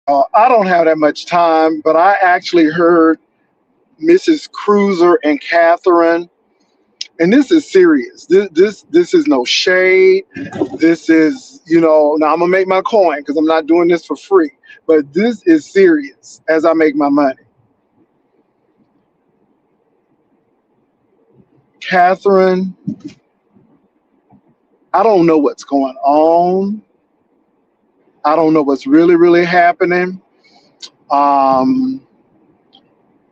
I don't have that much time, but I actually heard Mrs. Cruiser and Catherine, and this is serious. This is no shade. This is, now I'm gonna make my coin because I'm not doing this for free. But this is serious as I make my money. Catherine, I don't know what's going on. I don't know what's really, really happening. Um,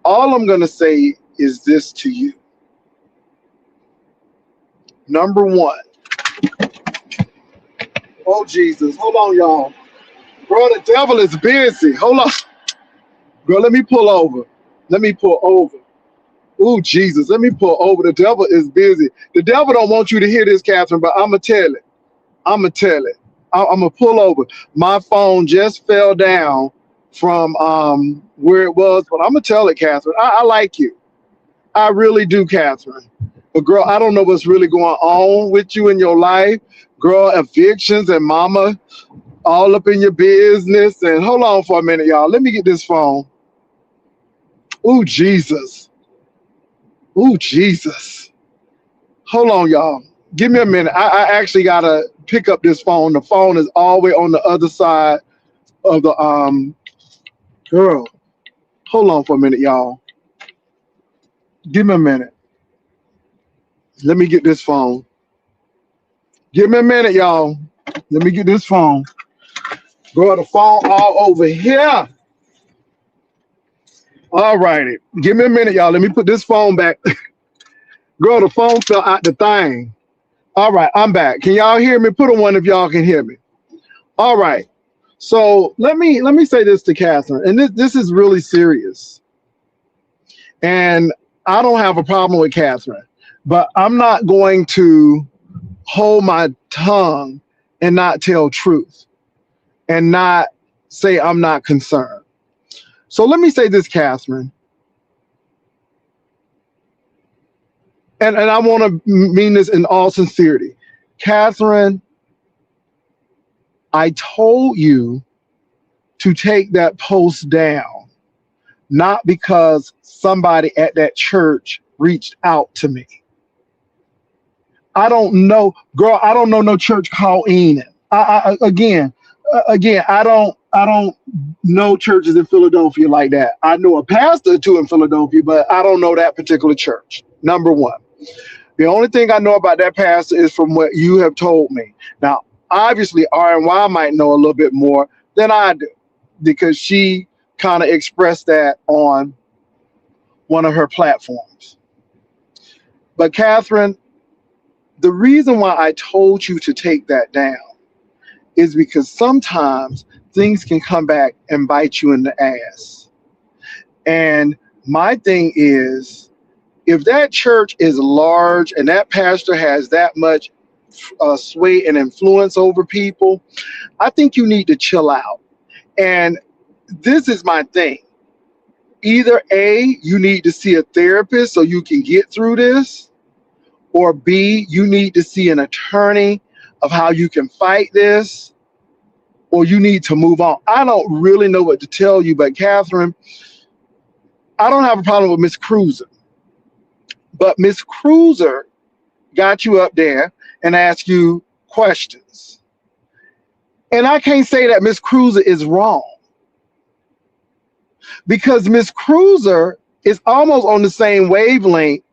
all I'm gonna say is this to you. Number one, oh Jesus, hold on, y'all. Bro, the devil is busy. Hold on. Bro, let me pull over. Let me pull over. Oh Jesus, let me pull over. The devil is busy. The devil don't want you to hear this, Catherine, but I'ma tell it. I'ma tell it. I'm gonna pull over. My phone just fell down from where it was, but I'm gonna tell it, Catherine. I like you. I really do, Catherine. But girl, I don't know what's really going on with you in your life. Girl, evictions and mama all up in your business. And hold on for a minute, y'all. Let me get this phone. Oh, Jesus. Oh, Jesus. Hold on, y'all. Give me a minute. I actually gotta pick up this phone. The phone is all the way on the other side of the girl. Hold on for a minute, y'all. Give me a minute. Let me get this phone. Give me a minute, y'all. Let me get this phone. Girl, the phone all over here. All righty. Give me a minute, y'all. Let me put this phone back. Girl, the phone fell out the thing. All right, I'm back. Can y'all hear me? Put a one if y'all can hear me. All right. So let me say this to Catherine, and this is really serious. And I don't have a problem with Catherine, but I'm not going to hold my tongue and not tell truth and not say I'm not concerned. So let me say this, Catherine, and I want to mean this in all sincerity. Catherine, I told you to take that post down, not because somebody at that church reached out to me. I don't know, girl. I don't know no church called Enoch. Again, I don't know churches in Philadelphia like that. I know a pastor or two in Philadelphia, but I don't know that particular church. Number one. The only thing I know about that pastor is from what you have told me. Now, obviously, RNY might know a little bit more than I do because she kind of expressed that on one of her platforms. But Catherine, the reason why I told you to take that down is because sometimes things can come back and bite you in the ass. And my thing is, if that church is large and that pastor has that much sway and influence over people, I think you need to chill out. And this is my thing. Either A, you need to see a therapist so you can get through this, or B, you need to see an attorney of how you can fight this, or you need to move on. I don't really know what to tell you, but Catherine, I don't have a problem with Miss Cruiser. But Miss Cruiser got you up there and asked you questions. And I can't say that Miss Cruiser is wrong because Miss Cruiser is almost on the same wavelength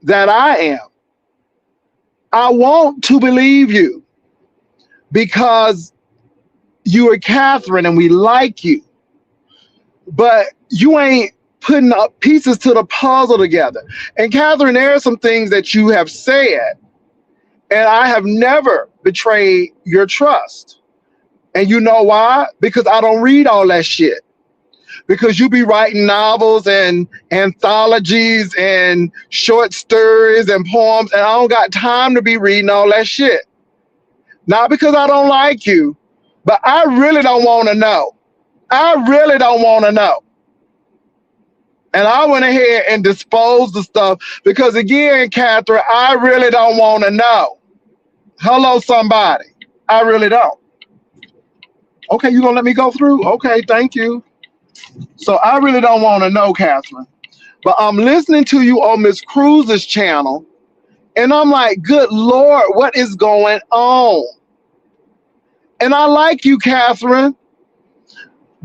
that I am. I want to believe you because you are Catherine and we like you, but you ain't putting up pieces to the puzzle together. And Catherine, there are some things that you have said, and I have never betrayed your trust. And you know why? Because I don't read all that shit. Because you be writing novels and anthologies and short stories and poems, and I don't got time to be reading all that shit. Not because I don't like you, but I really don't want to know. I really don't want to know. And I went ahead and disposed the stuff because, again, Catherine, I really don't want to know. Hello, somebody. I really don't. Okay, you gonna let me go through? Okay, thank you. So I really don't want to know, Catherine. But I'm listening to you on Miss Cruz's channel, and I'm like, good Lord, what is going on? And I like you, Catherine,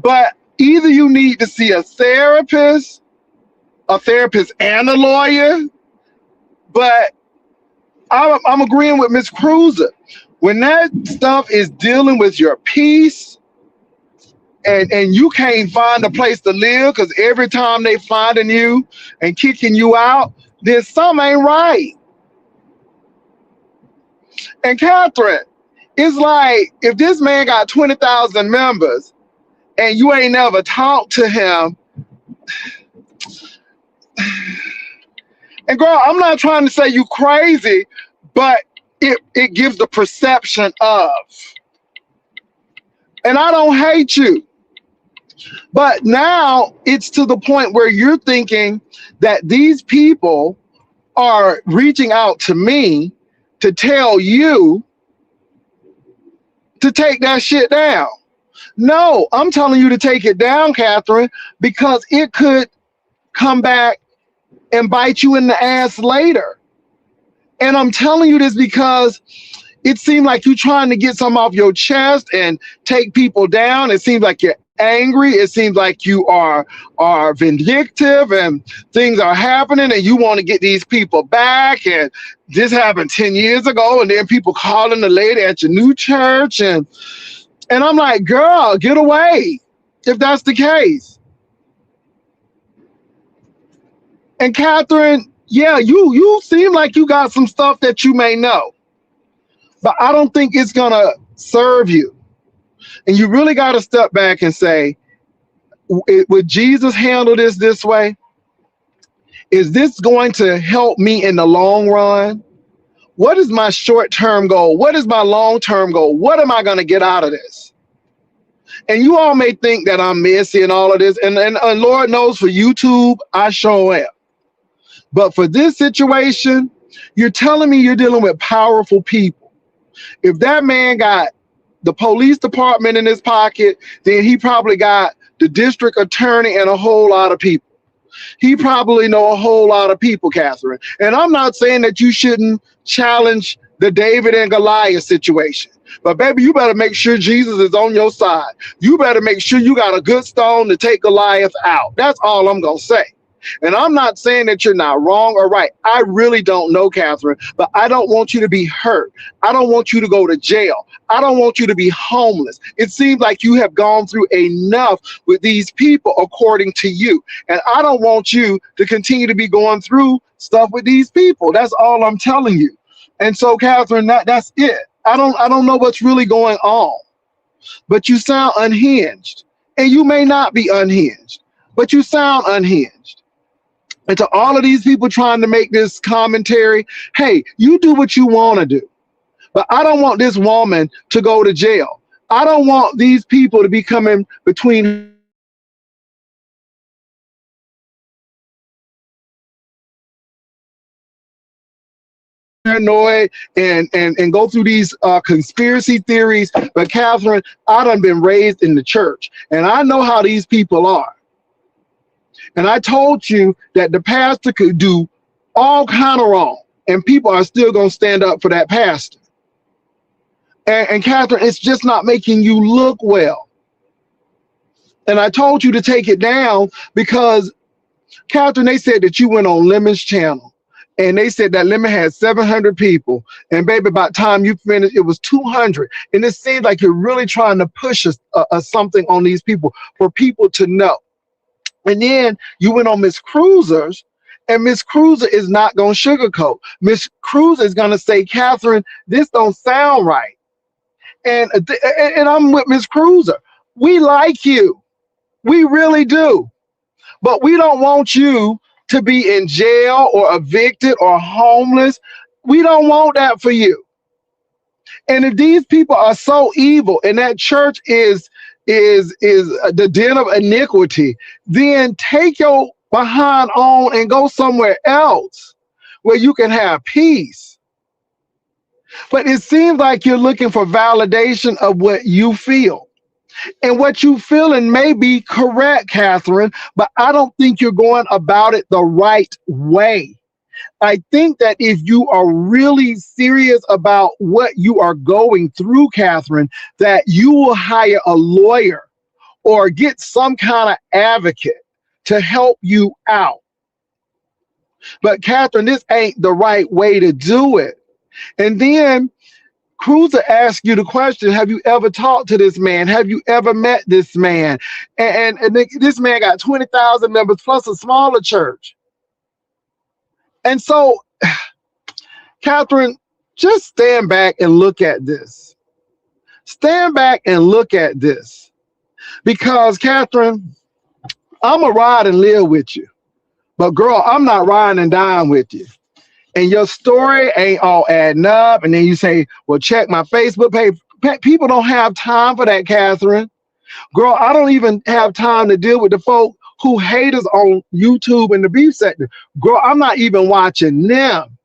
but either you need to see a therapist and a lawyer, but I'm agreeing with Miss Cruiser. When that stuff is dealing with your peace and you can't find a place to live because every time they finding you and kicking you out, then something ain't right. And Catherine, it's like if this man got 20,000 members and you ain't never talked to him, and girl, I'm not trying to say you crazy, but it gives the perception of. And I don't hate you. But now it's to the point where you're thinking that these people are reaching out to me to tell you to take that shit down. No, I'm telling you to take it down, Catherine, because it could come back and bite you in the ass later. And I'm telling you this because it seems like you're trying to get some off your chest and take people down. It seems like you're angry. It seems like you are vindictive and things are happening and you want to get these people back. And this happened 10 years ago, and then people calling the lady at your new church. And I'm like, girl, get away if that's the case. And Catherine, yeah, you seem like you got some stuff that you may know, but I don't think it's gonna serve you. And you really got to step back and say, would Jesus handle this way? Is this going to help me in the long run? What is my short-term goal? What is my long-term goal? What am I going to get out of this? And you all may think that I'm messy and all of this, and Lord knows for YouTube, I sure am. But for this situation, you're telling me you're dealing with powerful people. If that man got the police department in his pocket, then he probably got the district attorney and a whole lot of people. He probably know a whole lot of people, Catherine. And I'm not saying that you shouldn't challenge the David and Goliath situation. But baby, you better make sure Jesus is on your side. You better make sure you got a good stone to take Goliath out. That's all I'm going to say. And I'm not saying that you're not wrong or right. I really don't know, Catherine, but I don't want you to be hurt. I don't want you to go to jail. I don't want you to be homeless. It seems like you have gone through enough with these people, according to you. And I don't want you to continue to be going through stuff with these people. That's all I'm telling you. And so, Catherine, that's it. I don't know what's really going on, but you sound unhinged. And you may not be unhinged, but you sound unhinged. And to all of these people trying to make this commentary, hey, you do what you want to do. But I don't want this woman to go to jail. I don't want these people to be coming between paranoid and go through these conspiracy theories. But Catherine, I done been raised in the church, and I know how these people are. And I told you that the pastor could do all kind of wrong, and people are still going to stand up for that pastor. And Catherine, it's just not making you look well. And I told you to take it down because, Catherine, they said that you went on Lemon's channel. And they said that Lemon had 700 people. And baby, by the time you finished, it was 200. And it seems like you're really trying to push something on these people for people to know. And then you went on Miss Cruiser's, and Miss Cruiser is not going to sugarcoat. Miss Cruiser is going to say, Catherine, this don't sound right. And I'm with Miss Cruiser. We like you. We really do. But we don't want you to be in jail or evicted or homeless. We don't want that for you. And if these people are so evil and that church is the den of iniquity, then take your behind on and go somewhere else where you can have peace. But it seems like you're looking for validation of what you feel. And what you feeling may be correct, Catherine, but I don't think you're going about it the right way. I think that if you are really serious about what you are going through, Catherine, that you will hire a lawyer or get some kind of advocate to help you out. But Catherine, this ain't the right way to do it. And then Cruiser asks you the question, have you ever talked to this man? Have you ever met this man? This man got 20,000 members plus a smaller church. And so, Catherine, just stand back and look at this. Stand back and look at this. Because, Catherine, I'm going to ride and live with you. But, girl, I'm not riding and dying with you. And your story ain't all adding up. And then you say, well, check my Facebook page. People don't have time for that, Catherine. Girl, I don't even have time to deal with the folk who hate us on YouTube and the beef sector. Girl, I'm not even watching them.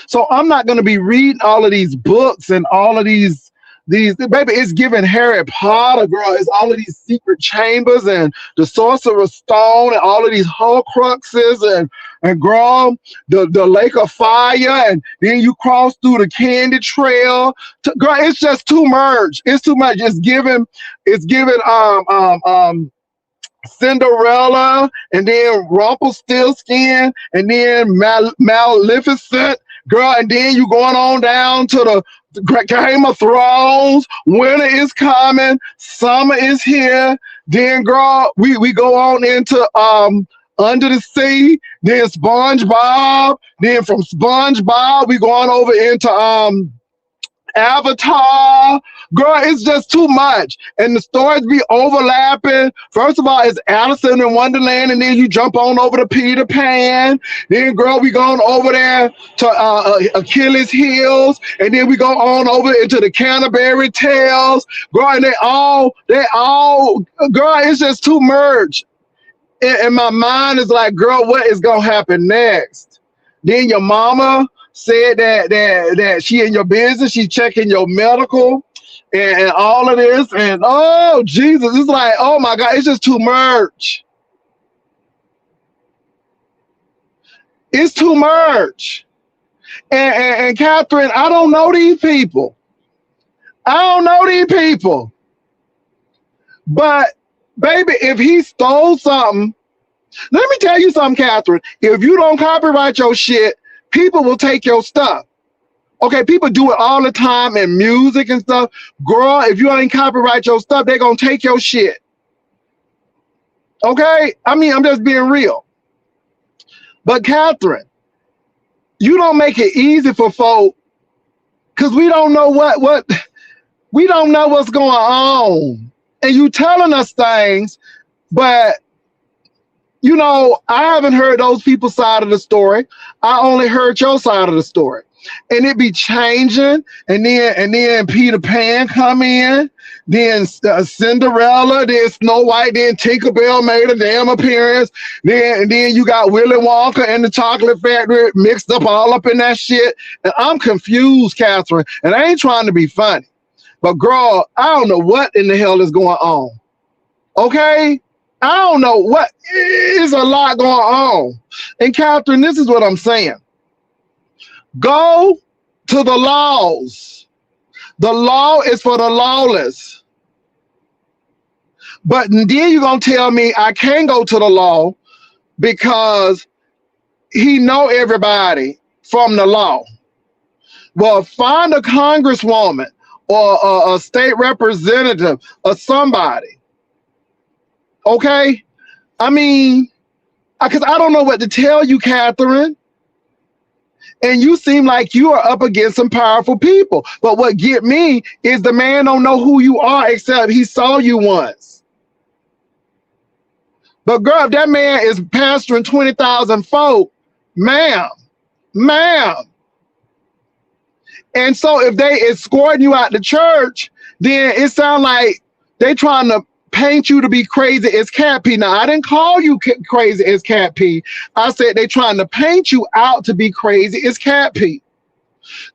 So I'm not going to be reading all of these books and all of these, baby, it's giving Harry Potter, girl. It's all of these secret chambers and the Sorcerer's Stone and all of these Horcruxes and girl, the Lake of Fire, and then you cross through the Candy Trail. Girl, it's just too much. It's too much. It's giving Cinderella, and then Rumpelstiltskin, and then Maleficent, girl, and then you going on down to the Game of Thrones. Winter is coming, summer is here. Then, girl, we go on into Under the Sea, then SpongeBob. Then from SpongeBob, we going over into Avatar. Girl, it's just too much. And the stories be overlapping. First of all, it's Alice in Wonderland, and then you jump on over to Peter Pan. Then, girl, we going over there to Achilles Heels, and then we go on over into the Canterbury Tales. Girl, and they all, girl, it's just too much. And my mind is like, girl, what is gonna happen next? Then your mama said that she in your business, she's checking your medical and all of this, and oh Jesus, it's like, oh my God, it's just too much. It's too much. And Catherine, I don't know these people. But baby, if he stole something, let me tell you something, Catherine. If you don't copyright your shit, people will take your stuff. Okay, people do it all the time in music and stuff. Girl, if you ain't copyright your stuff, they're gonna take your shit. Okay? I mean, I'm just being real. But Catherine, you don't make it easy for folk, because we don't know we don't know what's going on. And you telling us things, but you know, I haven't heard those people's side of the story. I only heard your side of the story. And it be changing, and then Peter Pan come in, then Cinderella, then Snow White, then Tinkerbell made a damn appearance, then you got Willy Wonka and the Chocolate Factory mixed all up in that shit. And I'm confused, Catherine, and I ain't trying to be funny, but girl, I don't know what in the hell is going on. Okay? I don't know what. There's a lot going on. And Catherine, this is what I'm saying. Go to the laws. The law is for the lawless. But then you're going to tell me I can't go to the law because he know everybody from the law. Well, find a congresswoman or a state representative or somebody. Okay? I mean, because I don't know what to tell you, Catherine. And you seem like you are up against some powerful people. But what get me is the man don't know who you are except he saw you once. But girl, if that man is pastoring 20,000 folk, ma'am. And so if they escorting you out the church, then it sounds like they trying to paint you to be crazy as Cat P. Now, I didn't call you crazy as Cat P. I said they trying to paint you out to be crazy as Cat P.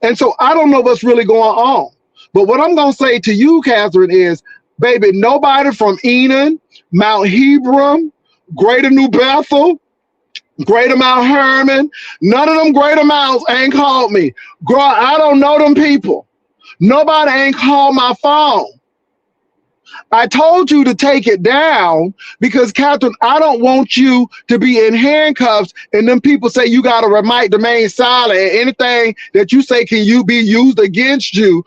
And so I don't know what's really going on. But what I'm going to say to you, Catherine, is Baby, nobody from Enon, Mount Hebron, Greater New Bethel, Greater Mount Herman, none of them greater mounts ain't called me. Girl, I don't know them people. Nobody ain't called my phone. I told you to take it down because, Catherine, I don't want you to be in handcuffs and then people say you got to remain silent. And anything that you say can you be used against you.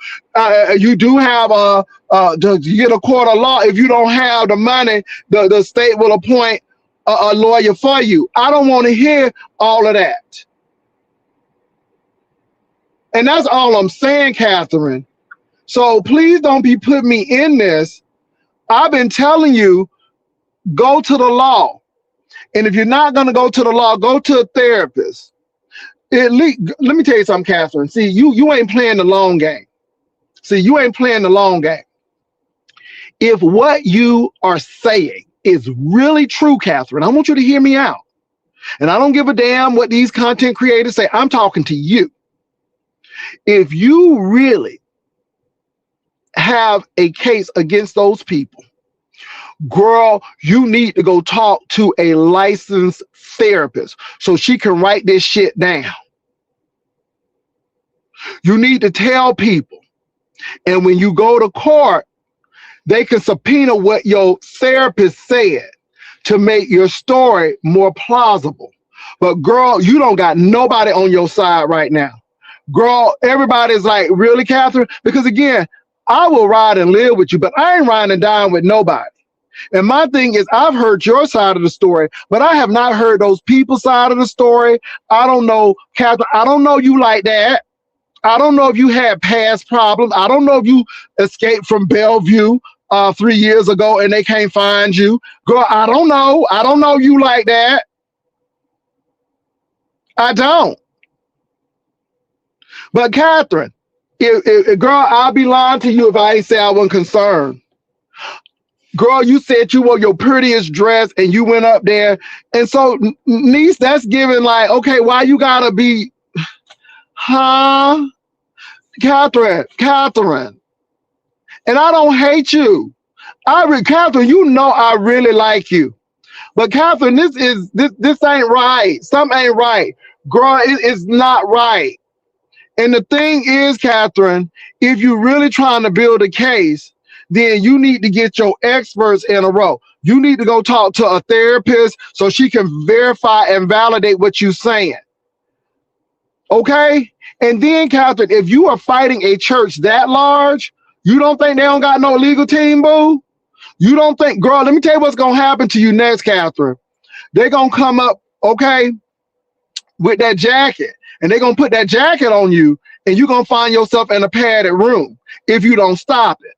You do have to get a court of law. If you don't have the money, the state will appoint a lawyer for you. I don't want to hear all of that. And that's all I'm saying, Catherine. So please don't be putting me in this. I've been telling you, go to the law. And if you're not going to go to the law, go to a therapist. At least, let me tell you something, Catherine. See, you ain't playing the long game. See, you ain't playing the long game. If what you are saying is really true, Catherine, I want you to hear me out. And I don't give a damn what these content creators say. I'm talking to you. If you really have a case against those people, girl, you need to go talk to a licensed therapist so she can write this shit down. You need to tell people. And when you go to court, they can subpoena what your therapist said to make your story more plausible. But girl, you don't got nobody on your side right now. Girl, everybody's like, really, Catherine? Because again, I will ride and live with you, but I ain't riding and dying with nobody. And my thing is, I've heard your side of the story, but I have not heard those people's side of the story. I don't know, Catherine, I don't know you like that. I don't know if you had past problems. I don't know if you escaped from Bellevue 3 years ago and they can't find you. Girl, I don't know. I don't know you like that. I don't. But Catherine, girl, I'll be lying to you if I ain't say I wasn't concerned. Girl, you said you wore your prettiest dress and you went up there. And so, niece, that's giving like, okay, why you gotta be, huh? Catherine. And I don't hate you. Catherine, you know I really like you. But Catherine, this ain't right. Something ain't right. Girl, it's not right. And the thing is, Catherine, if you're really trying to build a case, then you need to get your experts in a row. You need to go talk to a therapist so she can verify and validate what you're saying. Okay? And then, Catherine, if you are fighting a church that large, you don't think they don't got no legal team, boo? You don't think, girl, let me tell you what's going to happen to you next, Catherine. They're going to come up, okay, with that jacket. And they're going to put that jacket on you, and you're going to find yourself in a padded room if you don't stop it.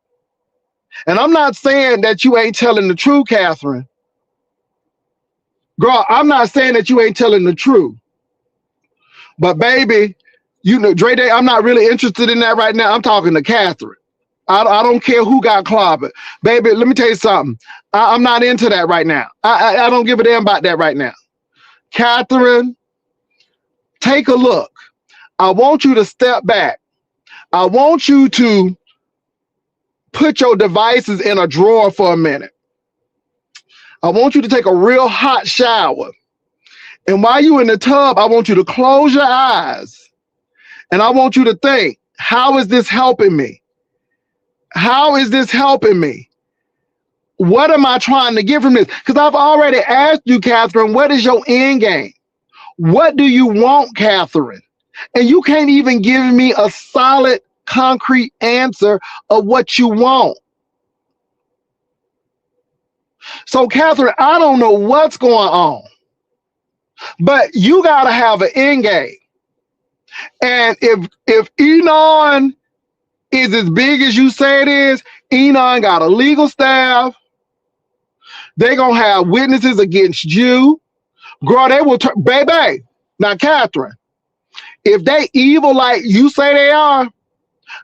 And I'm not saying that you ain't telling the truth, Catherine. Girl, I'm not saying that you ain't telling the truth. But baby, you know, Dre Day, I'm not really interested in that right now. I'm talking to Catherine. I don't care who got clobbered. Baby, let me tell you something. I'm not into that right now. I don't give a damn about that right now. Catherine, take a look. I want you to step back. I want you to put your devices in a drawer for a minute. I want you to take a real hot shower. And while you're in the tub, I want you to close your eyes. And I want you to think, how is this helping me? How is this helping me? What am I trying to get from this? Because I've already asked you, Catherine, what is your end game? What do you want, Catherine? And you can't even give me a solid, concrete answer of what you want. So, Catherine, I don't know what's going on, but you got to have an end game. And if Enon is as big as you say it is, Enon got a legal staff. They're going to have witnesses against you. Girl, they will turn, baby. Now, Catherine, if they evil like you say they are,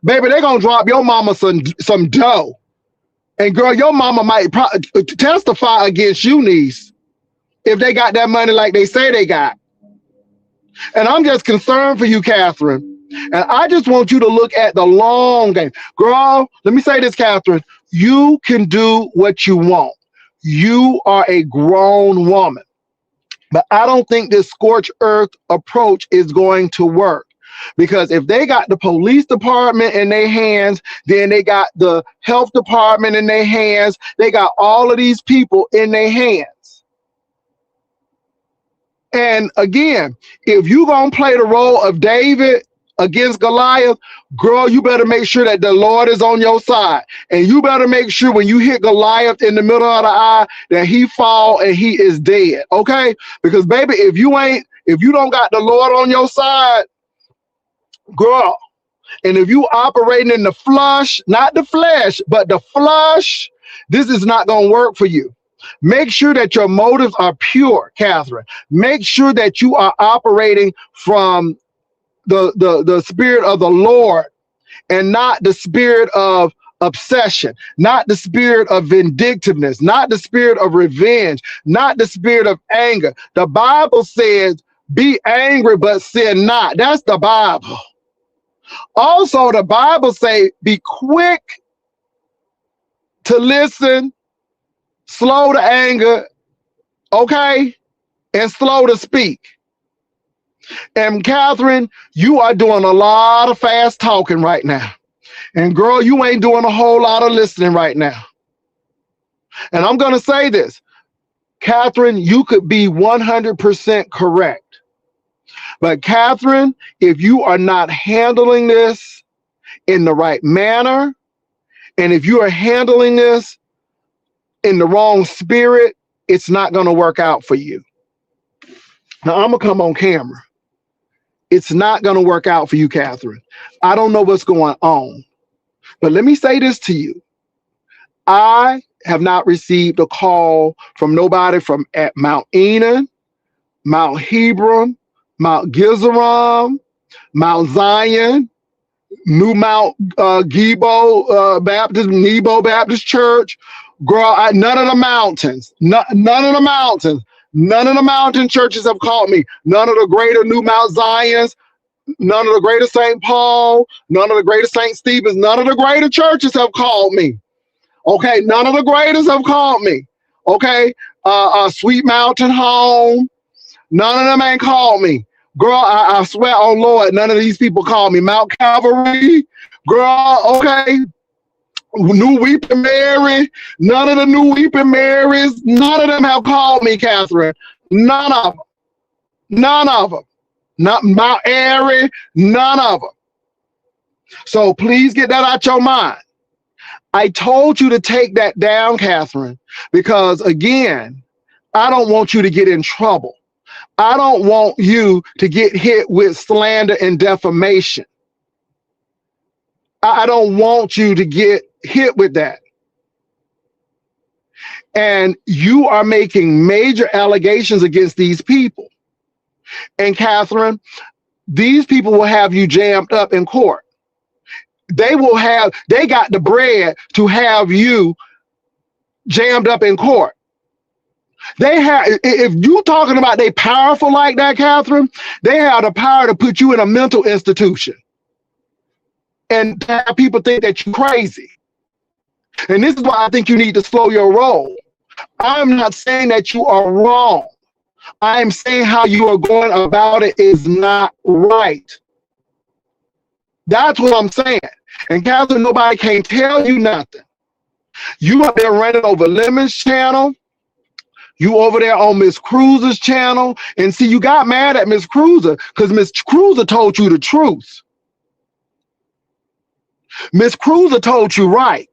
baby, they're going to drop your mama some dough. And girl, your mama might testify against you, niece, if they got that money like they say they got. And I'm just concerned for you, Catherine, And I just want you to look at the long game. Girl, let me say this, Catherine. You can do what you want. You are a grown woman. But I don't think this scorched earth approach is going to work. Because if they got the police department in their hands, then they got the health department in their hands, they got all of these people in their hands. And again, if you're going to play the role of David against Goliath, girl, you better make sure that the Lord is on your side. And you better make sure when you hit Goliath in the middle of the eye that he fall and he is dead. Okay? Because baby, if you don't got the Lord on your side, girl, and if you operating in the flesh, not the flesh, but the flesh, this is not going to work for you. Make sure that your motives are pure, Catherine. Make sure that you are operating from the spirit of the Lord and not the spirit of obsession, not the spirit of vindictiveness, not the spirit of revenge, not the spirit of anger. The Bible says, be angry, but sin not. That's the Bible. Also, the Bible say, be quick to listen, slow to anger, okay, and slow to speak. And Catherine, you are doing a lot of fast talking right now. And girl, you ain't doing a whole lot of listening right now. And I'm going to say this, Catherine, you could be 100% correct. But Catherine, if you are not handling this in the right manner, and if you are handling this in the wrong spirit, it's not going to work out for you. Now, I'm going to come on camera. It's not going to work out for you, Catherine. I don't know what's going on. But let me say this to you. I have not received a call from nobody from at Mount Enon, Mount Hebron, Mount Gezeram, Mount Zion, New Mount Nebo Baptist Church. Girl, none of the mountains, none of the mountains, none of the mountain churches have called me. None of the greater New Mount Zions, none of the greater St. Paul, none of the greater St. Stephen's, none of the greater churches have called me. Okay, none of the greatest have called me. Okay, Sweet Mountain Home, none of them ain't called me. Girl, I swear on Lord, none of these people call me. Mount Calvary, girl, okay. New Weeping Mary, none of the New Weeping Marys, none of them have called me, Catherine. None of them. None of them. Not Mount Airy, none of them. So please get that out your mind. I told you to take that down, Catherine, because again, I don't want you to get in trouble. I don't want you to get hit with slander and defamation. I don't want you to get hit with that. And you are making major allegations against these people. And Catherine, these people will have you jammed up in court. They got the bread to have you jammed up in court. If you talking about they powerful like that, Catherine, they have the power to put you in a mental institution and have people think that you're crazy. And this is why I think you need to slow your roll. I'm not saying that you are wrong. I'm saying how you are going about it is not right. That's what I'm saying. And Catherine, nobody can tell you nothing. You have been running over Lemon's channel. You over there on Miss Cruiser's channel. And see, you got mad at Miss Cruiser because Miss Cruiser told you the truth. Miss Cruiser told you right.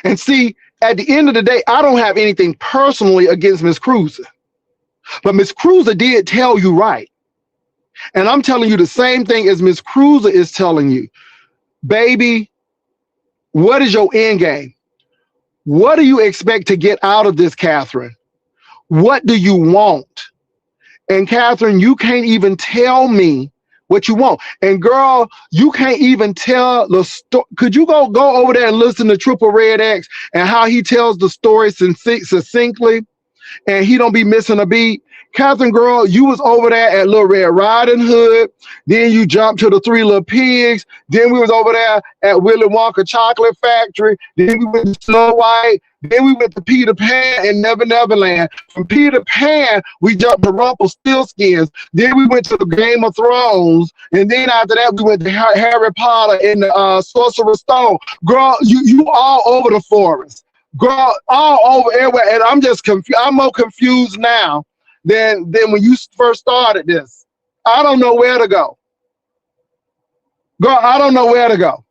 And see, at the end of the day, I don't have anything personally against Miss Cruiser. But Miss Cruiser did tell you right. And I'm telling you the same thing as Miss Cruiser is telling you. Baby, what is your end game? What do you expect to get out of this, Catherine? What do you want? And Catherine, you can't even tell me what you want. And girl, you can't even tell the story. Could you go over there and listen to Triple Red X and how he tells the story succinctly and he don't be missing a beat? Catherine, girl, you was over there at Little Red Riding Hood. Then you jumped to the Three Little Pigs. Then we was over there at Willy Wonka Chocolate Factory. Then we went to Snow White. Then we went to Peter Pan and Never Never Land. From Peter Pan, we jumped to Rumpelstiltskins. Then we went to the Game of Thrones. And then after that, we went to Harry Potter and the Sorcerer's Stone. Girl, you all over the forest. Girl, all over everywhere. And I'm just confused. I'm more confused now than when you first started this. I don't know where to go. Girl, I don't know where to go.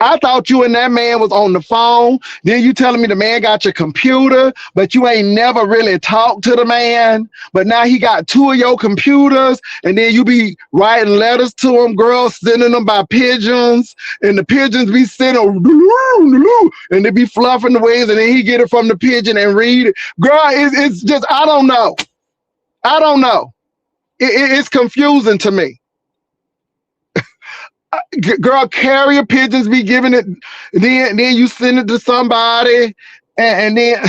I thought you and that man was on the phone. Then you telling me the man got your computer, but you ain't never really talked to the man. But now he got two of your computers, and then you be writing letters to him, girl, sending them by pigeons, and the pigeons be sending, and they be fluffing the ways, and then he get it from the pigeon and read it. Girl, it's just, I don't know. I don't know. It's confusing to me. Girl, carrier pigeons be giving it, then you send it to somebody, and then,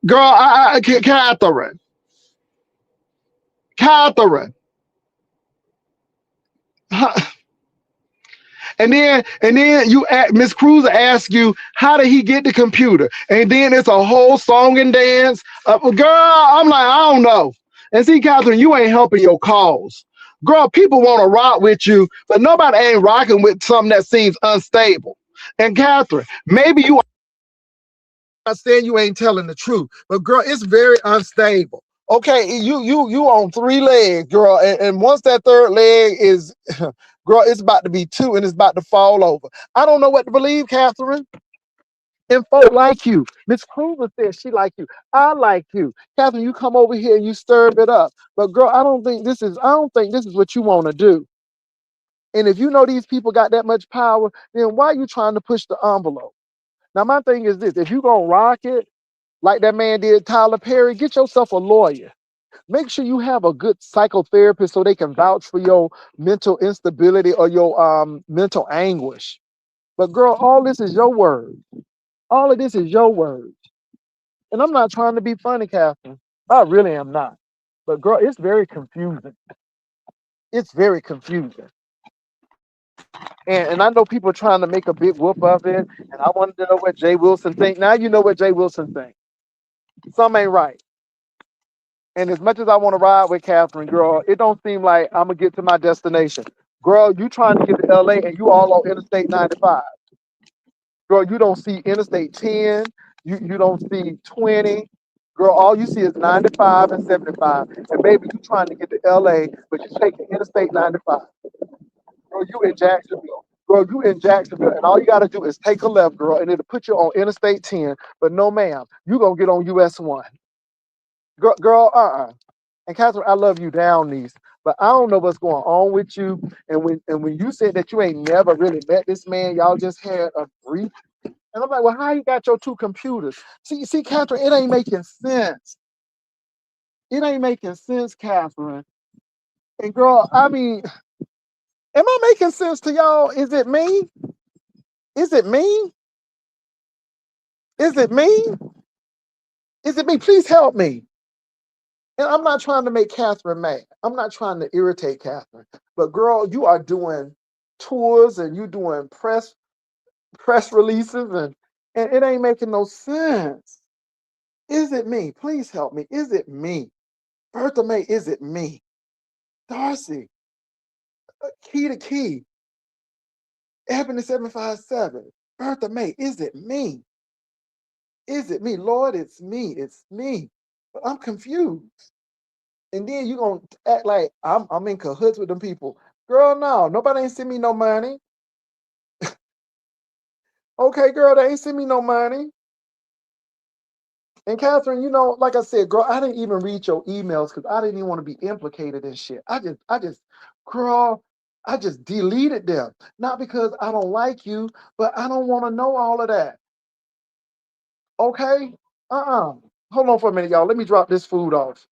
girl, Catherine, huh, and then you Miss Cruiser asks you how did he get the computer, and then it's a whole song and dance. Girl, I'm like, I don't know. And see, Catherine, you ain't helping your cause. Girl, people want to rock with you, but nobody ain't rocking with something that seems unstable. And Catherine, maybe you not saying you ain't telling the truth, but girl, it's very unstable. Okay, you on three legs, girl, and once that third leg is, girl, it's about to be two, and it's about to fall over. I don't know what to believe, Catherine. And folk like you. Miss Kruger said she like you. I like you. Catherine, you come over here and you stir it up. But girl, I don't think this is what you want to do. And if you know these people got that much power, then why are you trying to push the envelope? Now, my thing is this: if you gonna rock it like that man did, Tyler Perry, get yourself a lawyer. Make sure you have a good psychotherapist so they can vouch for your mental instability or your mental anguish. But girl, all this is your word. All of this is your word. And I'm not trying to be funny, Catherine. I really am not. But girl, it's very confusing. It's very confusing. And I know people are trying to make a big whoop of it. And I wanted to know what Jay Wilson think. Now you know what Jay Wilson think. Some ain't right. And as much as I want to ride with Catherine, girl, it don't seem like I'm gonna get to my destination. Girl, you trying to get to LA and you all on Interstate 95. Girl, you don't see Interstate 10, you don't see 20. Girl, all you see is 95 and 75. And baby, you trying to get to LA, but you taking Interstate 95. Girl, you in Jacksonville. Girl, you in Jacksonville, and all you gotta do is take a left, girl, and it'll put you on Interstate 10. But no, ma'am, you gonna get on US 1. Girl. And Catherine, I love you down, niece, but I don't know what's going on with you. And when you said that you ain't never really met this man, y'all just had a brief. And I'm like, well, how you got your two computers? See, Catherine, it ain't making sense. It ain't making sense, Catherine. And girl, I mean, am I making sense to y'all? Is it me? Is it me? Is it me? Is it me? Please help me. And I'm not trying to make Catherine mad. I'm not trying to irritate Catherine. But girl, you are doing tours and you doing press releases and it ain't making no sense. Is it me? Please help me. Is it me? Bertha May, is it me? Darcy, Key to Key, Ebony 757, Bertha May, is it me? Is it me? Lord, it's me. It's me. But I'm confused. And then you gonna act like I'm in cahoots with them people. Girl, no, nobody ain't send me no money. Okay, girl, they ain't send me no money. And Catherine, like I said, girl, I didn't even read your emails because I didn't even want to be implicated in shit. Girl, I just deleted them. Not because I don't like you, but I don't want to know all of that. Okay? Hold on for a minute, y'all. Let me drop this food off.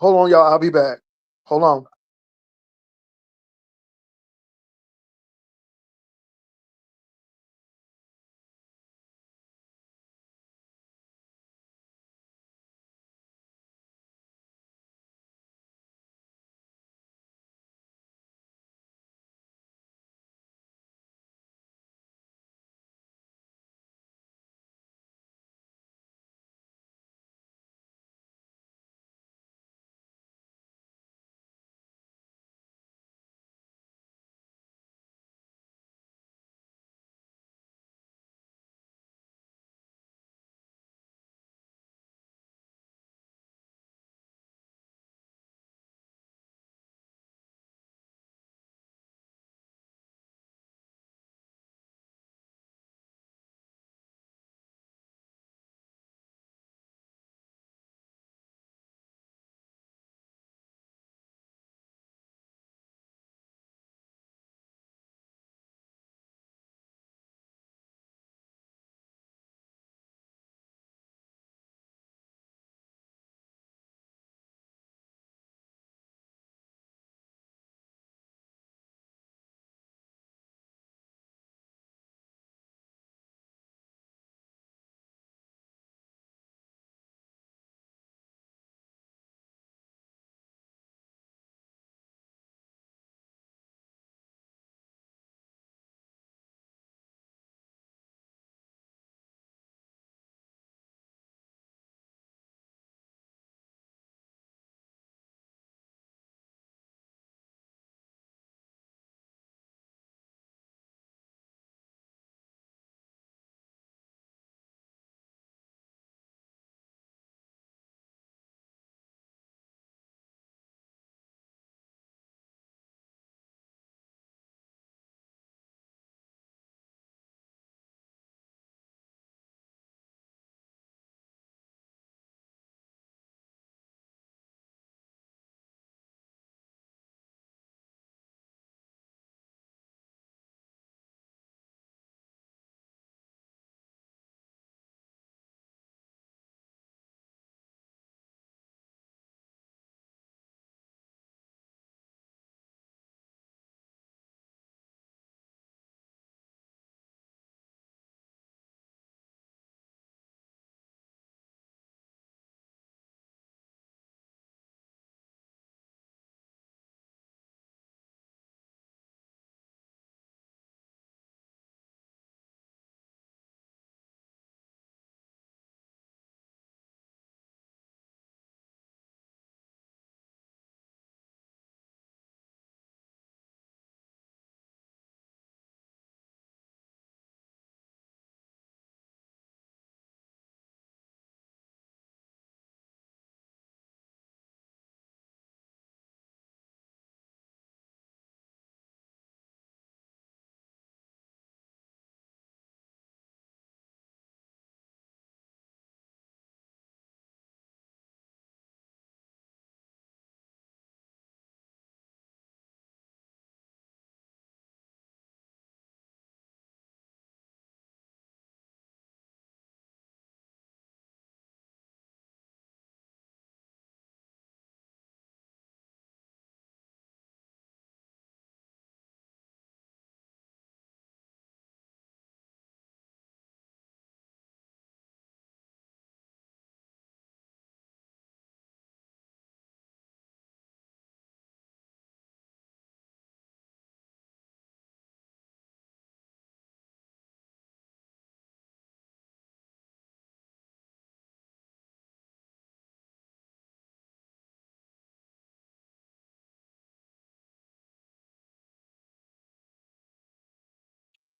Hold on, y'all. I'll be back. Hold on.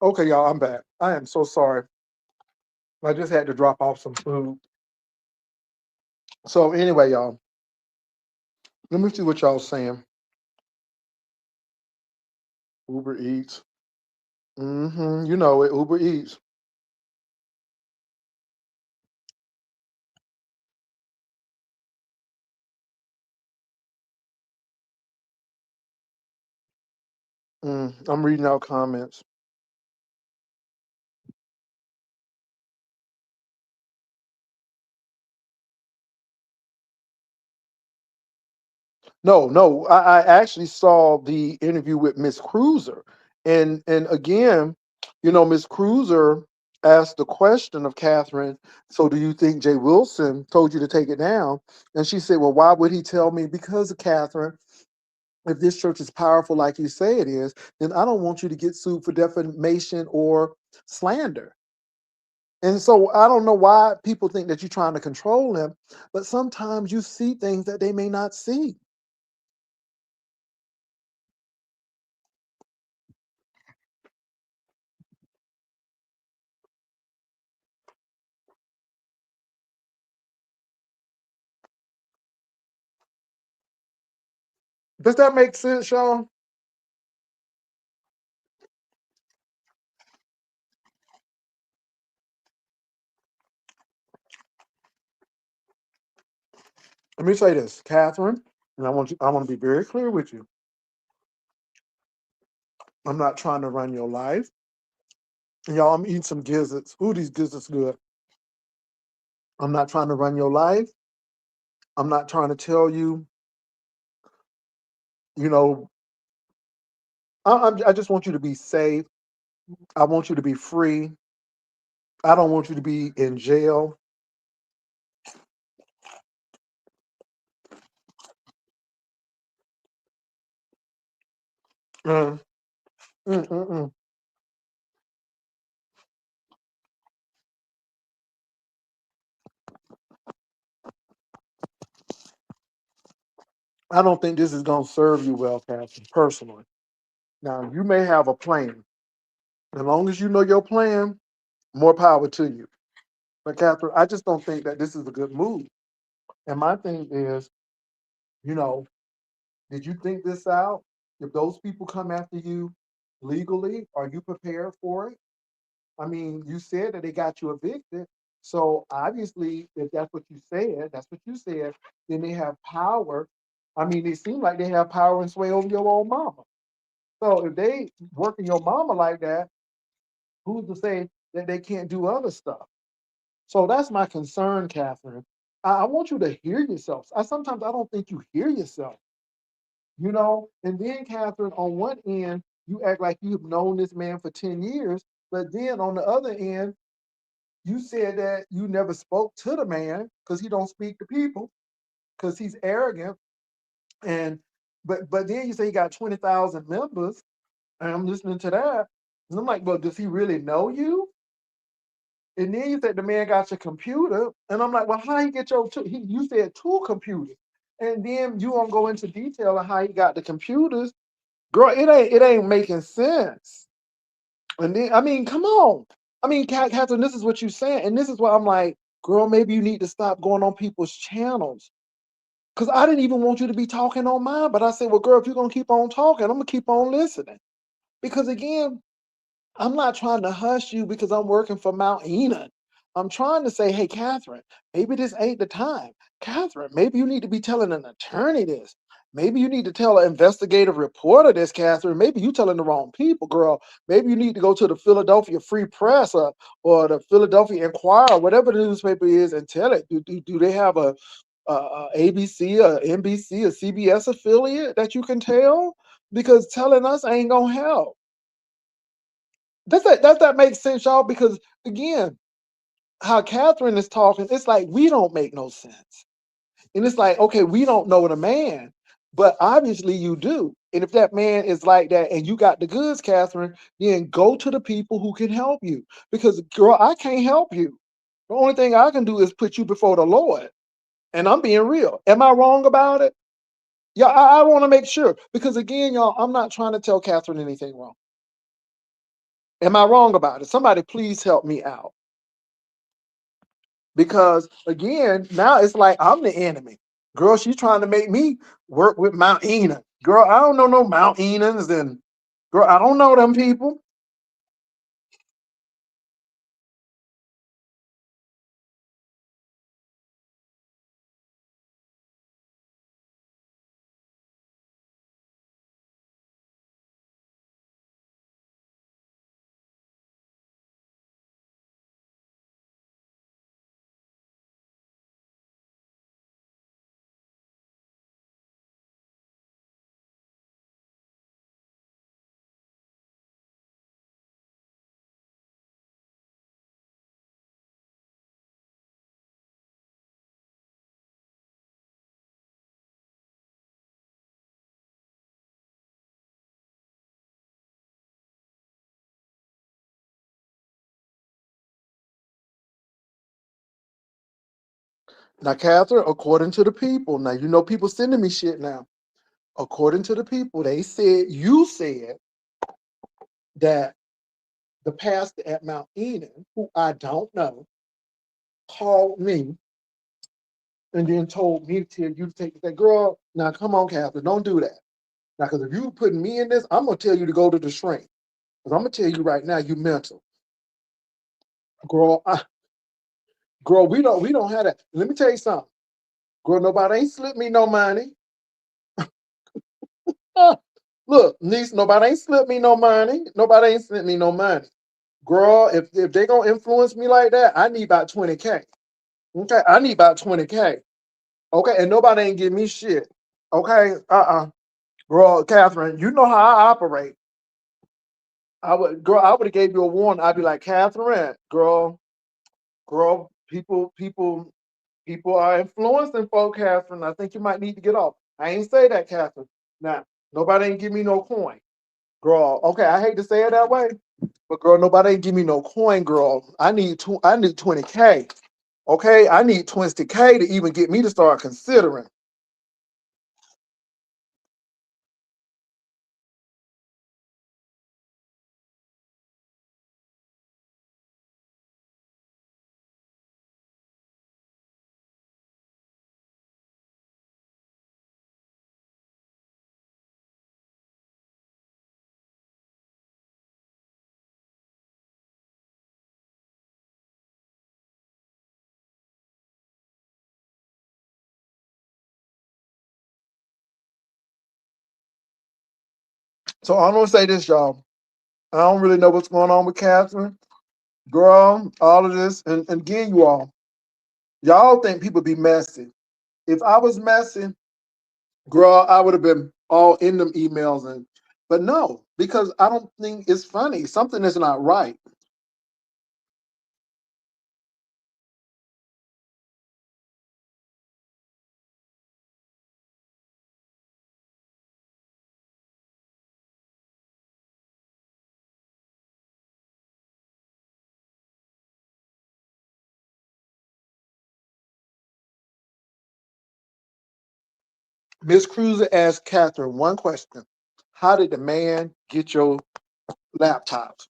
Okay, y'all, I'm back. I am so sorry. I just had to drop off some food. So anyway, y'all, let me see what y'all saying. Uber Eats. You know it, Uber Eats. I'm reading out comments. No. I actually saw the interview with Miss Cruiser, and again, Miss Cruiser asked the question of Catherine. So, do you think Jay Wilson told you to take it down? And she said, "Well, why would he tell me? Because of Catherine. If this church is powerful like you say it is, then I don't want you to get sued for defamation or slander." And so I don't know why people think that you're trying to control them, but sometimes you see things that they may not see. Does that make sense, Sean? Let me say this, Catherine, and I want to be very clear with you. I'm not trying to run your life. And y'all, I'm eating some gizzards. Ooh, these gizzards good. I'm not trying to run your life. I'm not trying to tell you, you know, I just want you to be safe. I want you to be free. I don't want you to be in jail. Mm, mm, mm, mm. I don't think this is going to serve you well, Catherine, personally. Now, you may have a plan. As long as you know your plan, more power to you. But, Catherine, I just don't think that this is a good move. And my thing is, you know, did you think this out? If those people come after you legally, are you prepared for it? I mean, you said that they got you evicted. So obviously, if that's what you said, then they have power. I mean, it seems like they have power and sway over your old mama. So if they working your mama like that, who's to say that they can't do other stuff? So that's my concern, Catherine. I want you to hear yourself. I don't think you hear yourself. And then, Catherine, on one end, you act like you've known this man for 10 years, but then on the other end, you said that you never spoke to the man because he don't speak to people because he's arrogant. And but then you say he got 20,000 members, and I'm listening to that, and I'm like, well, does he really know you? And then you said the man got your computer, and I'm like, well, how he get your two? You said two computers, and then you won't go into detail on how he got the computers. Girl, it ain't making sense. And then I mean, come on. I mean, Catherine, this is what you're saying, and this is why I'm like, girl, maybe you need to stop going on people's channels. Cause I didn't even want you to be talking on mine, but I said, well, girl, if you're gonna keep on talking, I'm gonna keep on listening. Because again, I'm not trying to hush you because I'm working for Mount Enoch. I'm trying to say, hey, Catherine, maybe this ain't the time. Catherine, maybe you need to be telling an attorney this. Maybe you need to tell an investigative reporter this, Catherine. Maybe you telling the wrong people, girl. Maybe you need to go to the Philadelphia Free Press or the Philadelphia Inquirer, whatever the newspaper is, and tell it. Do they have a ABC, a NBC, a CBS affiliate that you can tell? Because telling us ain't gonna help. Does that make sense, y'all? Because again, how Catherine is talking, it's like we don't make no sense. And it's like, okay, we don't know the man, but obviously you do. And if that man is like that and you got the goods, Catherine, then go to the people who can help you. Because girl, I can't help you. The only thing I can do is put you before the Lord. And I'm being real. Am I wrong about it? Yeah, I want to make sure. Because again, y'all, I'm not trying to tell Catherine anything wrong. Am I wrong about it? Somebody please help me out. Because again, now it's like I'm the enemy. Girl, she's trying to make me work with Mount Enoch. Girl, I don't know no Mount Enochs, and girl, I don't know them people. Now, Catherine, according to the people, now you know people sending me shit now. According to the people, they said you said that the pastor at Mount Eden, who I don't know, called me and then told me to tell you to take that girl. Now, come on, Catherine, don't do that. Now, because if you putting me in this, I'm gonna tell you to go to the shrink. Because I'm gonna tell you right now, you mental, girl. Girl, we don't have that. Let me tell you something, girl. Nobody ain't slipped me no money. Look, niece, nobody ain't slipped me no money. Nobody ain't sent me no money. Girl, if they gonna influence me like that, I need about 20K. Okay, I need about 20K. Okay, and nobody ain't give me shit. Okay, girl, Catherine, you know how I operate. I would have gave you a warning. I'd be like, Catherine, girl, people are influencing folk, Catherine. I think you might need to get off. I ain't say that, Catherine. Now, nobody ain't give me no coin. Girl, okay, I hate to say it that way, but girl, nobody ain't give me no coin, girl. I need 20K. Okay, I need 20K to even get me to start considering. So I'm gonna say this, y'all. I don't really know what's going on with Catherine. Girl, all of this, and again, y'all think people be messy. If I was messy, girl, I would have been all in them emails but no, because I don't think it's funny. Something is not right. Miss Cruiser asked Catherine one question. How did the man get your laptops?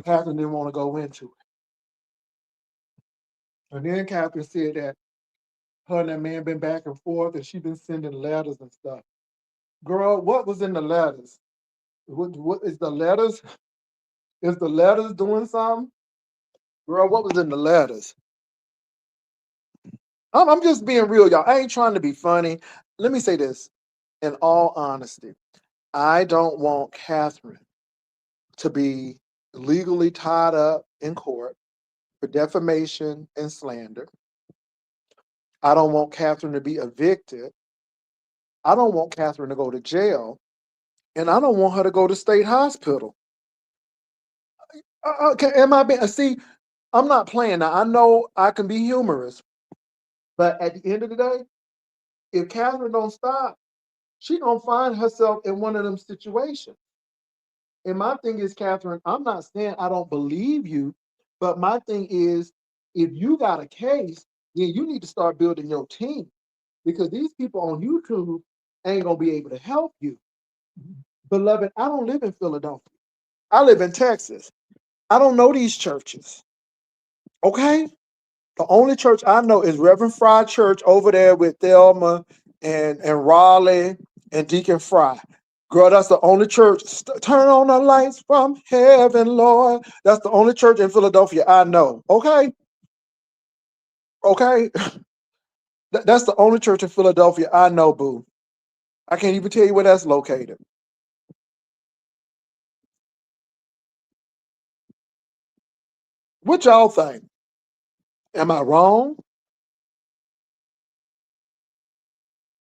Catherine didn't want to go into it. And then Catherine said that her and that man been back and forth and she been sending letters and stuff. Girl, what was in the letters? What is the letters? Is the letters doing something? Girl, what was in the letters? I'm just being real, y'all. I ain't trying to be funny. Let me say this in all honesty. I don't want Catherine to be legally tied up in court for defamation and slander. I don't want Catherine to be evicted. I don't want Catherine to go to jail. And I don't want her to go to state hospital. Okay, am I being, see, I'm not playing now. I know I can be humorous, but at the end of the day, if Catherine don't stop, she gonna find herself in one of them situations. And my thing is, Catherine, I'm not saying I don't believe you, but my thing is, if you got a case, then you need to start building your team because these people on YouTube ain't gonna be able to help you. Beloved, I don't live in Philadelphia. I live in Texas. I don't know these churches. Okay? The only church I know is Reverend Fry Church over there with Thelma and Raleigh and Deacon Fry. Girl, that's the only church. Turn on the lights from heaven, Lord. That's the only church in Philadelphia I know. Okay? Okay? That's the only church in Philadelphia I know, boo. I can't even tell you where that's located. What y'all think? Am I wrong?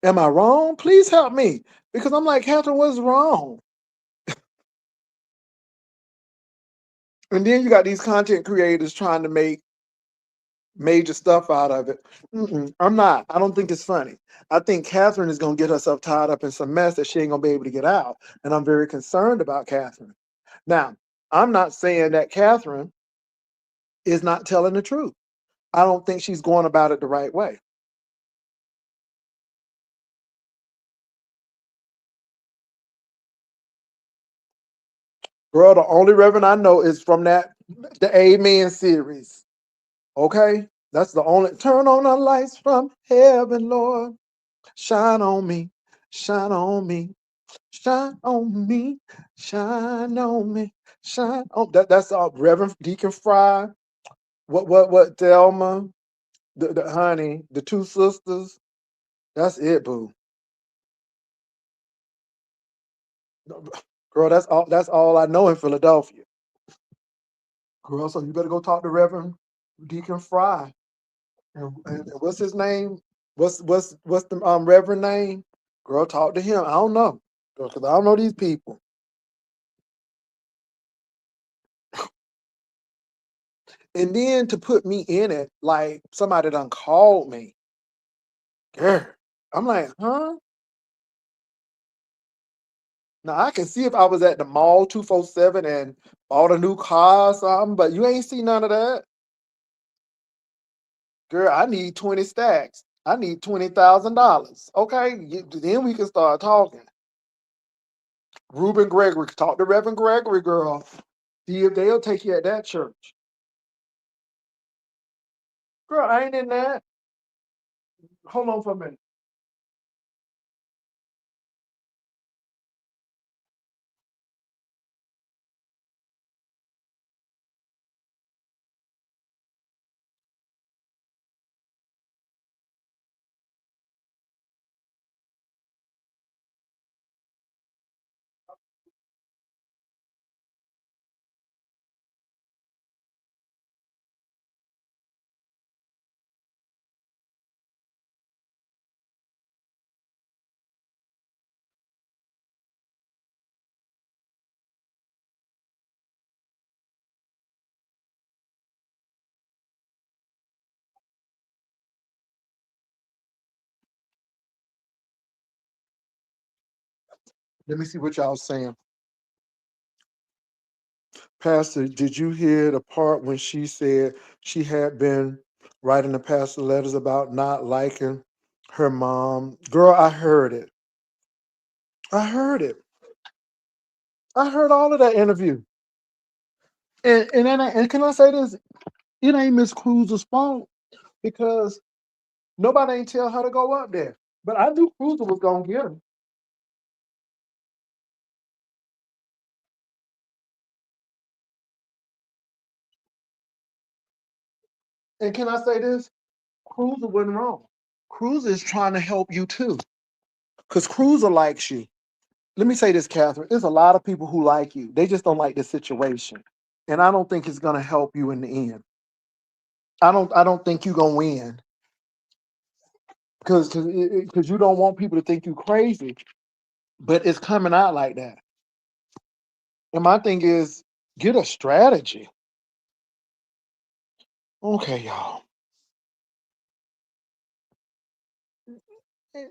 Am I wrong? Please help me. Because I'm like, Catherine, what's wrong? And then you got these content creators trying to make major stuff out of it. I'm not. I don't think it's funny. I think Catherine is going to get herself tied up in some mess that she ain't going to be able to get out. And I'm very concerned about Catherine. Now, I'm not saying that Catherine is not telling the truth. I don't think she's going about it the right way. Girl, the only Reverend I know is from the Amen series. Okay? That's the only turn on the lights from heaven, Lord. Shine on me, shine on me, shine on me, shine on me, shine on that's all Reverend Deacon Fry. What Thelma, the honey, the two sisters. That's it, boo. Girl, that's all I know in Philadelphia. Girl, so you better go talk to Reverend Deacon Fry. And what's his name? What's the Reverend name? Girl, talk to him. I don't know. Because I don't know these people. And then to put me in it, like somebody done called me. Girl. I'm like, huh? Now I can see if I was at the mall 247 and bought a new car or something, but you ain't see none of that. Girl, I need 20 stacks. I need $20,000. Okay, then we can start talking. Reuben Gregory, talk to Reverend Gregory, girl. See if they'll take you at that church. Girl, I ain't in that. Hold on for a minute. Let me see what y'all saying. Pastor, did you hear the part when she said she had been writing the pastor letters about not liking her mom? Girl, I heard it. I heard it. I heard all of that interview. And can I say this? It ain't Miss Cruz's fault because nobody ain't tell her to go up there. But I knew Cruiser was gonna get him. And can I say this? Cruiser wasn't wrong. Cruiser is trying to help you too. Because Cruiser likes you. Let me say this, Catherine. There's a lot of people who like you. They just don't like the situation. And I don't think it's gonna help you in the end. I don't think you're gonna win. Because you don't want people to think you crazy. But it's coming out like that. And my thing is get a strategy. Okay, y'all.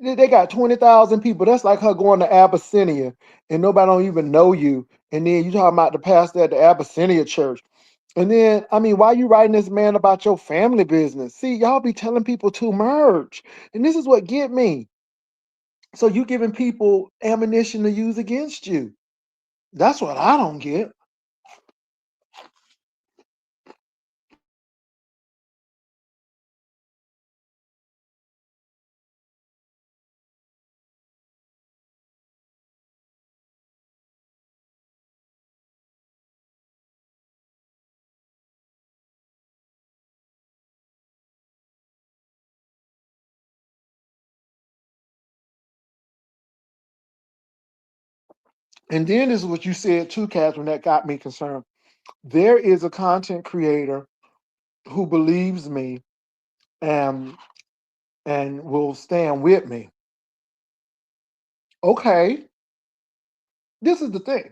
They got 20,000 people. That's like her going to Abyssinia and nobody don't even know you. And then you talking about the pastor at the Abyssinia church. And then, I mean, why you writing this man about your family business? See, y'all be telling people to merge. And this is what get me. So you giving people ammunition to use against you. That's what I don't get. And then this is what you said too, Catherine, that got me concerned. There is a content creator who believes me and will stand with me. Okay, this is the thing.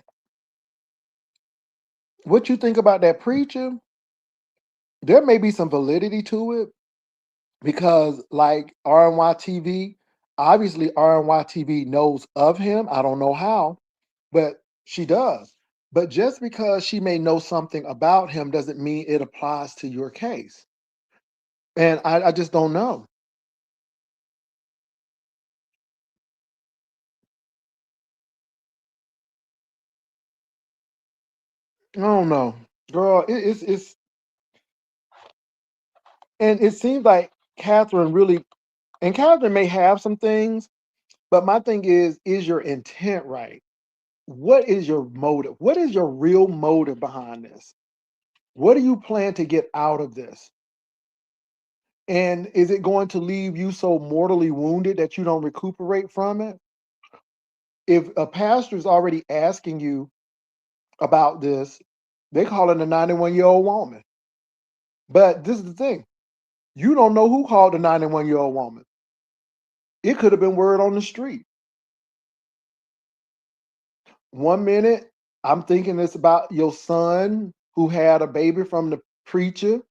What you think about that preacher, there may be some validity to it because, like RNY TV, obviously RNY TV knows of him. I don't know how, but she does. But just because she may know something about him doesn't mean it applies to your case. And I just don't know. I don't know, girl. It's and it seems like Catherine really, and Catherine may have some things, but my thing is your intent right? What is your motive? What is your real motive behind this? What do you plan to get out of this? And is it going to leave you so mortally wounded that you don't recuperate from it? If a pastor is already asking you about this, they call it a 91-year-old woman. But this is the thing. You don't know who called the 91-year-old woman. It could have been word on the street. One minute, I'm thinking it's about your son who had a baby from the preacher.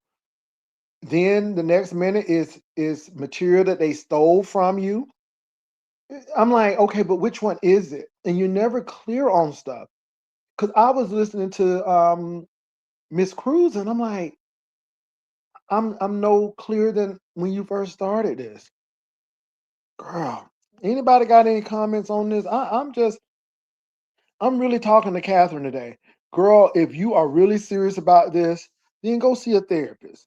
Then the next minute is material that they stole from you. I'm like, okay, but which one is it? And you're never clear on stuff. Because I was listening to Miss Cruz, and I'm like, I'm no clearer than when you first started this. Girl, anybody got any comments on this? I'm really talking to Catherine today. Girl, if you are really serious about this, then go see a therapist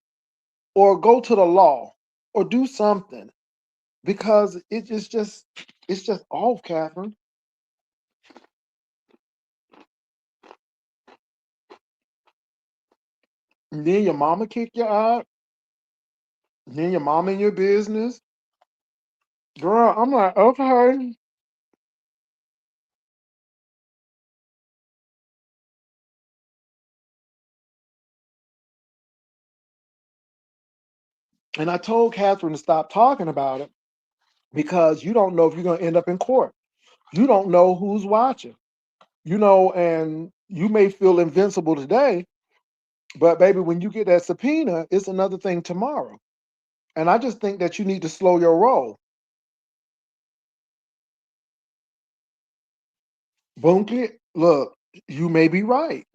or go to the law or do something because it's just off, Catherine. And then your mama kick you out. And then your mama in your business. Girl, I'm like, okay. And I told Catherine to stop talking about it because you don't know if you're going to end up in court. You don't know who's watching, and you may feel invincible today, but baby, when you get that subpoena, it's another thing tomorrow. And I just think that you need to slow your roll. Bunky, look, you may be right.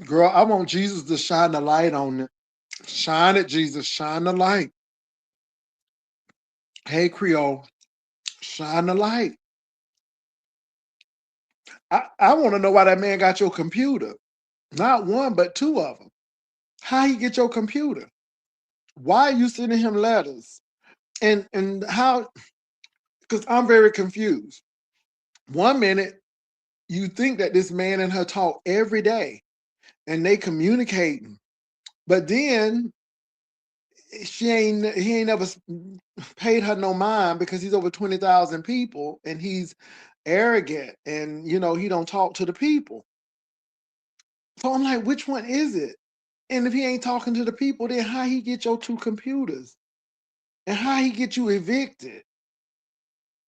Girl, I want Jesus to shine the light on it. Shine it, Jesus. Shine the light. Hey, Creole, shine the light. I want to know why that man got your computer. Not one, but two of them. How he get your computer? Why are you sending him letters? And how? Because I'm very confused. One minute you think that this man and her talk every day, and they communicating, but then he ain't never paid her no mind because he's over 20,000 people and he's arrogant and he don't talk to the people. So I'm like, which one is it? And if he ain't talking to the people, then how he get your two computers? And how he get you evicted?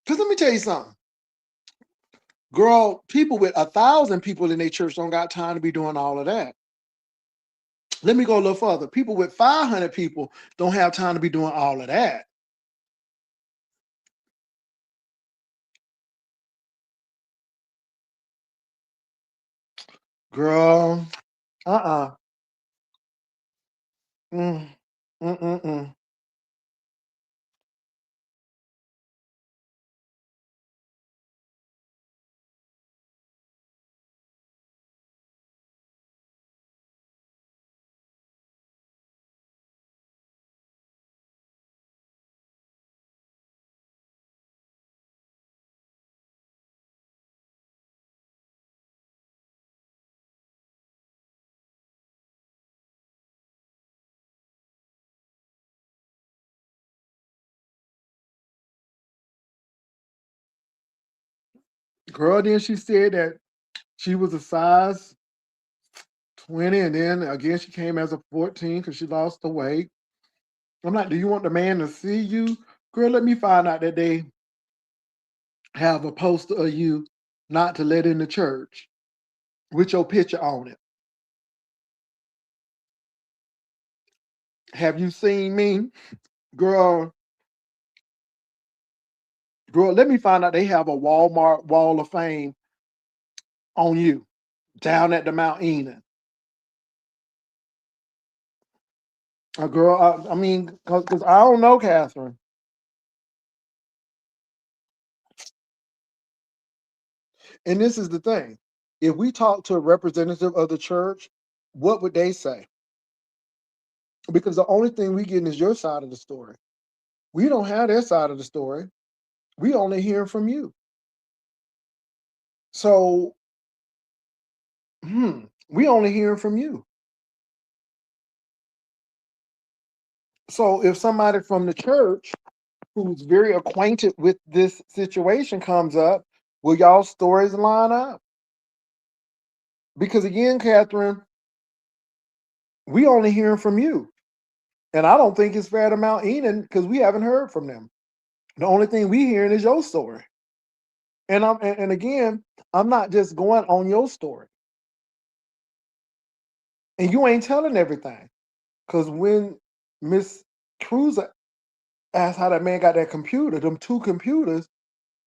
Because let me tell you something. Girl, people with 1,000 people in their church don't got time to be doing all of that. Let me go a little further. People with 500 people don't have time to be doing all of that. Girl, uh-uh. Mm, mm. Girl, then she said that she was a size 20, and then again she came as a 14 because she lost the weight. I'm like, do you want the man to see you? Girl, let me find out that they have a poster of you not to let in the church with your picture on it. Have you seen me? Girl, girl, let me find out they have a Walmart Wall of Fame on you down at the Mount Eden. Girl, I mean, because I don't know, Catherine. And this is the thing. If we talk to a representative of the church, what would they say? Because the only thing we getting is your side of the story. We don't have their side of the story. We only hear from you. So, we only hear from you. So if somebody from the church who's very acquainted with this situation comes up, will y'all stories line up? Because again, Catherine, we only hearing from you. And I don't think it's fair to Mount Eden because we haven't heard from them. The only thing we hearing is your story. And again, I'm not just going on your story. And you ain't telling everything. Because when Miss Cruiser asked how that man got that computer, them 2 computers,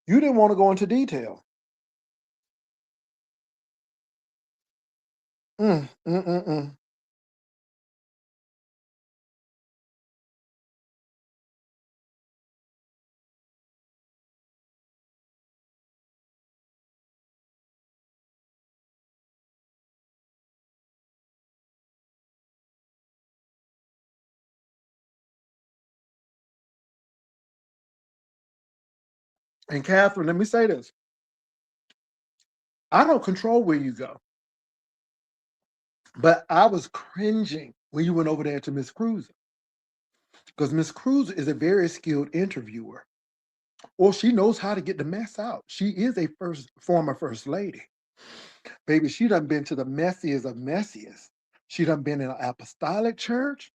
you didn't want to go into detail. Mm, mm, mm, mm. And Catherine, let me say this. I don't control where you go. But I was cringing when you went over there to Miss Cruiser. Because Miss Cruiser is a very skilled interviewer. Or she knows how to get the mess out. She is a former first lady. Baby, she done been to the messiest of messiest. She done been in an apostolic church.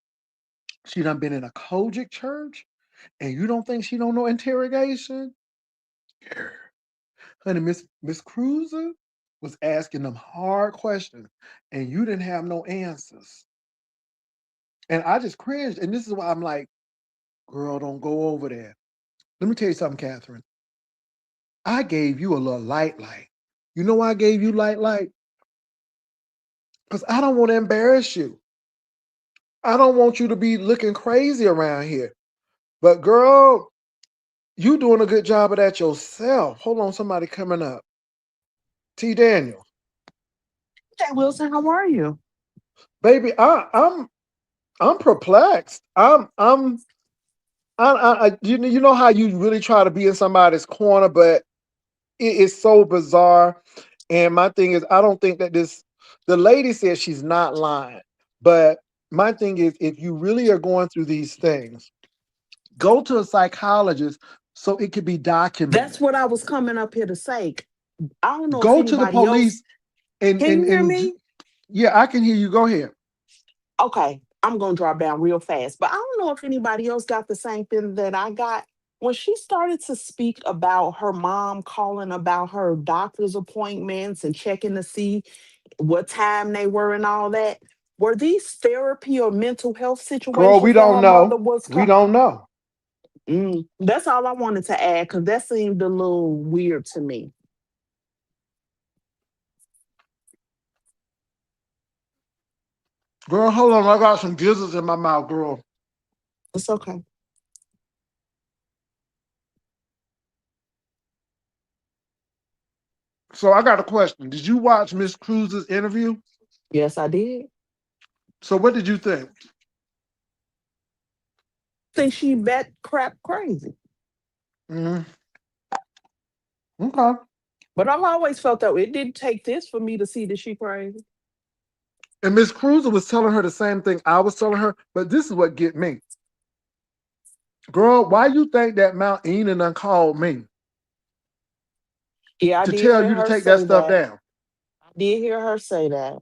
She done been in a Kojic church. And you don't think she don't know interrogation? Honey, Miss Cruiser was asking them hard questions, and you didn't have no answers. And I just cringed. And this is why I'm like, girl, don't go over there. Let me tell you something, Catherine. I gave you a little light. You know why I gave you light? Because I don't want to embarrass you. I don't want you to be looking crazy around here. But girl, you doing a good job of that yourself. Hold on, somebody coming up. T. Daniel. Hey Wilson, how are you? Baby, I'm perplexed. You know how you really try to be in somebody's corner, but it is so bizarre. And my thing is, I don't think that the lady says she's not lying. But my thing is, if you really are going through these things, go to a psychologist so it could be documented. That's what I was coming up here to say. I don't know if Go to the anybody else police and can you hear and me? yeah, I can hear you. Go ahead. Okay, I'm gonna drop down real fast, but I don't know if anybody else got the same feeling that I got when she started to speak about her mom calling about her doctor's appointments and checking to see what time they were and all that. Were these therapy or mental health Girl, we situations that don't her mother know. was? We don't know. That's all I wanted to add because that seemed a little weird to me. Girl, hold on. I got some gizzards in my mouth, girl. It's okay. So I got a question. Did you watch Miss Cruz's interview? Yes, I did. So what did you think? Think she bet crap crazy. Mm, okay. But I've always felt that it didn't take this for me to see that she crazy. And Miss Cruiser was telling her the same thing I was telling her, but this is what get me. Girl, why you think that Mount Eden done called me Yeah, I to did tell hear you to her take that say stuff that. down? I did hear her say that.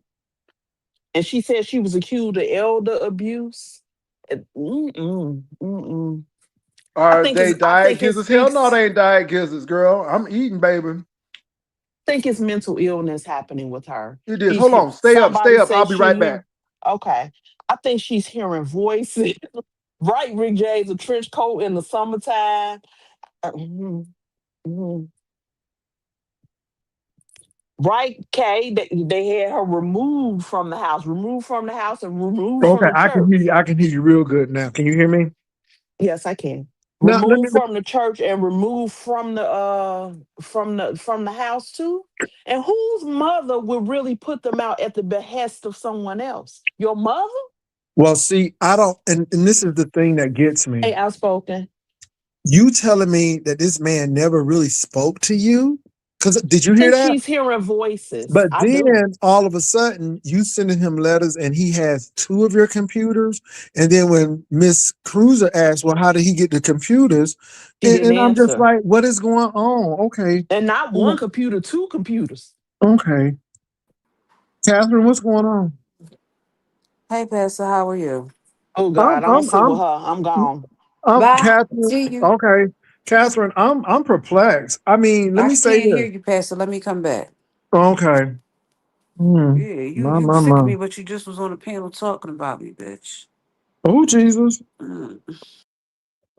And she said she was accused of elder abuse. Mm-mm. Are they I diet think it gizzards? Hell no, speaks. they ain't diet gizzards, girl. I'm eating, baby. Think it's mental illness happening with her. It is. Hold on. Stay up. Stay Somebody up. I'll said be right she back. hear. Okay. I think she's hearing voices. Right, Rick James, a trench coat in the summertime. Mhm, mhm. Right, Kay. They had her removed from the house, and removed Okay, from the I can hear church. you. I can hear you real good now. Can you hear me? Yes, I can. No, let me. Removed from the church and removed from the house too. And whose mother would really put them out at the behest of someone else? Your mother? Well, see, I don't, and this is the thing that gets me. Hey, outspoken. You telling me that this man never really spoke to you? Because did you hear Think that? she's hearing voices. But I do. then all of a sudden, you sending him letters, and he has two of your computers. And then when Miss Cruiser asked, "Well, how did he get the computers?" She didn't And I'm just answer. like, "What is going on?" Okay, And not one computer, two computers. okay, Catherine, what's going on? Hey, Pastor, how are you? Oh I'm, God, I don't I'm, sit with I'm, her. I'm gone. Bye. Catherine. See you. Okay, Catherine, I'm perplexed. I mean, let I me say can't hear this. you, Pastor. Let me come back. Okay. Hmm. Yeah, you My, you my, sick of my. me, but you just was on the panel talking about me, bitch. Oh, Jesus. Mm.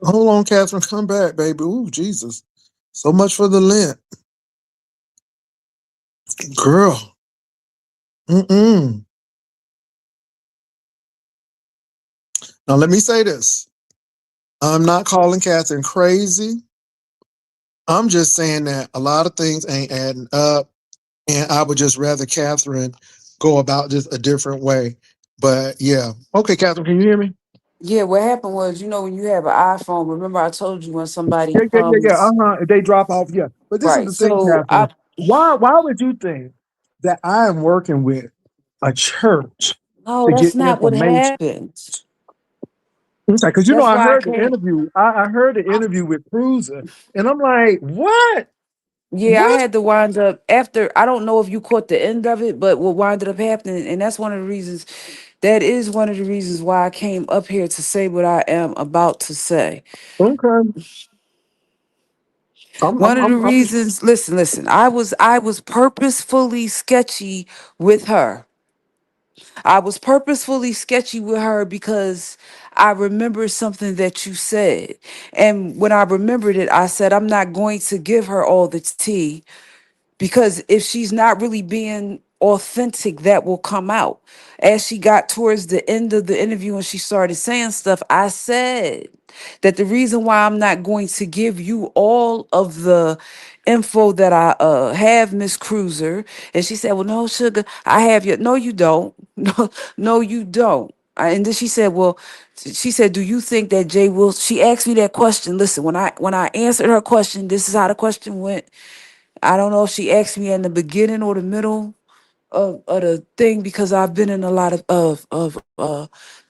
Hold on, Catherine. Come back, baby. Oh, Jesus. So much for the Lent. Girl. Mm-mm. Now, let me say this. I'm not calling Catherine crazy. I'm just saying that a lot of things ain't adding up. And I would just rather Catherine go about this a different way. But yeah. Okay, Catherine, can you hear me? Yeah, what happened was, when you have an iPhone, remember I told you when somebody Yeah. comes, Uh-huh. They drop off. Yeah. But this is right? the thing, So Catherine. Why would you think that I am working with a church no, to that's get not what information? happened. It's like, because That's I why I heard the can't. interview. I heard the interview with Cruiser, and I'm like, what? Yeah, I What? had to wind up after. I don't know if you caught the end of it, but what winded up happening, and that's one of the reasons. That is one of the reasons why I came up here to say what I am about to say. Okay. One of the I'm reasons, listen, I was purposefully sketchy with her. I was purposefully sketchy with her because I remember something that you said. And when I remembered it, I said, I'm not going to give her all the tea because if she's not really being authentic, that will come out. As she got towards the end of the interview and she started saying stuff, I said that the reason why I'm not going to give you all of the info that I have, Miss Cruiser. And she said, well, no, sugar, I have your, no, you don't. No, you don't. And then she said, well, she said, do you think that Jay will, she asked me that question. Listen, when I answered her question, this is how the question went. I don't know if she asked me in the beginning or the middle of the thing because I've been in a lot of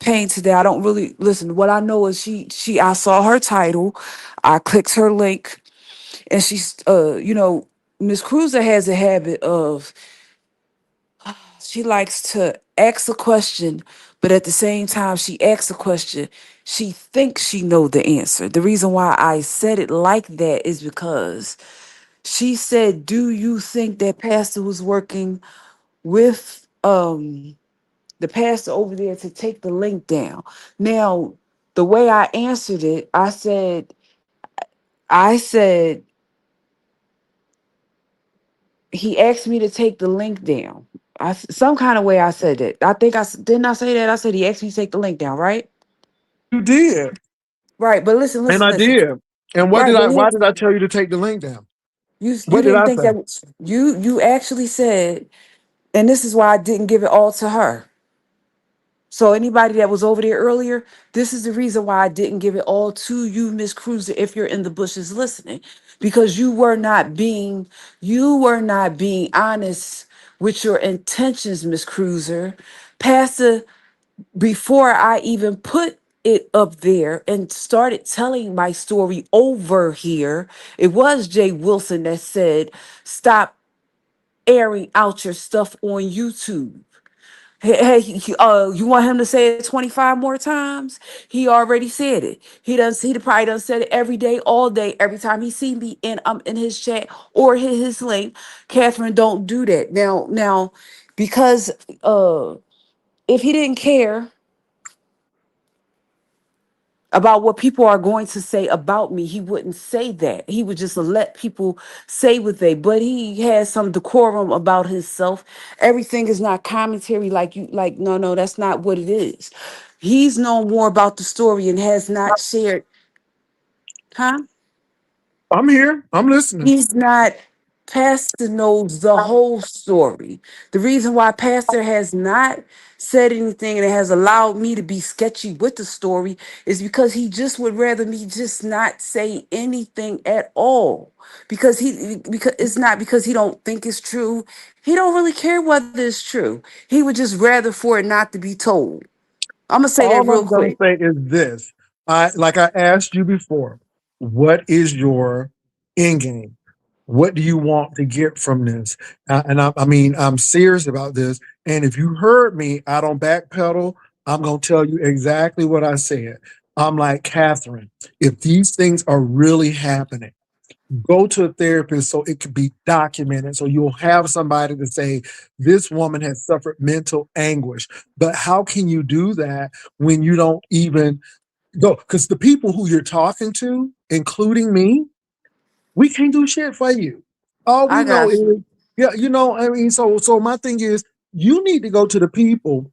pain today. I don't really listen. What I know is she I saw her title, I clicked her link, and she's Miss Cruiser has a habit of she likes to ask a question, but at the same time she asks a question, she thinks she know the answer. The reason why I said it like that is because she said, "Do you think that pastor was working with the pastor over there to take the link down?" Now, the way I answered it, I said he asked me to take the link down. Some kind of way I said it. I think didn't I say that? I said he asked me to take the link down, right? You did, Right, but listen, and listen, I listen. did. And what Right, did but I? Why did I tell you to take the link down? you What did didn't I think say? that you actually said, and this is why I didn't give it all to her. So anybody that was over there earlier, this is the reason why I didn't give it all to you, Miss Cruiser, if you're in the bushes listening, because you were not being honest with your intentions, Miss Cruiser. Pastor, before I even put it up there and started telling my story over here, it was Jay Wilson that said, stop airing out your stuff on YouTube. Hey, you want him to say it 25 more times? He already said it. He probably done said it every day, all day, every time he see me in his chat or his link. Catherine, don't do that. Now, because if he didn't care, about what people are going to say about me. He wouldn't say that. He would just let people say what they, but he has some decorum about himself. Everything is not commentary like you, like, no, no, that's not what it is. He's known more about the story and has not shared, huh? I'm here. I'm listening. He's not, Pastor knows the whole story. The reason why Pastor has not said anything and it has allowed me to be sketchy with the story is because he just would rather me just not say anything at all. Because it's not because he don't think it's true. He don't really care whether it's true. He would just rather for it not to be told. I'm gonna say that All real I'm going to quick. say is this. Like I asked you before, what is your end game? What do you want to get from this? I mean, I'm serious about this. And if you heard me, I don't backpedal. I'm going to tell you exactly what I said. I'm like, Catherine, if these things are really happening, go to a therapist so it could be documented. So you'll have somebody to say, this woman has suffered mental anguish. But how can you do that when you don't even go? Because the people who you're talking to, including me, we can't do shit for you. All we I know got is, you. yeah, I mean, so my thing is, you need to go to the people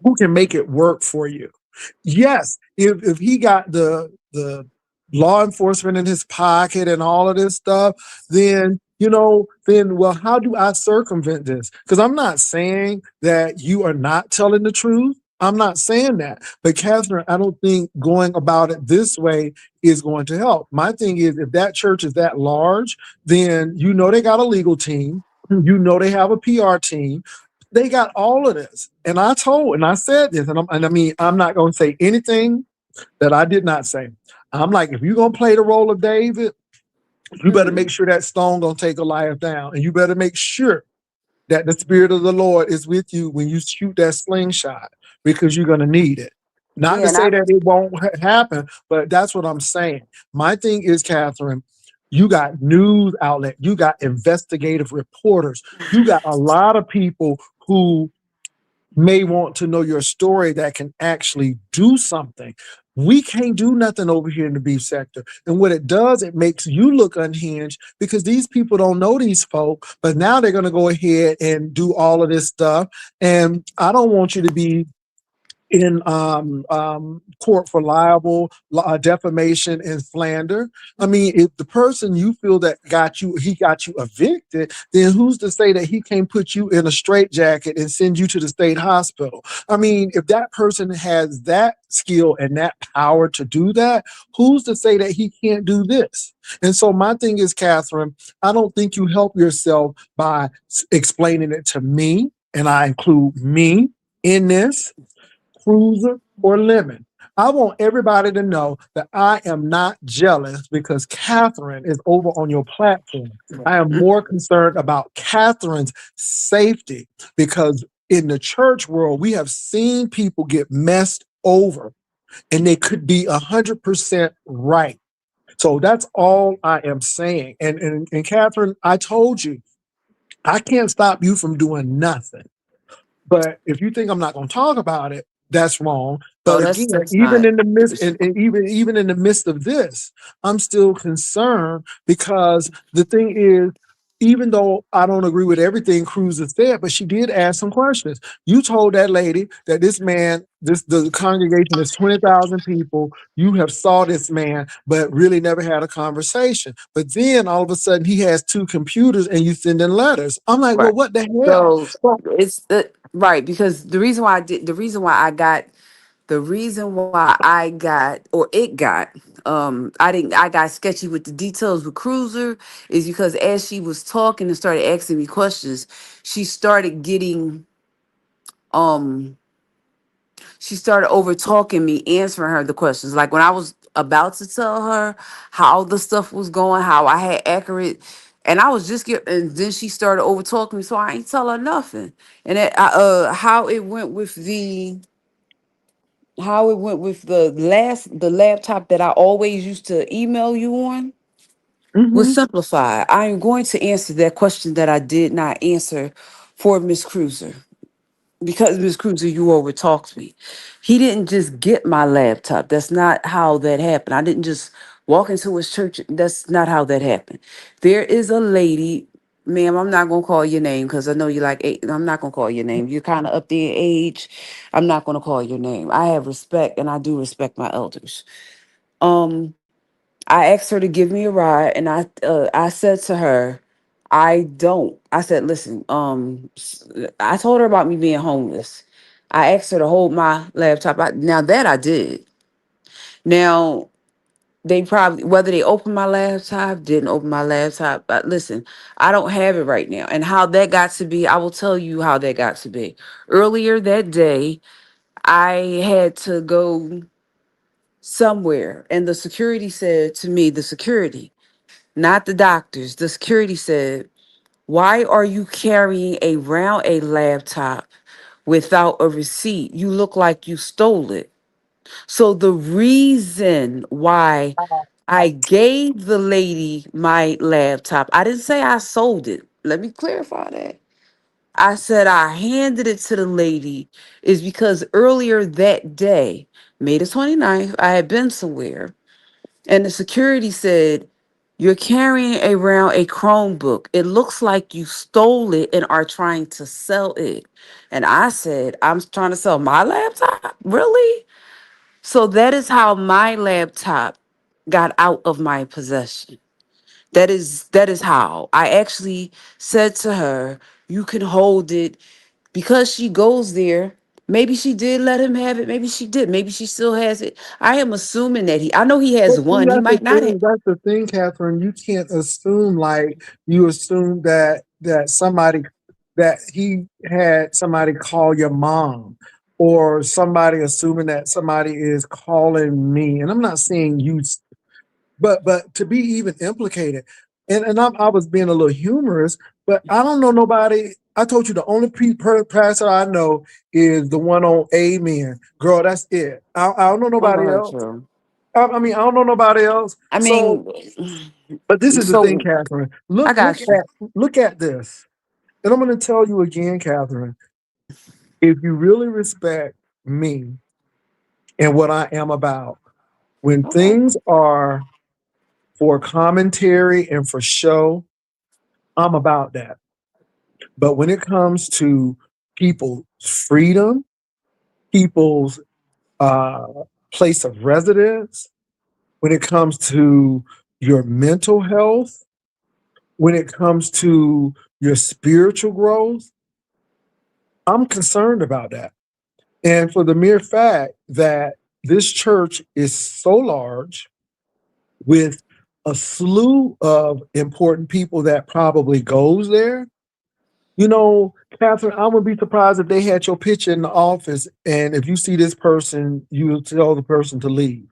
who can make it work for you. Yes, if he got the law enforcement in his pocket and all of this stuff, then then well, how do I circumvent this? Because I'm not saying that you are not telling the truth. I'm not saying that. But Catherine, I don't think going about it this way is going to help. My thing is, if that church is that large, then they got a legal team. They have a PR team. They got all of this. And I said this, and I mean, I'm not going to say anything that I did not say. I'm like, if you're going to play the role of David, you better Mhm. make sure that stone going to take Goliath down. And you better make sure that the Spirit of the Lord is with you when you shoot that slingshot, because you're going to need it. Not Yeah, to and I say that it won't happen, but that's what I'm saying. My thing is, Catherine, you got news outlet, you got investigative reporters, you got a lot of people who may want to know your story that can actually do something. We can't do nothing over here in the beef sector. And what it does, it makes you look unhinged because these people don't know these folk, but now they're going to go ahead and do all of this stuff. And I don't want you to be in court for libel, defamation, and slander. I mean, if the person you feel that he got you evicted, then who's to say that he can't put you in a straitjacket and send you to the state hospital? I mean, if that person has that skill and that power to do that, who's to say that he can't do this? And so my thing is, Catherine, I don't think you help yourself by explaining it to me, and I include me in this, Cruiser, or Lemon. I want everybody to know that I am not jealous because Catherine is over on your platform. I am more concerned about Catherine's safety because in the church world, we have seen people get messed over and they could be 100% right. So that's all I am saying. And Catherine, I told you, I can't stop you from doing nothing. But if you think I'm not going to talk about it, that's wrong. oh, But again, that's even not. in the midst, and even in the midst of this, I'm still concerned because the thing is, even though I don't agree with everything Cruz has said, but she did ask some questions. You told that lady that this man, the congregation is 20,000 people. You have saw this man, but really never had a conversation. But then all of a sudden, he has two computers, and you sending letters. I'm like, well, Right. what the hell? So it's right, because the reason why I got, or it got, I got sketchy with the details with Cruiser is because as she was talking and started asking me questions, she started getting um she started over talking me, answering her the questions. Like when I was about to tell her how the stuff was going, how I had accurate, and I was just and then she started over talking me, so I ain't tell her nothing. And how it went with the laptop that I always used to email you on was Mhm. simplified. I am going to answer that question that I did not answer for Miss Cruiser. because Miss Cruiser, you overtalked me. He didn't just get my laptop. That's not how that happened. I didn't just walk into his church. That's not how that happened. There is a lady, ma'am. I'm not gonna call your name because I know you like. I'm not gonna call your name. You're kind of up there in age. I'm not gonna call your name. I have respect, and I do respect my elders. Um, I asked her to give me a ride, and I said to her, I don't. I said, listen, I told her about me being homeless. I asked her to hold my laptop. Now that I did. Now they probably whether they opened my laptop, didn't open my laptop. But listen, I don't have it right now. And how that got to be, I will tell you how that got to be. Earlier that day, I had to go somewhere, and the security said to me, the security, not the doctors. The security said, why are you carrying around a laptop without a receipt? You look like you stole it. So the reason why I gave the lady my laptop, I didn't say I sold it. Let me clarify that. I said I handed it to the lady is because earlier that day, May the 29th, I had been somewhere and the security said, you're carrying around a Chromebook. It looks like you stole it and are trying to sell it. And I said, I'm trying to sell my laptop? Really? So that is how my laptop got out of my possession. That is how. I actually said to her, you can hold it because she goes there. Maybe she did let him have it. Maybe she did. Maybe she still has it. I am assuming that I know he But has see, one. He that's the might not have. thing. That's the thing, Catherine. You can't assume like you assume that somebody that he had somebody call your mom, or somebody assuming that somebody is calling me. And I'm not saying you, but to be even implicated, and I was being a little humorous, but I don't know nobody. I told you the only pastor I know is the one on Amen. Girl, that's it. I don't know I know nobody her else. true. I mean, I don't know nobody else. I So, mean, but this is the thing, so Catherine. I got you. Look at this, and I'm going to tell you again, Catherine. If you really respect me and what I am about, when Okay. things are for commentary and for show, I'm about that. But when it comes to people's freedom, people's uh, place of residence, when it comes to your mental health, when it comes to your spiritual growth, I'm concerned about that. And for the mere fact that this church is so large with a slew of important people that probably goes there, you know, Catherine, I would be surprised if they had your picture in the office, and if you see this person, you will tell the person to leave.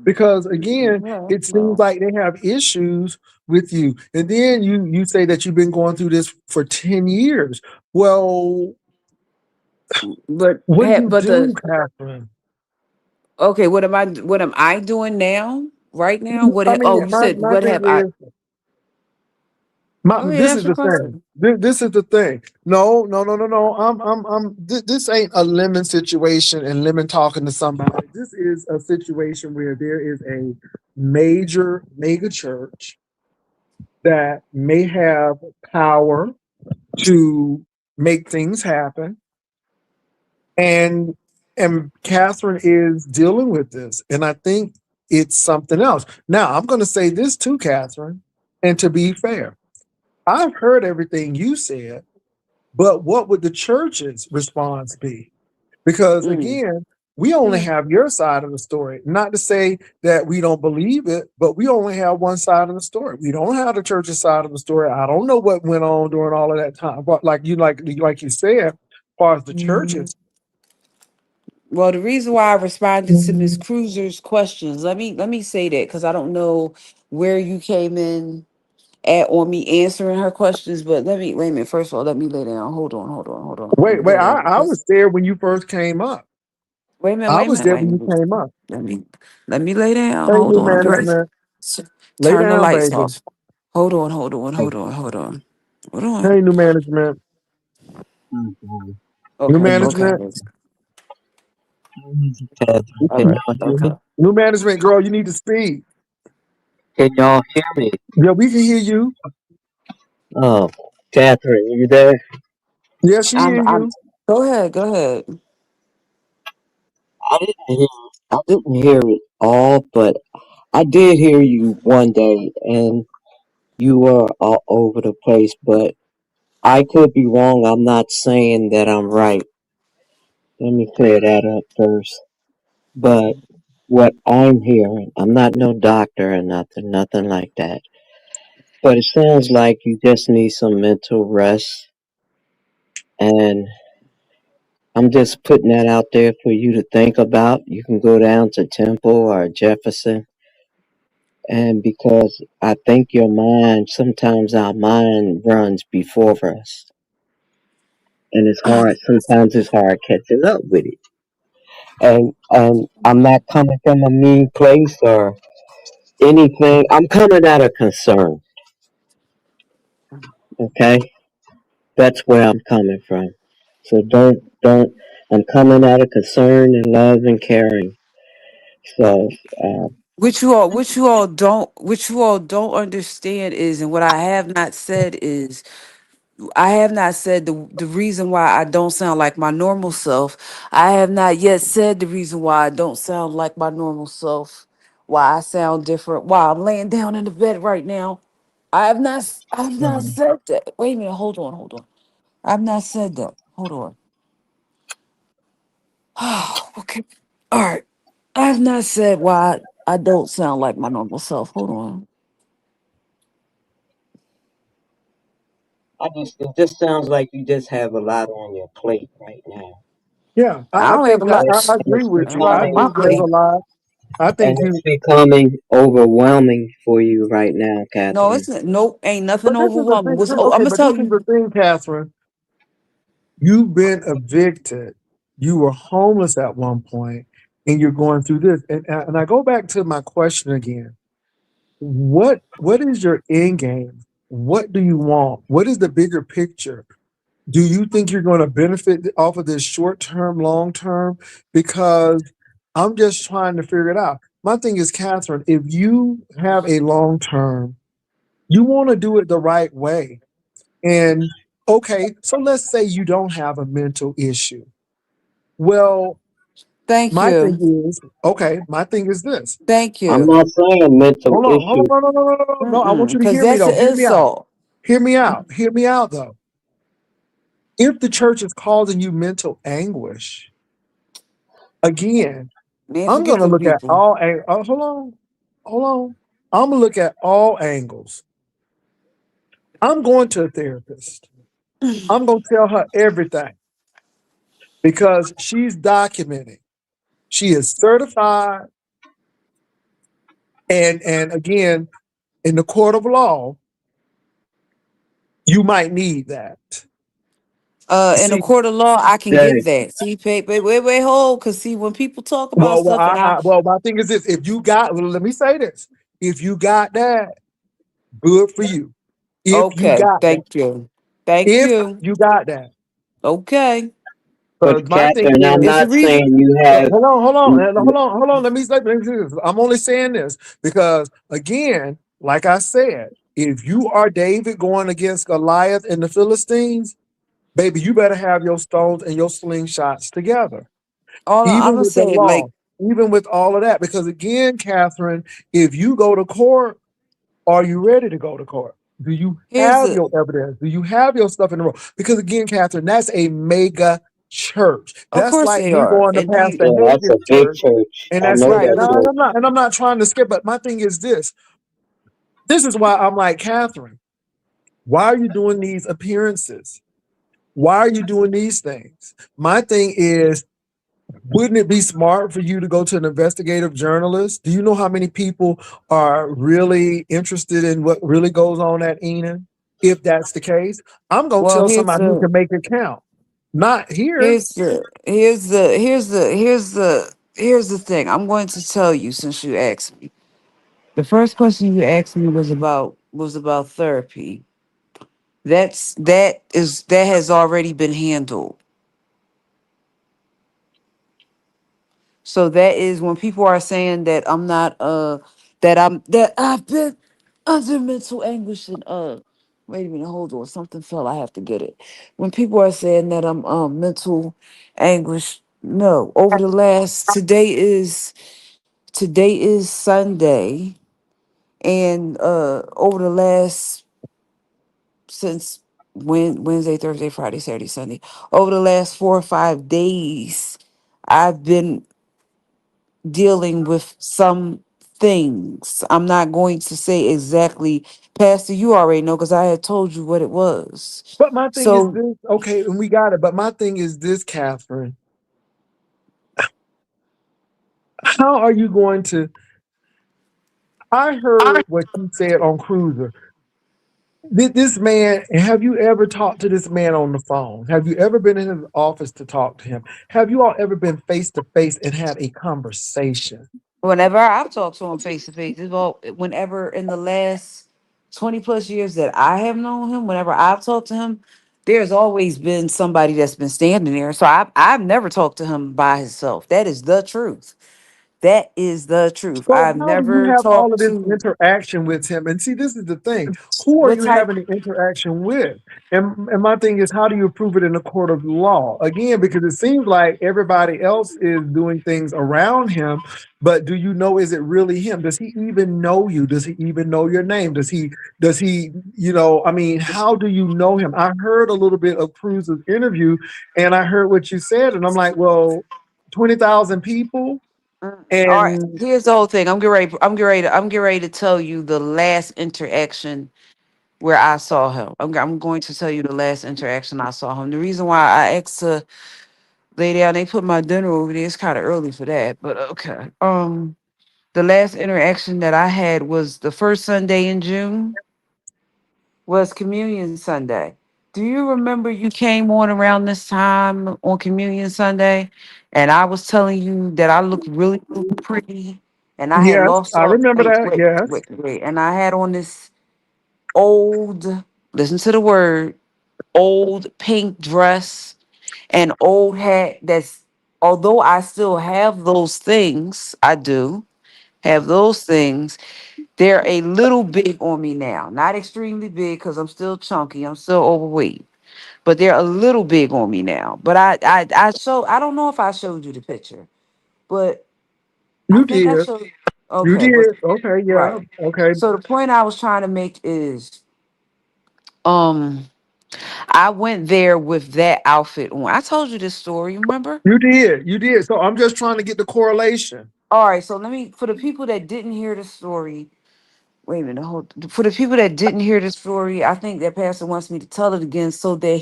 Because again, Yeah, it seems well, like they have issues with you. And then you say that you've been going through this for 10 years. Well, what do you but do, the Catherine? okay. What am I doing now? Right now? I mean, Oh, you said my what thing have I? is, my, Okay, this that's is your the thing. question. This is the thing. No, no, no, no, no. This ain't a lemon situation and lemon talking to somebody. This is a situation where there is a major mega church that may have power to make things happen, and Catherine is dealing with this, and I think it's something else. Now, I'm going to say this too, Catherine, and to be fair, I've heard everything you said. But what would the church's response be? Because Mm, again, we only mm. have your side of the story. Not to say that we don't believe it, but we only have one side of the story. We don't have the church's side of the story. I don't know what went on during all of that time. But like you said, as far as the churches. Well, the reason why I responded to Miss Cruiser's questions, let me say that because I don't know where you came in at on me answering her questions, but let me wait a minute. First of all, let me lay down. Hold on. Let me Wait, lay down I because was there when you first came up. wait a minute, I wait a was minute, there wait a when you minute. came up. Let me let me lay down. Hey, Hold new on. I'll be right. management. S- Lay Turn the down, lights baby. off. Hold on. Hold on. Hey, new management. New Okay, okay, management. Catherine, all can right, y'all hear okay. me? New management, girl, you need to speak. Can y'all hear me? Yeah, we can hear you. Oh, Catherine, you there? Yeah, she hear I'm you. go ahead, go ahead. I didn't hear. I didn't hear it all, but I did hear you one day, and you were all over the place. But I could be wrong. I'm not saying that I'm right. Let me clear that up first. But what I'm hearing, I'm not no doctor or nothing, nothing like that. But it sounds like you just need some mental rest, and I'm just putting that out there for you to think about. You can go down to Temple or Jefferson, and because I think your mind, sometimes our mind runs before us, and it's hard. Sometimes it's hard catching up with it. And I'm not coming from a mean place or anything. I'm coming out of concern. Okay, that's where I'm coming from. So don't. I'm coming out of concern and love and caring. So. Uh, What you all don't understand is, and what I have not said is, I have not said the reason why I don't sound like my normal self. I have not yet said the reason why I don't sound like my normal self. Why I sound different. Why I'm laying down in the bed right now. I have not Mhm. said that. Wait a minute, hold on. I've not said that. Hold on. Oh, okay. All right. I have not said why I don't sound like my normal self. Hold on. it just sounds like you just have a lot on your plate right now. Yeah, I I don't have think a I, lot. And, I and agree it's with A you. lot I on becoming my think there's a plate. lot. I and think it's you. becoming overwhelming for you right now, No, Catherine. it's not. Nope. Ain't nothing But this is the overwhelming. thing. I'm Okay, gonna but tell this is the you. thing, Catherine. You've been evicted. You were homeless at one point, and you're going through this. And I go back to my question again. What is your end game? What do you want? What is the bigger picture? Do you think you're going to benefit off of this short term, long term? Because I'm just trying to figure it out. My thing is, Catherine, if you have a long term, you want to do it the right way. And okay, so let's say you don't have a mental issue. Well, Thank my thing you. is, okay, my thing is this. Thank I'm you. not saying mental Hold on, issue. no, no, no, no, no, no, no. I want you to Because hear me that's though. an Hear me out. insult. Hear me out. Hear me out though. If the church is causing you mental anguish, again, Man, I'm forget gonna them look at people. all hold on, hold on. I'm gonna look at all angles. I'm going to a therapist. I'm gonna tell her everything because she's documenting. She is certified, and again, in the court of law, you might need that. In a See, court of law, I can Jay, give that. See, wait, hold. Cause see, when people talk about stuff, and well, my thing is this: if you got, well, let me say this: if you got that, good for you. If you okay, got that, thank you, thank if you. you got that, Okay, because but my thing Catherine, I'm is, it's a not reason. saying you have. hold on. Let me say this. I'm only saying this because, again, like I said, if you are David going against Goliath and the Philistines, baby, you better have your stones and your slingshots together, All I'm even gonna with the say, like, law, even with all of that. Because again, Catherine, if you go to court, are you ready to go to court? Do you here's have the. your evidence? Do you have your stuff in a row? Because again, Catherine, that's a mega church. Of That's course like they me are, going to and you Pastor Yeah, that's a Hagen's big church, church. and I that's know it. right. that No, No, church. and I'm not trying to skip, but my thing is this. This is why I'm like, Catherine, why are you doing these appearances? Why are you doing these things? My thing is, wouldn't it be smart for you to go to an investigative journalist? Do you know how many people are really interested in what really goes on at Enon? If that's the case, I'm gonna well, tell somebody who can make it count. Not here. here's the thing. I'm going to tell you since you asked me. The first question you asked me was about therapy. That has already been handled. So that is when people are saying that I'm not that I've been under mental anguish and wait a minute, hold on, something fell. I have to get it. When people are saying that I'm mental anguish, no, over the last today is Sunday, and over the last since Wednesday, Thursday, Friday, Saturday, Sunday, over the last 4 or 5 days, I've been dealing with some things. I'm not going to say exactly, Pastor, you already know because I had told you what it was. But my thing is So this, okay, and we got it. But my thing is this, Catherine. How are you going to? I heard what you said on Cruiser. This man, have you ever talked to this man on the phone? Have you ever been in his office to talk to him? Have you all ever been face to face and had a conversation? whenever I've talked to him face to face, well, whenever in the last 20 plus years that I have known him, whenever I've talked to him, there's always been somebody that's been standing there. So I've never talked to him by himself. That is the truth. That is the truth. So I've how do you never have all talked of this to interaction with him? And see, this is the thing. Who are what you type. having the interaction with? And my thing is, how do you prove it in a court of law? Again, because it seems like everybody else is doing things around him, but do you know, is it really him? Does he even know you? Does he even know your name? Does he, I mean, how do you know him? I heard a little bit of Cruz's interview and I heard what you said, and I'm like, well, 20,000 people. All right, And here's the whole thing. I'm getting ready to tell you the last interaction where I saw him. I'm going to tell you the last interaction I saw him. The reason why I asked to lay down, they put my dinner over there. It's kind of early for that, but okay. The last interaction that I had was the first Sunday in June, was Communion Sunday. Do you remember you came on around this time on Communion Sunday, and I was telling you that I looked really, really pretty, and I had yes, lost I all. remember that. Yes. And I had on this old, listen to the word, old pink dress and old hat. That's, although I still have those things, I do have those things. They're a little big on me now. Not extremely big because I'm still chunky. I'm still overweight. But they're a little big on me now. But I don't know if I showed you the picture, but I You think I did. showed. You Okay, but did. Okay. Yeah. right. Okay. So the point I was trying to make is um I went there with that outfit on. I told you this story, remember? You did. You did. So I'm just trying to get the correlation. All right, so let me, for the people that didn't hear the story, wait a minute, for the people that didn't hear the story, I think that pastor wants me to tell it again so that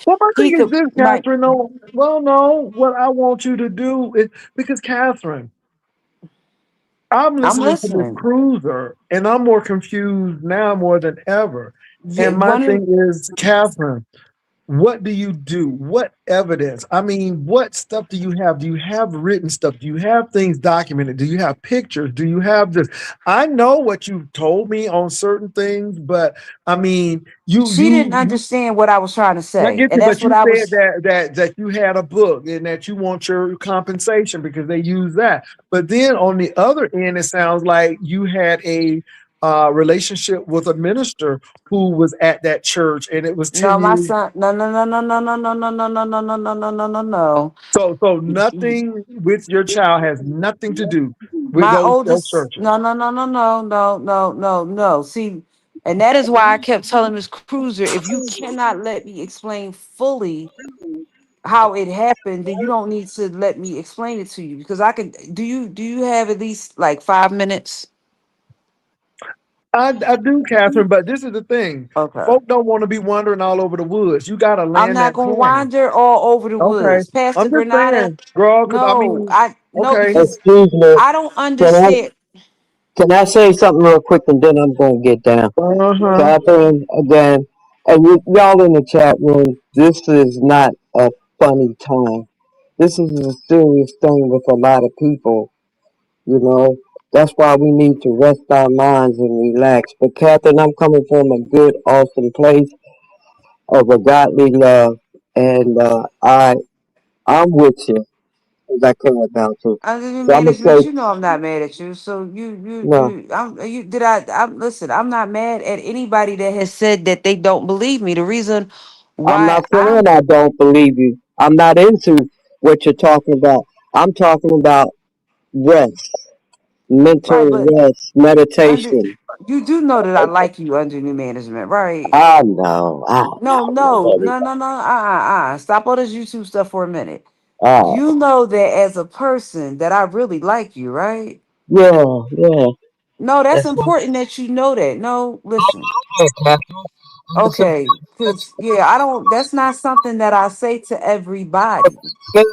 Well, my he thing is could this, like, Catherine. No, well, no. What I want you to do is because Catherine, I'm I'm listening to this listening. cruiser, and I'm more confused now more than ever. Yeah, And my one of thing is, Catherine, what do you do? What evidence? I mean, what stuff do you have? Do you have written stuff? Do you have things documented? Do you have pictures? Do you have this? I know what you've told me on certain things, but I mean, she didn't understand what I was trying to I say. get And you, that's but what you I said was. that you had a book and that you want your compensation because they use that. But then on the other end, it sounds like you had a relationship with a minister who was at that church, and it was No, 10 my years. son. No, no, no, no, no, no, no, no, no, no, no, no, no, no, no, no, no. So nothing with your child has nothing to do with My those oldest, churches. no, no, no, no, no, no, no, no, no. See, and that is why I kept telling Miss Cruiser, if you cannot let me explain fully how it happened, then you don't need to let me explain it to you because I can. Do you have at least like 5 minutes? I do, Catherine, but this is the thing. Okay. Folk don't want to be wandering all over the woods. You got to I'm land not that gonna plane. wander all over the Okay. woods. Pastor I'm just Granada, saying, girl, because I no, mean, I no, okay. because Excuse me. I don't Can I understand. can I say something real quick and then I'm gonna get down. Uh-huh. Catherine, again, and y'all in the chat room, this is not a funny time. This is a serious thing with a lot of people, you know. That's why we need to rest our minds and relax. But Catherine, I'm coming from a good, awesome place of a godly love, and I'm with you. as I care about you. Under new So I'm gonna say management, you know I'm not mad at you. So no. did I'm listen, I'm not mad at anybody that has said that they don't believe me. The reason I'm why not saying I don't believe you. I'm not into what you're talking about. I'm talking about rest, right, mental but rest, under meditation. you do know that I like you under new management, right? I know. I No, know. Stop all this YouTube stuff for a minute. Uh, You know that as a person that I really like you, right? yeah, yeah. No, that's That's important that you know that. No, listen. okay, Catherine. I'm just saying, Okay, because yeah, I don't. That's not something that I say to everybody. that's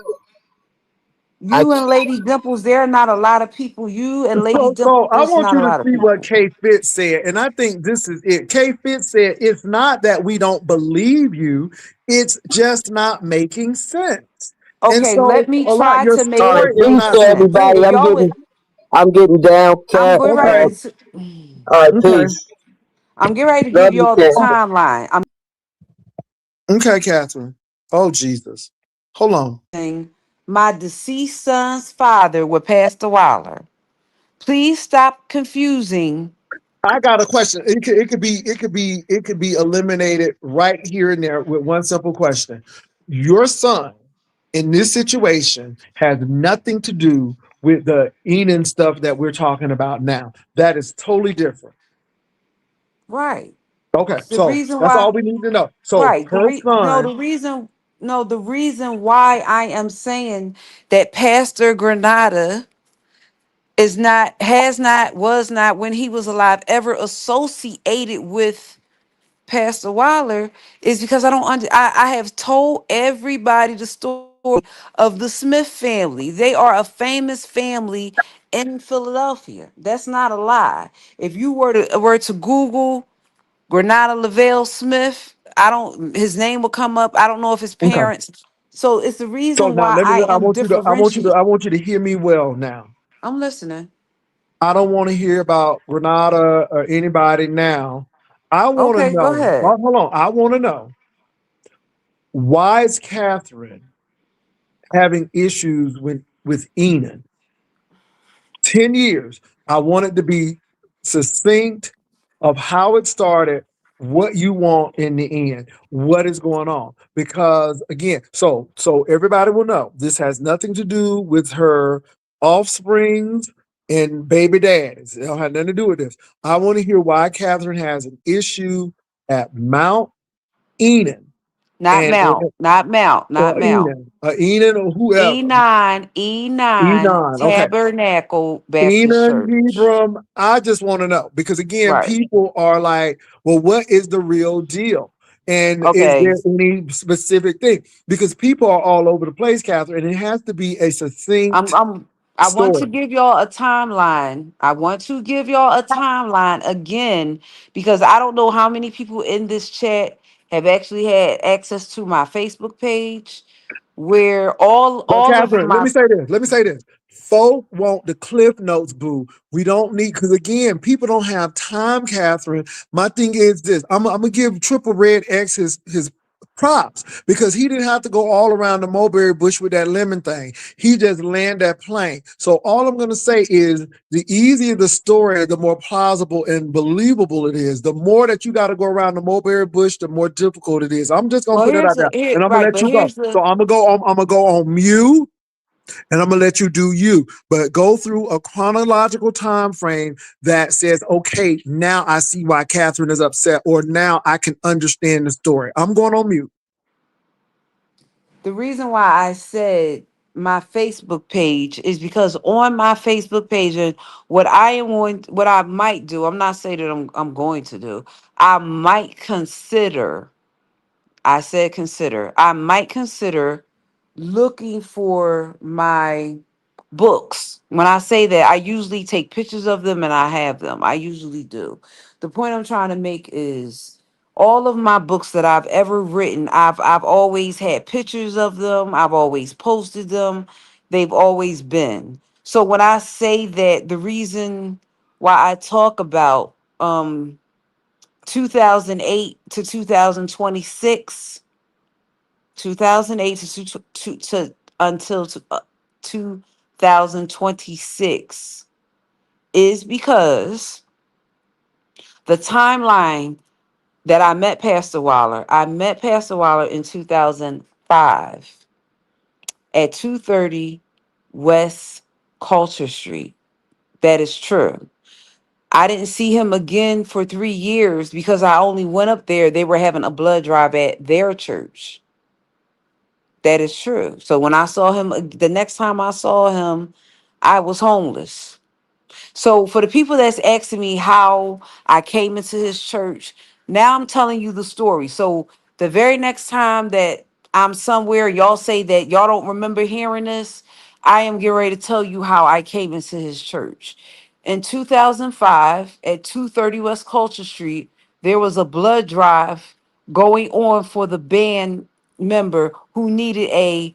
I You and Lady Dimples, there are not a lot of people. You and Lady So Dimples, I there's want not you a to lot of see what people. K Fit said, and I think this is it. K Fit said it's not that we don't believe you; it's just not making sense. And Okay, let so, me a lot try your to make all right. story it is make Peace not to sense. complete. everybody. If y'all would, I'm getting down, I'm cat. getting Okay, ready to. All right, okay, peace. I'm getting ready to Love give you, y'all the cat. timeline. I'm okay, Catherine. Oh Jesus, hold on. saying my deceased son's father with Pastor Waller. Please stop confusing. I got a question. It could be eliminated right here and there with one simple question. Your son in this situation has nothing to do with the Enon stuff that we're talking about now. That is totally different. Right. Okay, The so reason that's why. all we need to know. So Right. her No, son, the reason why I am saying that Pastor Granada is not, has not, was not when he was alive ever associated with Pastor Waller is because I have told everybody the story of the Smith family. They are a famous family in Philadelphia. That's not a lie. If you were to Google Granada Lavelle Smith, I don't his name will come up. I don't know if his okay. parents. So it's the So reason now why let me. I I am want you to. I want you to. differentiating. I want you to hear me well now. I'm listening. I don't want to hear about Renata or anybody now. I want to Okay, go know. ahead. Well, hold on. I want to know why is Catherine having issues with Enon? 10 years. I want it to be succinct of how it started, what you want in the end, what is going on. Because again, so everybody will know this has nothing to do with her offsprings and baby daddies. It don't have nothing to do with this. I want to hear why Catherine has an issue at Mount Enon Not and Mount, not Mount, not or Mount. Enon or whoever. E9 Enon. Okay. Tabernacle Baptist Enon Church. Hebron, I just want to know because again, Right. people are like, well, what is the real deal? And is Okay. there any specific thing? Because people are all over the place, Catherine, and it has to be a I'm succinct I'm I want to story. give y'all a timeline. I want to give y'all a timeline again because I don't know how many people in this chat have actually had access to my Facebook page where But all of Catherine, let my me say this. Let me say this. Folk want the cliff notes, boo. We don't need because again, people don't have time, Catherine. My thing is this. I'm gonna give Triple Red X his props because he didn't have to go all around the mulberry bush with that lemon thing. He just landed that plane. So all I'm gonna say is the easier the story, the more plausible and believable it is. The more that you got to go around the mulberry bush, the more difficult it is. I'm just gonna well put it here's out the there here and I'm gonna right, let but you go. here's the So I'm gonna go on mute and I'm gonna let you do you, but go through a chronological time frame that says, okay, now I see why Catherine is upset, or now I can understand the story. I'm going on mute. the reason why I said my Facebook page is because on my Facebook page and what I might do, I'm not saying that I'm going to do. I might consider I said consider. I might consider looking for my books. When I say that, I usually take pictures of them and I have them. I usually do. The point I'm trying to make is all of my books that I've ever written, I've always had pictures of them. I've always posted them. They've always been. So when I say that the reason why I talk about 2008 to 2026, 2008 to until 2026 is because the timeline that I met Pastor Waller in 2005 at 230 West Culture Street. That is true. I didn't see him again for 3 years because I only went up there. They were having a blood drive at their church. That is true. So when I saw him, the next time I saw him, I was homeless. So for the people that's asking me how I came into his church, now I'm telling you the story. So the very next time that I'm somewhere, y'all say that y'all don't remember hearing this, I am getting ready to tell you how I came into his church. In 2005, at 230 West Culture Street, there was a blood drive going on for the band member who needed a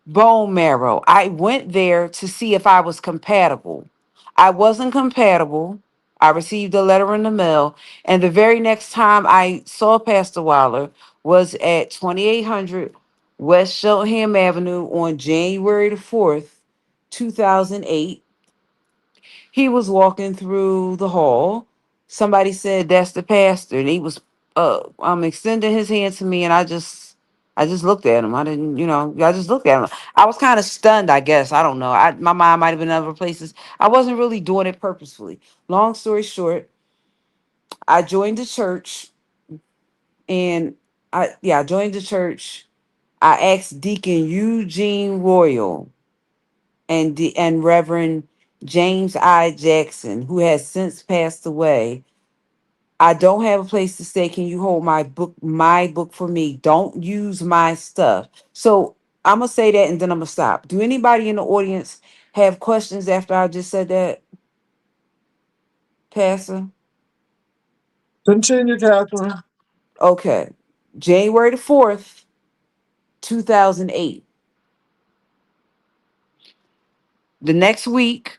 bone marrow. I went there to see if I was compatible. I wasn't compatible. I received a letter in the mail, and the very next time I saw Pastor Waller was at 2800 West Shelton Avenue on January the 4th, 2008. He was walking through the hall. Somebody said that's the pastor, and he was extending his hand to me, and I just looked at him. I didn't, I just looked at him. I was kind of stunned, I guess. I don't know. My mind might have been in other places. I wasn't really doing it purposefully. Long story short, I joined the church, and I joined the church. I asked Deacon Eugene Royal and Reverend James I. Jackson, who has since passed away. I don't have a place to stay. Can you hold my book for me? Don't use my stuff. So I'm gonna say that and then I'm gonna stop. Do anybody in the audience have questions after I just said that, Pastor? Continue, Catherine. Okay. January the 4th, 2008. The next week,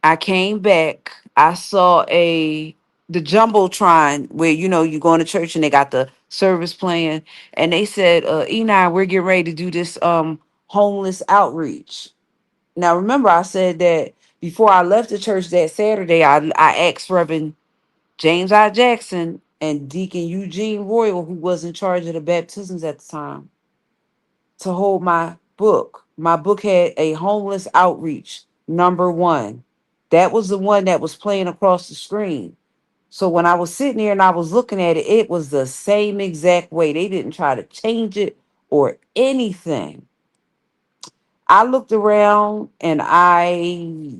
I came back. I saw the jumbotron where you go into church and they got the service playing, and they said, "E9, we're getting ready to do this homeless outreach." Now, remember, I said that before I left the church that Saturday, I asked Reverend James I. Jackson and Deacon Eugene Royal, who was in charge of the baptisms at the time, to hold my book. My book had a homeless outreach #1. That was the one that was playing across the screen. So when I was sitting there and I was looking at it, it was the same exact way. They didn't try to change it or anything. I looked around and I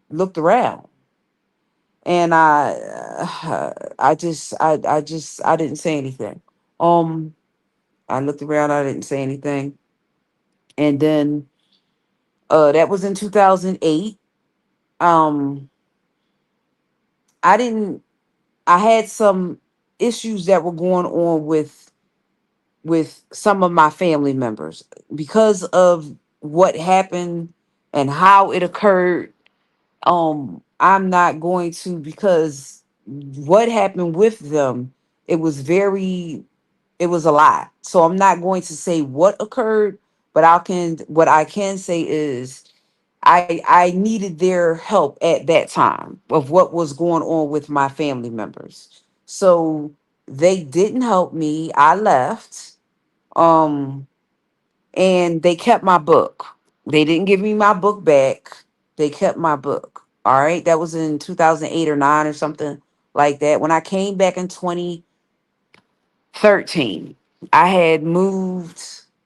looked around and I didn't say anything. Um I looked around, I didn't say anything. And then that was in 2008. Um I didn't I had some issues that were going on with some of my family members because of what happened and how it occurred. I'm not going to, because what happened with them, it was very it was a lot. So I'm not going to say what occurred, but what I can say is I needed their help at that time of what was going on with my family members. So they didn't help me. I left. Um and they kept my book. They didn't give me my book back. They kept my book. All right. That was in 2008 or 9 or something like that. When I came back in 2013, I had moved.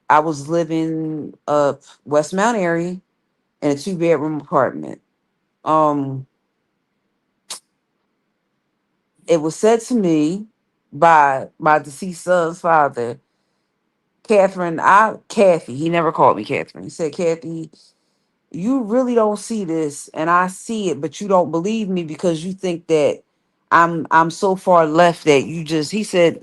I was living up West Mount area in a 2-bedroom apartment. Um, it was said to me by my deceased son's father, Kathy, he never called me Catherine. He said, Kathy, you really don't see this, and I see it, but you don't believe me because you think that I'm so far left that you just, he said,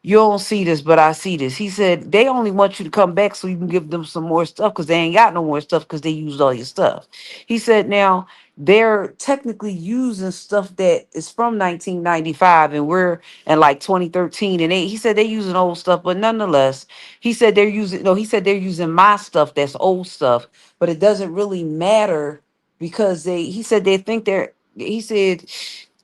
You don't see this, but I see this. He said they only want you to come back so you can give them some more stuff because they ain't got no more stuff because they used all your stuff. He said now they're technically using stuff that is from 1995 and we're in like 2013 and 8. He said they're using old stuff, but nonetheless, he said they're using no, he said they're using my stuff that's old stuff, but it doesn't really matter because he said they think he said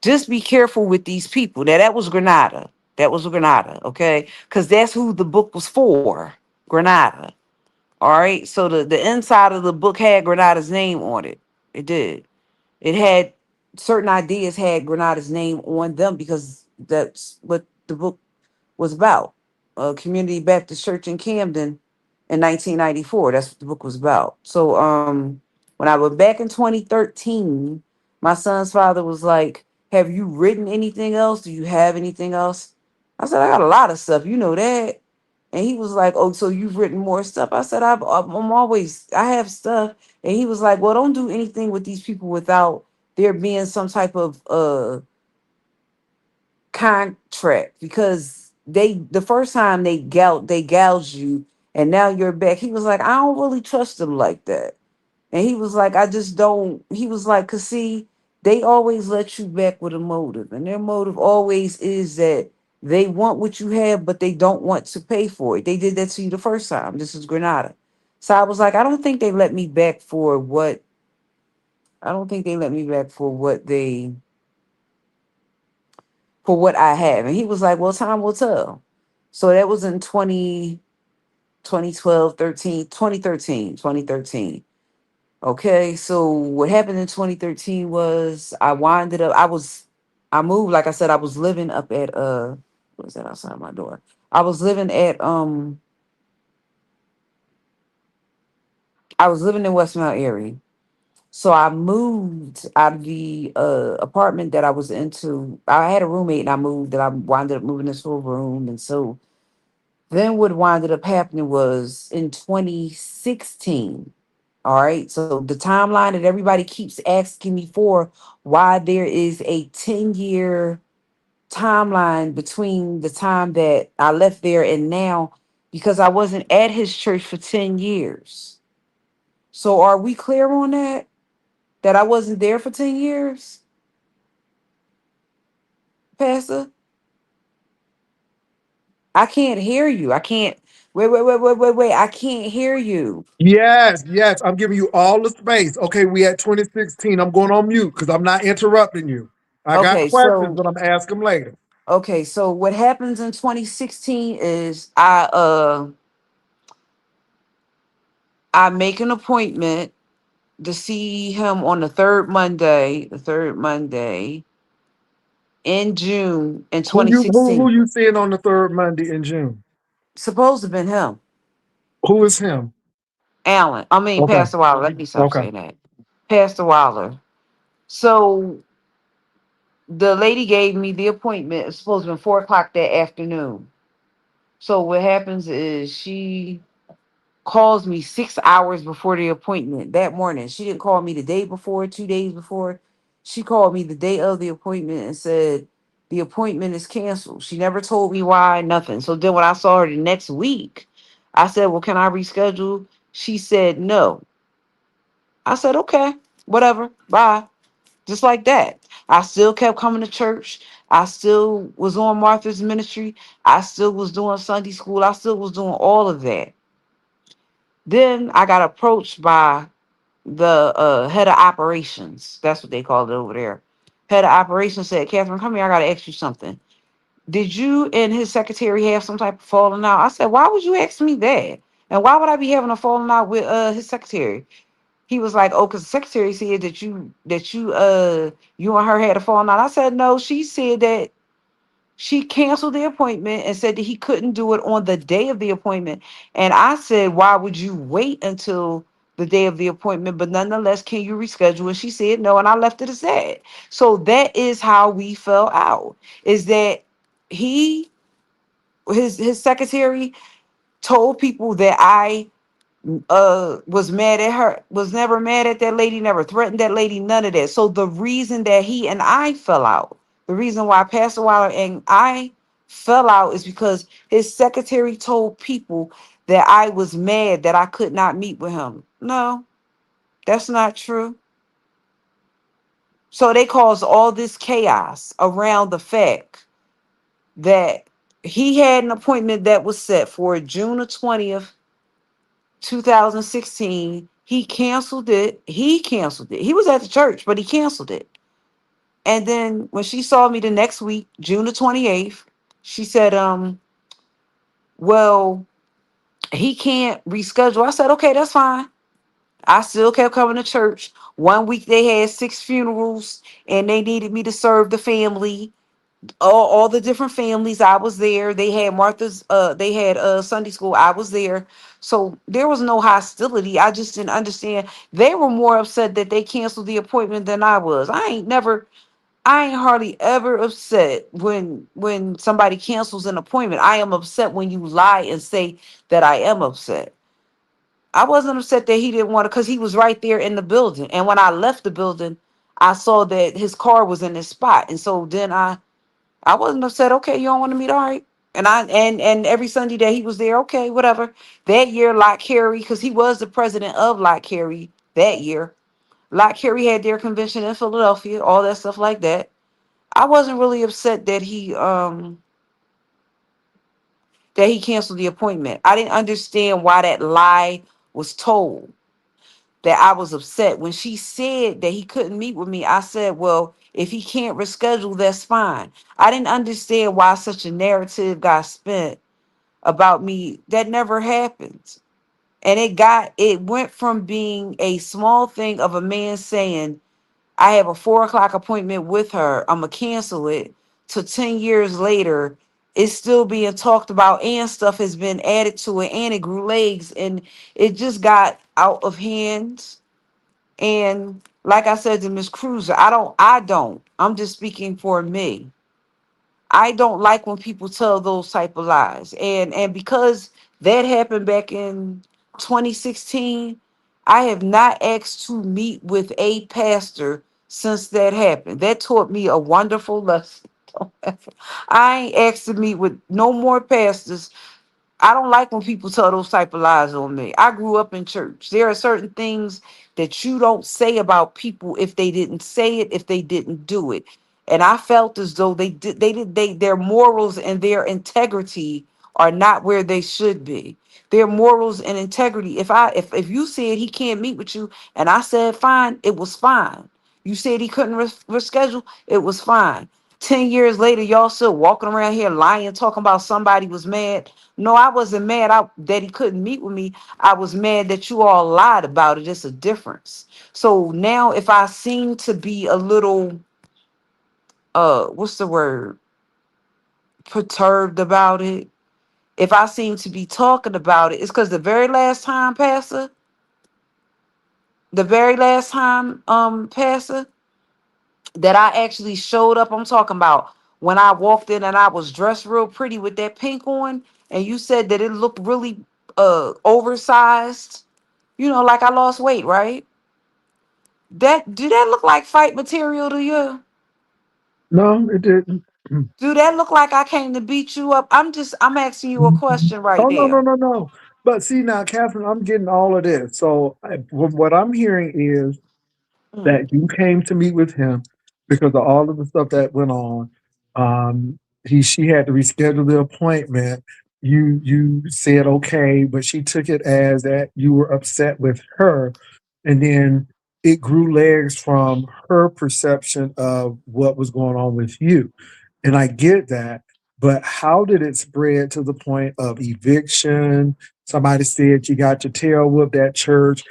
just be careful with these people. Now that was Granada. That was Granada, okay? Because that's who the book was for, Granada. All right. So the inside of the book had Granada's name on it. It did. It had certain ideas had Granada's name on them because that's what the book was about. Community Baptist Church in Camden in 1994. That's what the book was about. So when I was back in 2013, my son's father was like, "Have you written anything else? Do you have anything else?" I said, "I got a lot of stuff. You know that." And he was like, "Oh, so you've written more stuff?" I said, I'm always, I have stuff." And he was like, "Well, don't do anything with these people without there being some type of contract because the first time they gouged you and now you're back." He was like, "I don't really trust them like that." And he was like, "I just don't." He was like, "Cause see, they always let you back with a motive, and their motive always is that they want what you have, but they don't want to pay for it. They did that to you the first time. This is Granada." So I was like, "I don't think they let me back for what I don't think they let me back for what I have." And he was like, "Well, time will tell." So that was in 2012, 13, 2013, 2013. Okay. So what happened in 2013 was I moved, like I said, I was living up at, what was that outside my door? I was living at, I was living in West Mount Airy. So I moved out of the apartment that I was into. I had a roommate and I moved and I wound up moving into a room. And so then what wound up happening was in 2016. All right. So the timeline that everybody keeps asking me for, why there is a 10-year timeline between the time that I left there and now, because I wasn't at his church for 10 years. So are we clear on that? That I wasn't there for 10 years, Pastor? I can't hear you. I can't. Wait. I can't hear you. Yes, yes. I'm giving you all the space. Okay, we at 2016. I'm going on mute because I'm not interrupting you. I got Okay, questions, so but I'm asking them later. what happens in 2016 is I make an appointment to see him on the third Monday in June in Who 2016. you seeing on the third Monday in June? Supposed to have been him, Who is him? Alan. I mean, Okay, Pastor Wilder. Let me stop okay. saying that. Pastor Wilder. So the lady gave me the appointment. It's supposed to be 4 o'clock that afternoon. So what happens is she calls me 6 hours before the appointment that morning. She didn't call me the day before, 2 days before. She called me the day of the appointment and said the appointment is canceled. She never told me why, nothing. So then when I saw her the next week, I said, "Well, can I reschedule?" She said no. I said, "Okay, whatever, bye." Just like that. I still kept coming to church. I still was on Martha's ministry. I still was doing Sunday school. I still was doing all of that. Then I got approached by the head of operations. That's what they called it over there. Head of operations said, "Catherine, come here. I got to ask you something. Did you and his secretary have some type of falling out?" I said, "Why would you ask me that? And why would I be having a falling out with his secretary?" He was like, "Oh, because the secretary said you and her had a falling out." I said, "No, she said that she canceled the appointment and said that he couldn't do it on the day of the appointment." And I said, "Why would you wait until the day of the appointment? But nonetheless, can you reschedule?" And she said no, and I left it as that. So that is how we fell out. Is that he his secretary told people that I was mad at her, was never mad at that lady, never threatened that lady, none of that. So the reason that he and I fell out, the reason why Pastor Wilder and I fell out is because his secretary told people that I was mad that I could not meet with him. No, that's not true. So they caused all this chaos around the fact that he had an appointment that was set for June the 20th, 2016. He canceled it. He canceled it. He was at the church, but he canceled it. And then when she saw me the next week, June the 28th, she said, well, he can't reschedule. I said, okay, that's fine. I still kept coming to church. One week they had 6 funerals and they needed me to serve the family, all the different families. I was there. They had they had Sunday school. I was there. So there was no hostility. I just didn't understand. They were more upset that they canceled the appointment than I was. I ain't hardly ever upset when somebody cancels an appointment. I am upset when you lie and say that I am upset. I wasn't upset that he didn't want to, because he was right there in the building. And when I left the building, I saw that his car was in this spot. And so then I wasn't upset. Okay, you don't want to meet, all right. And every Sunday that he was there, okay, whatever. That year, Lock Carey, because he was the president of Lock Carey that year. Lock Carey had their convention in Philadelphia, all that stuff like that. I wasn't really upset that he canceled the appointment. I didn't understand why that lie was told, that I was upset. When she said that he couldn't meet with me, I said, well, if he can't reschedule, that's fine. I didn't understand why such a narrative got spent about me. That never happened. And it went from being a small thing of a man saying, I have a 4 o'clock appointment with her, I'm gonna cancel it, to 10 years later, it's still being talked about and stuff has been added to it and it grew legs and it just got out of hand. And like I said to Miss Cruiser, I'm just speaking for me. I don't like when people tell those type of lies. And because that happened back in 2016, I have not asked to meet with a pastor since that happened. That taught me a wonderful lesson. I ain't asked to meet with no more pastors. I don't like when people tell those type of lies on me. I grew up in church. There are certain things that you don't say about people if they didn't say it, if they didn't do it. And I felt as though their morals and their integrity are not where they should be. Their morals and integrity. If you said he can't meet with you and I said fine, it was fine. You said he couldn't reschedule, it was fine. 10 years later, y'all still walking around here lying, talking about somebody was mad. No, I wasn't mad that he couldn't meet with me. I was mad that you all lied about it. It's a difference. So now if I seem to be a little what's the word? Perturbed about it. If I seem to be talking about it, it's because the very last time, Pastor, Pastor, that I actually showed up, I'm talking about when I walked in and I was dressed real pretty with that pink on, and you said that it looked really oversized, like I lost weight, right? That look like fight material to you? No, it didn't. Do that look like I came to beat you up? I'm asking you a question right Oh, no, no, there. no, no. But see now, Catherine, I'm getting all of this. So what I'm hearing is Mm. that you came to meet with him because of all of the stuff that went on. She had to reschedule the appointment. You said okay, but she took it as that you were upset with her, and then it grew legs from her perception of what was going on with you. And I get that, but how did it spread to the point of eviction? Somebody said you got your tail whooped at church.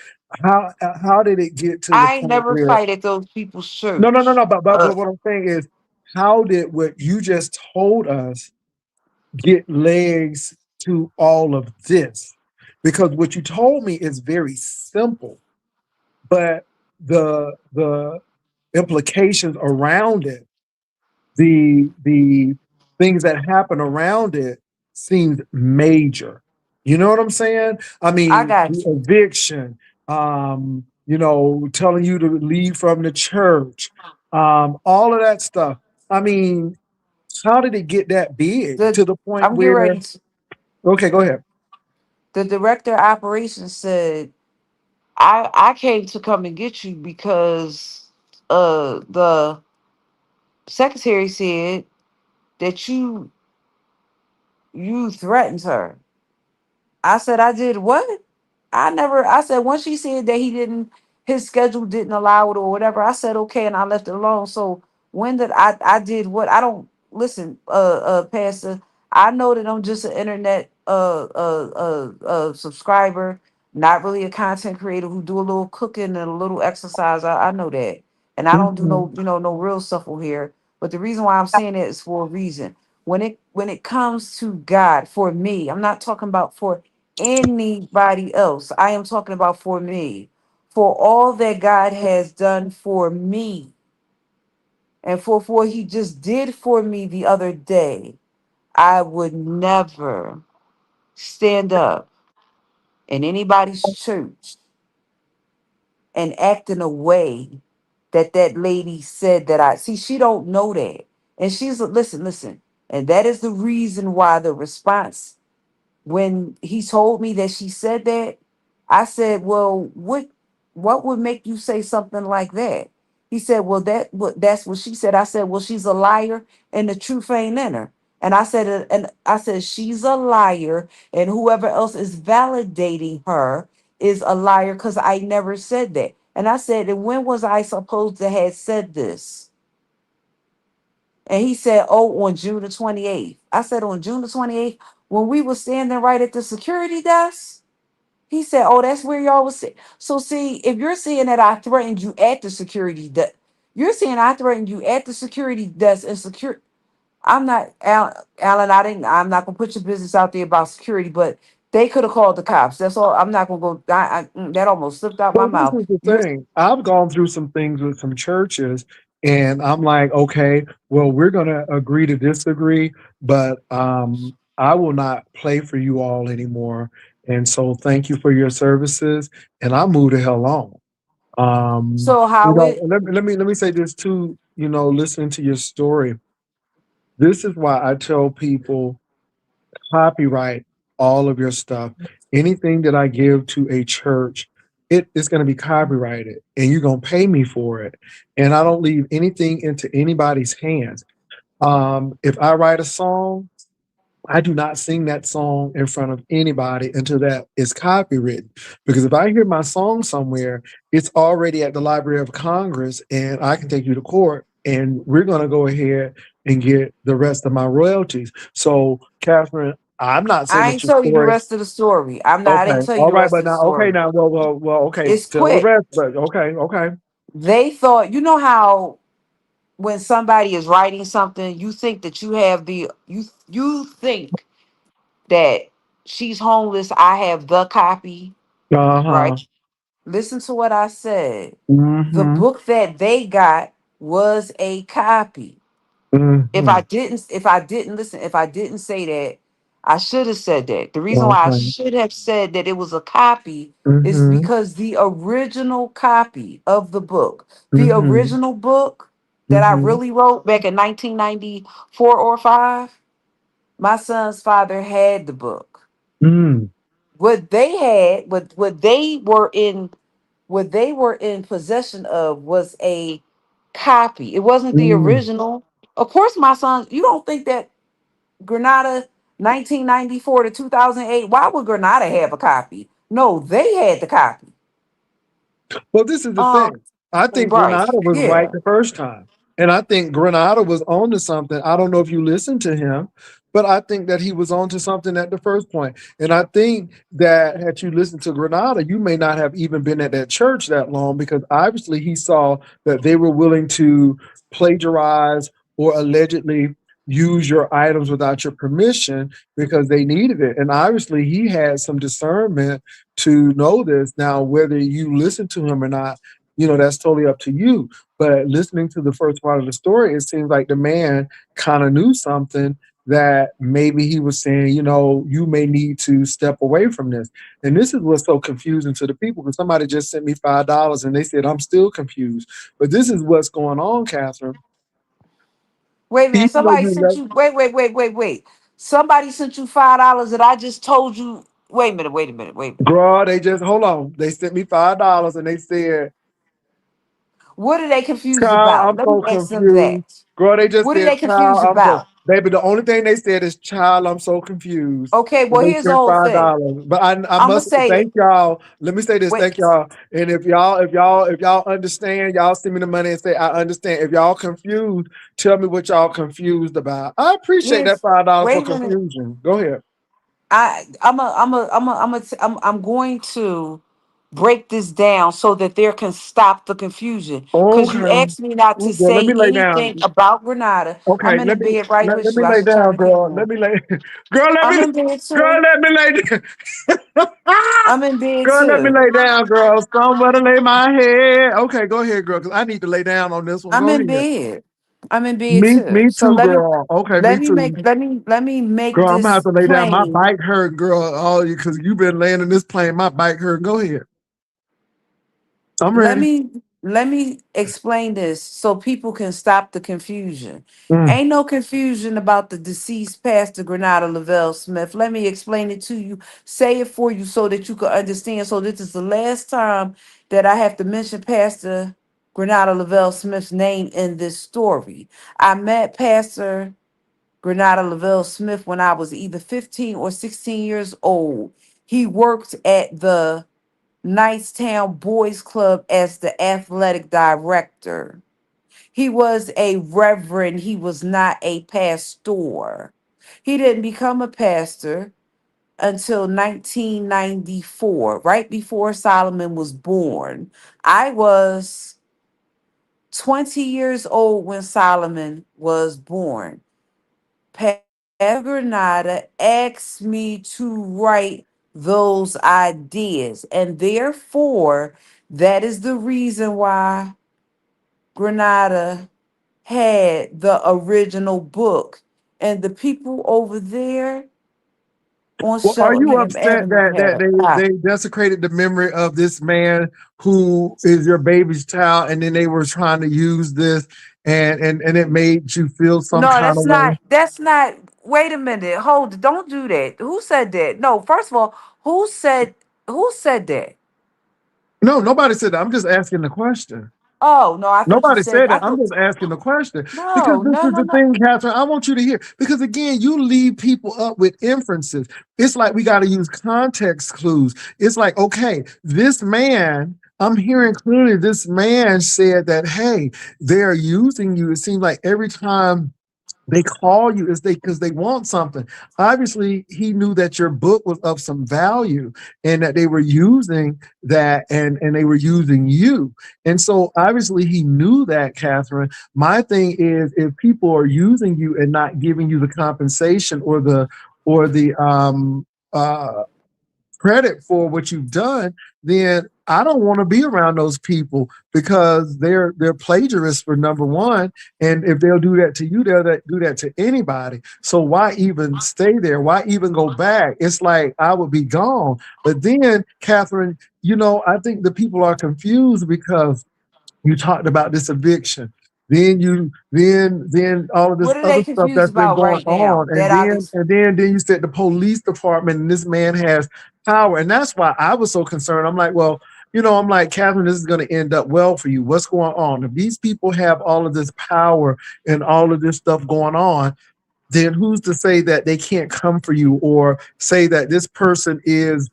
How did it get to the I point never where fight at those people's no, no, no, church. no, but Uh, what I'm saying is how did what you just told us get legs to all of this? Because what you told me is very simple, but the implications around it, the things that happen around it seems major. You know what I'm saying? I I mean, the got you. eviction, telling you to leave from the church, all of that stuff. I mean, How did it get that big The to the point I'm getting where? ready. Okay, go ahead. The director of operations said, I came to come and get you because the secretary said that you threatened her. I said, I did what? I never, I said, once she said that his schedule didn't allow it or whatever, I said, okay, and I left it alone. So when did I did what? I don't listen, Pastor. I know that I'm just an internet subscriber, not really a content creator who do a little cooking and a little exercise. I know that. And I don't do Hmm. no, no real stuff over here. But the reason why I'm saying it is for a reason. When it comes to God, for me, I'm not talking about for anybody else. I am talking about for me, for all that God has done for me, and for what He just did for me the other day. I would never stand up in anybody's church and act in a way that lady said that I see. She don't know that, and she's listen, and that is the reason why the response when he told me that she said that, I said, "Well, what would make you say something like that?" He said, "Well, that's what she said." I said, "Well, she's a liar and the truth ain't in her." And I said, "She's a liar, and whoever else is validating her is a liar because I never said that." And I said, "And when was I supposed to have said this?" And he said, "Oh, on June the 28th." I said, "On June the 28th, when we were standing right at the security desk?" He said, "Oh, that's where y'all was." So, see, if you're saying that I threatened you at the security desk, you're saying I threatened you at the security desk and secure. I'm not, Alan, I didn't, I'm not going to put your business out there about security, but they could have called the cops. That's all. I'm not going to go. That almost slipped out my Well, this mouth. is the You're thing. I've gone through some things with some churches, and I'm like, okay, well, we're going to agree to disagree, but I will not play for you all anymore. And so, thank you for your services, and I move the hell on. so how it, Let me say this too. Listening to your story, this is why I tell people copyright all of your stuff. Anything that I give to a church, it is going to be copyrighted and you're going to pay me for it. And I don't leave anything into anybody's hands. If I write a song, I do not sing that song in front of anybody until that is copywritten. Because if I hear my song somewhere, it's already at the Library of Congress and I can take you to court and we're going to go ahead and get the rest of my royalties. So, Catherine, I'm not saying I that ain't your tell you the story. rest of the story. I didn't Okay. tell you All the right. rest But of the now, okay. story. Now, well, okay. It's Tell the quick. rest. But okay. Okay. They thought, you know how when somebody is writing something, you think that you think that she's homeless. I have the copy, Uh huh. right? Listen to what I said. The Mm book that they got was a copy. hmm. Mm If hmm. I didn't listen, if I didn't say that, I should have said that. The reason why I Okay. should have said that it was a copy Mm is hmm. because the original copy of the book, the Mm hmm. original book that Mm I hmm. really wrote back in 1994 or 5, my son's father had the book. Mm. What they had, what they were in possession of was a copy. It wasn't the Mm. original. Of course, my son, you don't think that Granada 1994 to 2008, why would Granada have a copy? No, they had the copy. Well, this is the Um, thing. I think right. Granada was right Yeah. the first time. And I think Granada was on to something. I don't know if you listened to him, but I think that he was on to something at the first point. And I think that had you listened to Granada, you may not have even been at that church that long because obviously he saw that they were willing to plagiarize or allegedly use your items without your permission because they needed it. And obviously he had some discernment to know this. Now, whether you listen to him or not, that's totally up to you. But listening to the first part of the story, it seems like the man kind of knew something that maybe he was saying, you may need to step away from this. And this is what's so confusing to the people because somebody just sent me $5 and they said, I'm still confused. But this is what's going on, Catherine. Wait a minute. Even though Somebody you sent let you. Wait. Somebody sent you $5 that I just told you. Wait a minute. Wait a minute. girl, they just hold on. They sent me $5 and they said, What are they confused child, about? I'm Let me so ask them confused. that. Girl, they just What are said, they child, confused I'm so about? baby. The only thing they said is, child, I'm so confused. Okay, And well, they here's the sent whole five thing. dollars. But I I'm gonna must say it. thank y'all. Let me say this, Wait, thank y'all. And if y'all understand, y'all send me the money and say I understand. If y'all confused, tell me what y'all confused about. I appreciate that here's $5 for wait a minute. confusion. Go ahead. I'm going to break this down so that there can stop the confusion. Because you Okay. asked me not to Ooh, girl, let say me lay anything down. about Grenada. Okay, I'm in the bed right let with me you. I lay should turn down, the heat girl. Let on. me lay girl, I'm in bed girl, too. let me lay I'm in bed girl, let me too. lay down, girl. Somebody lay my head. Okay, go ahead, girl, because I need to lay down on this one. I'm Go in ahead. bed. I'm in bed too. Me So too, girl. Okay, me too. let me make Girl, I'm gonna have this to lay down. My plain. bike hurt, girl. All you because you've been laying in this plane. My bike hurt. Go ahead. I'm let ready. me let me explain this so people can stop the confusion. Mm. Ain't no confusion about the deceased pastor Granada Lavelle Smith. Let me explain it to you, say it for you so that you can understand. So this is the last time that I have to mention Pastor Granada Lavelle Smith's name in this story. I met Pastor Granada Lavelle Smith when I was either 15 or 16 years old. He worked at the Knightstown Boys Club as the athletic director. He was a reverend, he was not a pastor. He didn't become a pastor until 1994, right before Solomon was born. I was 20 years old when Solomon was born. Pastor Granada asked me to write those ideas, and therefore, that is the reason why Granada had the original book, and the people over there on Well, are you Cheltenham upset Avenue had that a copy. they desecrated the memory of this man who is your baby's child, and then they were trying to use this, and it made you feel some No, kind of way? that's not, wait a minute, hold it, don't do that. Who said that? No, first of all, who said that? No, nobody said that. I'm just asking the question. Oh no, I thought you Nobody said said that. I I'm thought just asking the question because no, this no, is no, the no. thing, Catherine. I want you to hear because again, you leave people up with inferences. It's like we got to use context clues. It's like, okay, this man, I'm hearing clearly this man said that, hey, they're using you. It seems like every time they call you is they because they want something. Obviously, he knew that your book was of some value and that they were using that and they were using you. And so obviously he knew that, Catherine. My thing is if people are using you and not giving you the compensation or the credit for what you've done, then I don't want to be around those people because they're plagiarists for number one. And if they'll do that to you, do that to anybody. So why even stay there? Why even go back? It's like I would be gone. But then, Catherine, I think the people are confused because you talked about this eviction. Then all of this What are they other stuff confused that's been about going right now? on. And then you said the police department and this man has power. And that's why I was so concerned. I'm like, well, I'm like, Catherine, this is going to end up well for you. What's going on? If these people have all of this power and all of this stuff going on, then who's to say that they can't come for you or say that this person is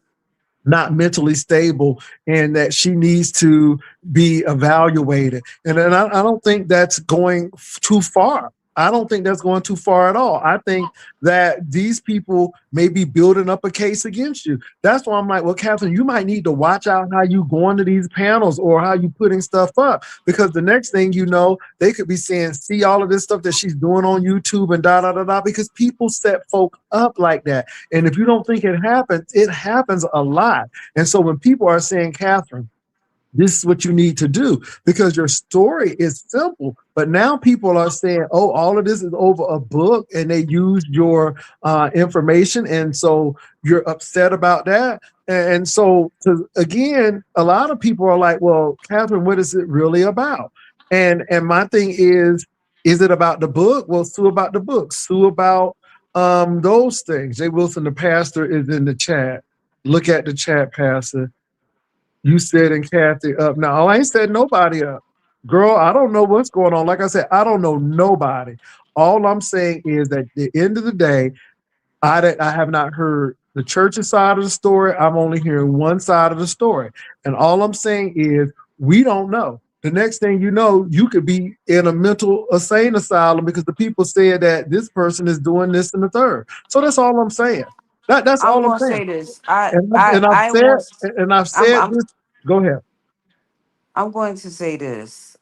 not mentally stable and that she needs to be evaluated. And I don't think that's going too far. I don't think that's going too far at all. I think that these people may be building up a case against you. That's why I'm like, well, Catherine, you might need to watch out how you go into these panels or how you putting stuff up because the next thing you know, they could be saying, see all of this stuff that she's doing on YouTube and da da da da because people set folk up like that. And if you don't think it happens a lot. And so when people are saying, Catherine, this is what you need to do because your story is simple. But now people are saying, oh, all of this is over a book and they used your information. And so you're upset about that. And so, again, a lot of people are like, well, Catherine, what is it really about? And my thing is, Is it about the book? Well, sue about the book. Sue about those things. Jay Wilson, the pastor, is in the chat. Look at the chat, Pastor. You said and Kathy up. Now, I ain't said nobody up. Girl, I don't know what's going on. Like I said, I don't know nobody. All I'm saying is that at the end of the day, I have not heard the church's side of the story. I'm only hearing one side of the story. And all I'm saying is we don't know. The next thing you know, you could be in a mental insane asylum because the people said that this person is doing this and the third. So that's all I'm saying. That's I'm all I'm gonna saying. say this. I I've I said want. and I've I'm said I'm this. Go ahead. I'm going to say this.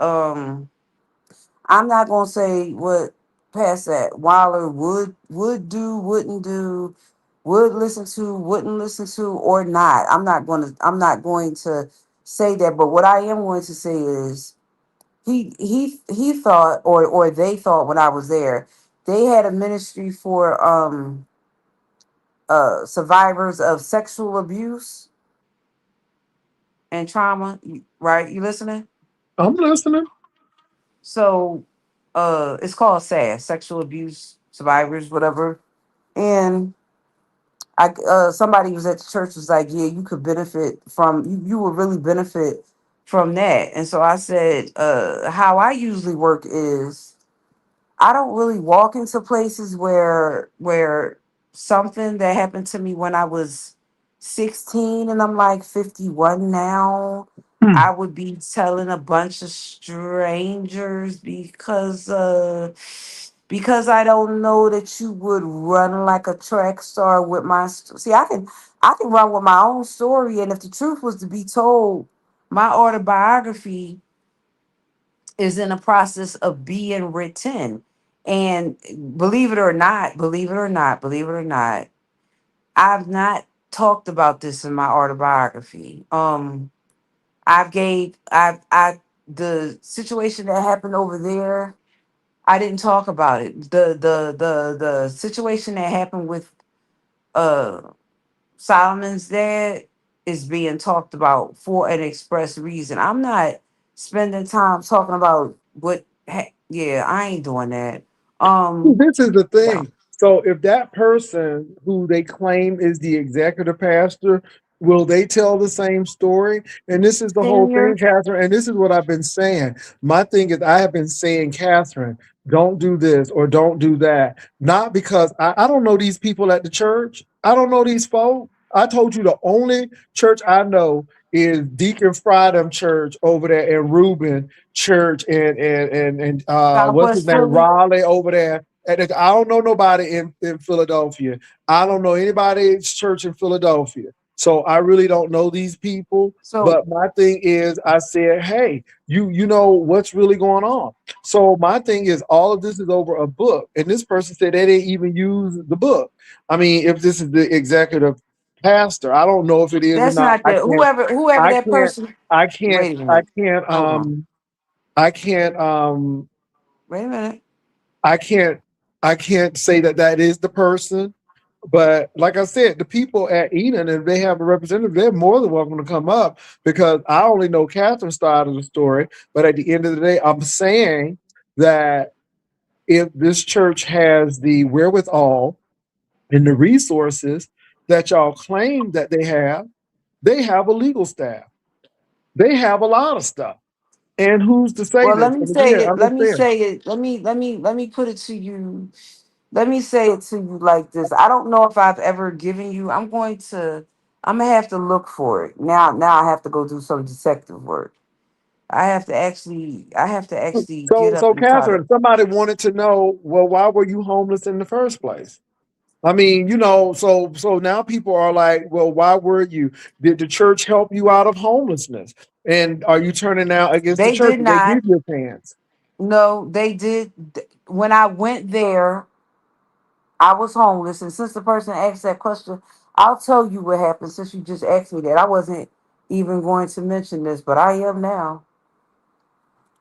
I'm not gonna say what past that Waller would do, wouldn't do, would listen to, wouldn't listen to, or not. I'm not going to say that. But what I am going to say is he thought, or they thought when I was there, they had a ministry for survivors of sexual abuse and trauma. Right? You listening? I'm listening. So it's called SAS, sexual abuse survivors, whatever. And I somebody was at the church was like, yeah, you could benefit from you would really benefit from that. And so I said, how I usually work is I don't really walk into places where something that happened to me when I was 16 and I'm like 51 now. Hmm. I would be telling a bunch of strangers because I don't know that you would run like a track star with my see I can run with my own story, and if the truth was to be told, my autobiography is in the process of being written. And believe it or not, I've not talked about this in my autobiography. I the situation that happened over there, I didn't talk about it. The situation that happened with uh Solomon's dad is being talked about for an express reason. I'm not spending time talking about yeah, I ain't doing that. This is the Yeah. thing. So if that person who they claim is the executive pastor, will they tell the same story? And this is the whole thing, Senior, Catherine. And this is what I've been saying. My thing is I have been saying, Catherine, don't do this or don't do that. Not because I don't know these people at the church. I don't know these folk. I told you the only church I know is Deacon Friedem Church over there in Reuben Church and what's his Southwest name? Philly. Raleigh over there. And I don't know nobody in Philadelphia. I don't know anybody's church in Philadelphia. So I really don't know these people. So But my thing is, I said, hey, you know what's really going on. So my thing is, all of this is over a book, and this person said they didn't even use the book. I mean, if this is the executive pastor, I don't know if it is or that's not. not the whoever I that can't, person. I can't, Wait a I minute. can't, Hold on. I can't, um, Wait a minute. I can't I can't say that that is the person. But like I said, the people at Eden, if they have a representative, they're more than welcome to come up because I only know Catherine's side of the story. But at the end of the day, I'm saying that if this church has the wherewithal and the resources that y'all claim that they have a legal staff. They have a lot of stuff. And who's to say Well, let this? me And say again, it. I'm Let just me saying. say it. Let me put it to you. Let me say it to you like this. I don't know if I've ever given you. I'm gonna have to look for it. Now I have to go do some detective work. I have to actually get up So and try to. Catherine, somebody wanted to know, well, why were you homeless in the first place? I mean, so now people are like, well, why were you? Did the church help you out of homelessness? And are you turning out against the They church? did Did they not. give you a chance? No, they did. When I went there, I was homeless, and since the person asked that question, I'll tell you what happened. Since you just asked me that, I wasn't even going to mention this, but I am now.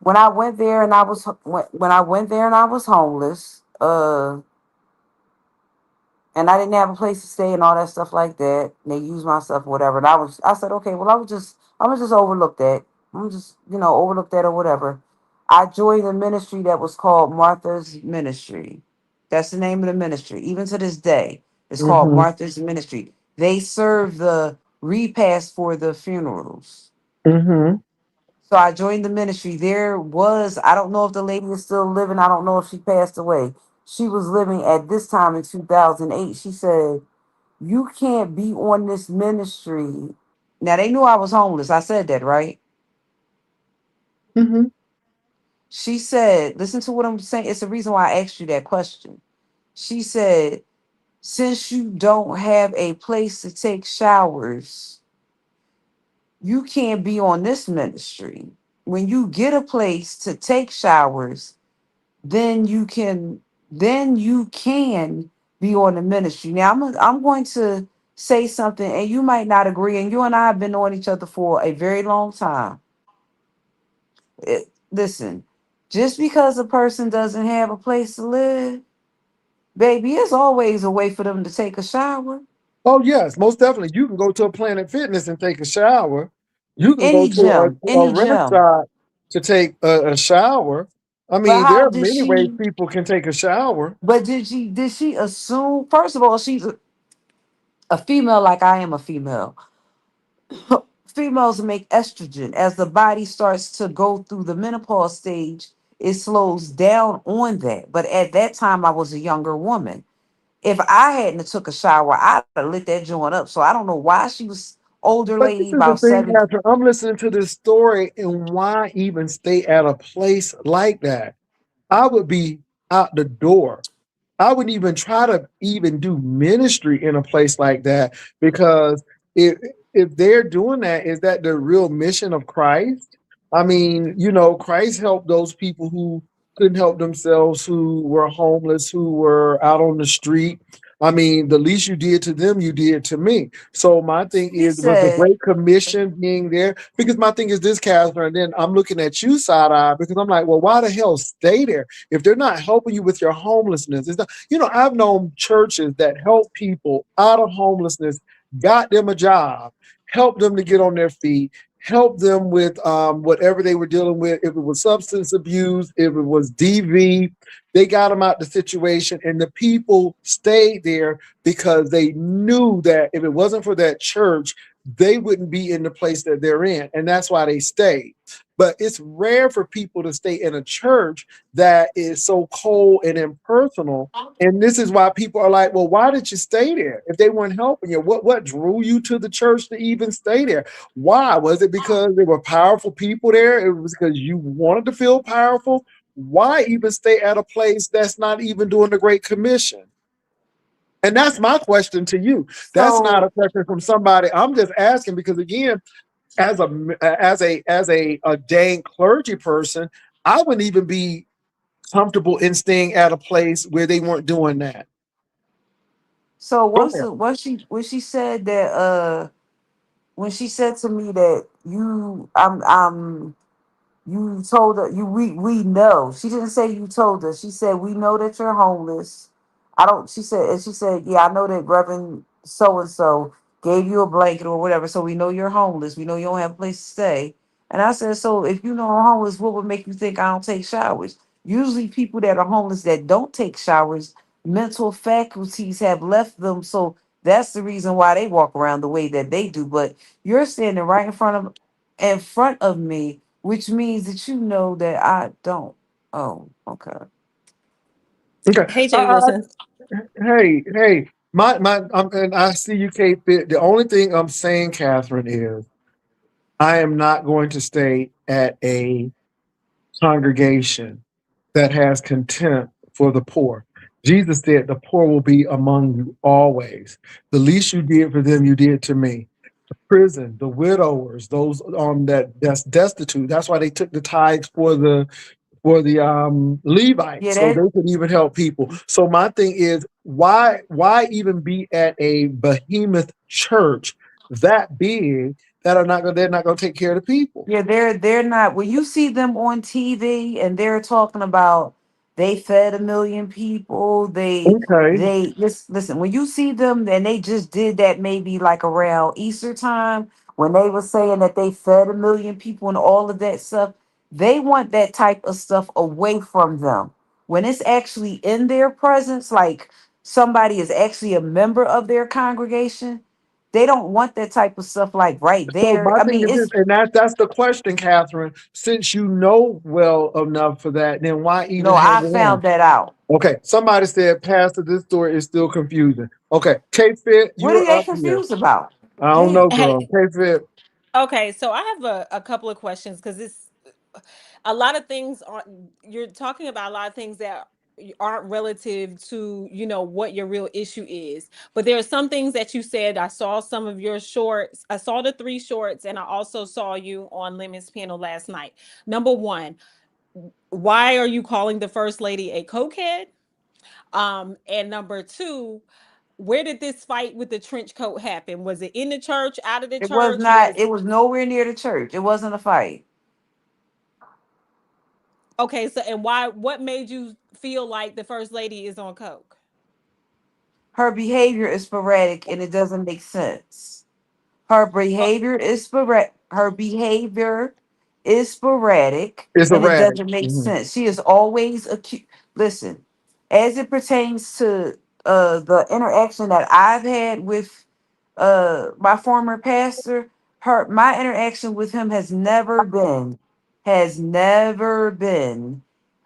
When I went there and I was when I went there and I was homeless, and I didn't have a place to stay and all that stuff like that. And they used my stuff, whatever. And I said, okay, well, I'm gonna just overlook that. I'm just overlook that or whatever. I joined a ministry that was called Martha's Ministry. That's the name of the ministry. Even to this day, it's called Mm-hmm. Martha's Ministry. They serve the repast for the funerals. Mm-hmm. So I joined the ministry. There was, I don't know if the lady is still living. I don't know if she passed away. She was living at this time in 2008. She said, "You can't be on this ministry." Now they knew I was homeless. I said that, right? Mm-hmm. She said, listen to what I'm saying. It's the reason why I asked you that question. She said, since you don't have a place to take showers, you can't be on this ministry. When you get a place to take showers, then you can be on the ministry. Now I'm going to say something, and you might not agree, and you and I have been knowing each other for a very long time. Listen, just because a person doesn't have a place to live, baby, it's always a way for them to take a shower. Oh yes, most definitely. You can go to a Planet Fitness and take a shower. You can go Any to gym, a any gym. restaurant to take a shower. I But mean, there how are did many ways she? people can take a shower. But did she assume? First of all, she's a female, like I am a female. Females make estrogen as the body starts to go through the menopause stage. It slows down on that. But at that time, I was a younger woman. If I hadn't took a shower, I'd have lit that joint up. So I don't know why she was older But this lady, is the about thing, 70. Pastor. I'm listening to this story, and why even stay at a place like that? I would be out the door. I wouldn't even try to even do ministry in a place like that, because if they're doing that, is that the real mission of Christ? I mean, Christ helped those people who couldn't help themselves, who were homeless, who were out on the street. I mean, the least you did to them, you did to me. So my thing She is, was the said, Great Commission being there? Because my thing is this, Catherine, and then I'm looking at you side eye, because I'm like, well, why the hell stay there if they're not helping you with your homelessness? It's not, I've known churches that help people out of homelessness, got them a job, helped them to get on their feet, helped them with whatever they were dealing with. If it was substance abuse, if it was DV, they got them out the situation, and the people stayed there because they knew that if it wasn't for that church, they wouldn't be in the place that they're in, and that's why they stayed. But it's rare for people to stay in a church that is so cold and impersonal. And this is why people are like, well, why did you stay there if they weren't helping you? What drew you to the church to even stay there? Why? Was it because there were powerful people there? It was because you wanted to feel powerful? Why even stay at a place that's not even doing the Great Commission? And that's my question to you. That's not a so question from somebody. I'm just asking because, again, as a ordained clergy person, I wouldn't even be comfortable in staying at a place where they weren't doing that. so Go once ahead. when she said that when she said to me that you told her you we know. She didn't say you told us. She said we know that you're homeless. I don't. She said yeah, I know that Reverend so and so gave you a blanket or whatever, so we know you're homeless. We know you don't have a place to stay. And I said, so if you know I'm homeless, what would make you think I don't take showers? Usually, people that are homeless that don't take showers, mental faculties have left them, so that's the reason why they walk around the way that they do. But you're standing right in front of me, which means that you know that I don't. Oh, okay. Okay. Hey, Jay Wilson. Hey. And I see you can't fit. The only thing I'm saying, Catherine, is I am not going to stay at a congregation that has contempt for the poor. Jesus said, "The poor will be among you always. The least you did for them, you did to me." The prison, the widowers, those that's destitute. That's why they took the tithes for the Yeah, Levites, so that they could even help people. So my thing is, why even be at a behemoth church that big that they're not gonna take care of the people? Yeah, they're not. When you see them on TV and they're talking about they fed 1 million people, Okay. listen. When you see them and they just did that maybe like around Easter time when they were saying that they fed 1 million people and all of that stuff, They want that type of stuff away from them. When it's actually in their presence, like somebody is actually a member of their congregation, they don't want that type of stuff like right So there. my I thing mean, is this, it's and that's the question, Catherine. Since you know well enough for that, then why even no, hang I around? found that out. Okay, somebody said, Pastor, this story is still confusing. Okay, K Fit, What are you're they up here. confused about? I don't know, Damn. girl. Hey, K Fit, okay, so I have a couple of questions because this a lot of things are you're talking about a lot of things that aren't relative to what your real issue is, but there are some things that you said. I saw some of your shorts. I saw the three shorts, and I also saw you on Lemon's panel last night. Number one, why are you calling the first lady a cokehead? And number two, where did this fight with the trench coat happen? Was it in the church, out of the It was church? not, Was it was nowhere near the church. It wasn't a fight. Okay, so and why what made you feel like the first lady is on coke? Her behavior is sporadic and it doesn't make sense. Her Oh, behavior is sporadic. Her behavior is sporadic it's and it erratic. doesn't make Mhm. sense. She is always acute. Listen, as it pertains to the interaction that I've had with my former pastor, her my interaction with him has never been.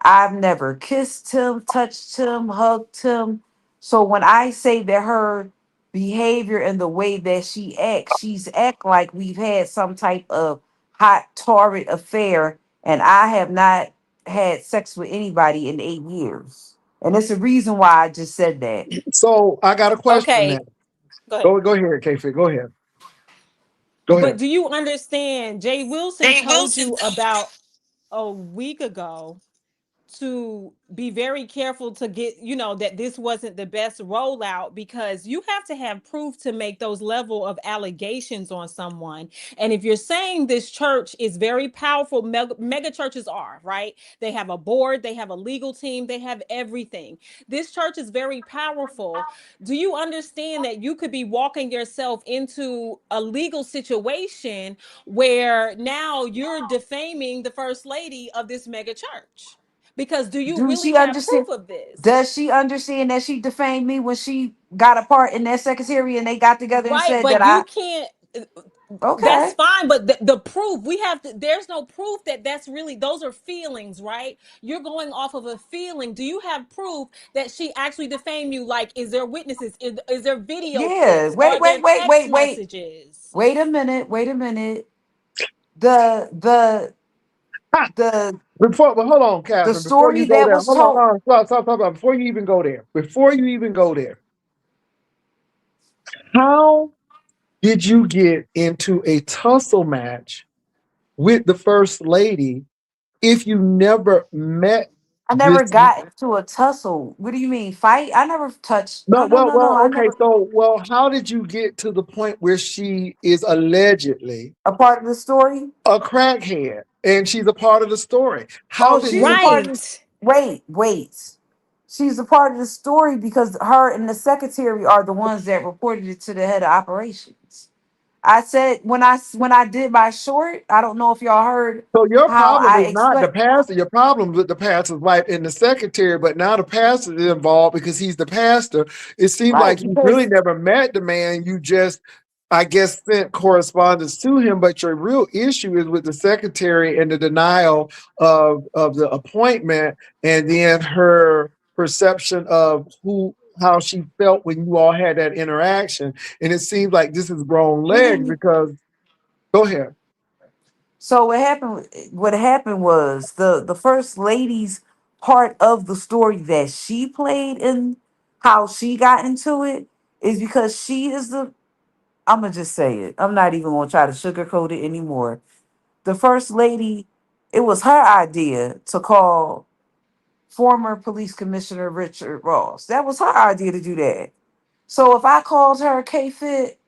I've never kissed him, touched him, hugged him. So when I say that her behavior and the way that she's act like we've had some type of hot torrid affair, and I have not had sex with anybody in 8 years. And it's a reason why I just said that. So I got a question now. okay, go ahead. Go ahead, K Fit. Go ahead. Go But ahead. do you understand? Jay Wilson told you about a week ago to be very careful to get that this wasn't the best rollout because you have to have proof to make those level of allegations on someone. And if you're saying this church is very powerful, mega churches are, right? They have a board, they have a legal team, they have everything. This church is very powerful. Do you understand that you could be walking yourself into a legal situation where now you're defaming the first lady of this mega church? Because do you Do really she have understand? proof of this? Does she understand that she defamed me when she got a part in that secretary and they got together and Right, said that but you I can't. That's okay. fine, but the proof we have to. There's no proof that that's really. Those are feelings, right? You're going off of a feeling. Do you have proof that she actually defamed you? Like, is there witnesses? Is there video Yeah. clips? Wait, Are there wait, wait, text wait, wait. messages? Wait a minute. Wait a minute. The the Ha! the But hold on, the Catherine. Before you story go that there, was hold on. told. Stop. Before you even go there, how did you get into a tussle match with the first lady if you never met I never this? got into a tussle. What do you mean fight? I never touched. No, No, no, no, no. I okay. never So, how did you get to the point where she is allegedly a part of the story. a crackhead and she's a part of the story? How Oh, did she's a you? part of the. Right. Wait. She's a part of the story because her and the secretary are the ones that reported it to the head of operations. I said when I did my short, I don't know if y'all heard So your how problem I is not the explained. pastor. Your problem with the pastor's wife and the secretary, but now the pastor is involved because he's the pastor. It seems Right, like you really because never met the man. You just, I guess, sent correspondence to him. But your real issue is with the secretary and the denial of the appointment, and then her perception of how she felt when you all had that interaction. And it seems like this is grown we legs didn't. because go ahead. So what happened was the first lady's part of the story that she played in how she got into it is because she is the. I'm gonna just say it. I'm not even gonna try to sugarcoat it anymore. The first lady, it was her idea to call former police commissioner Richard Ross. That was her idea to do that. So if I called her K Fit,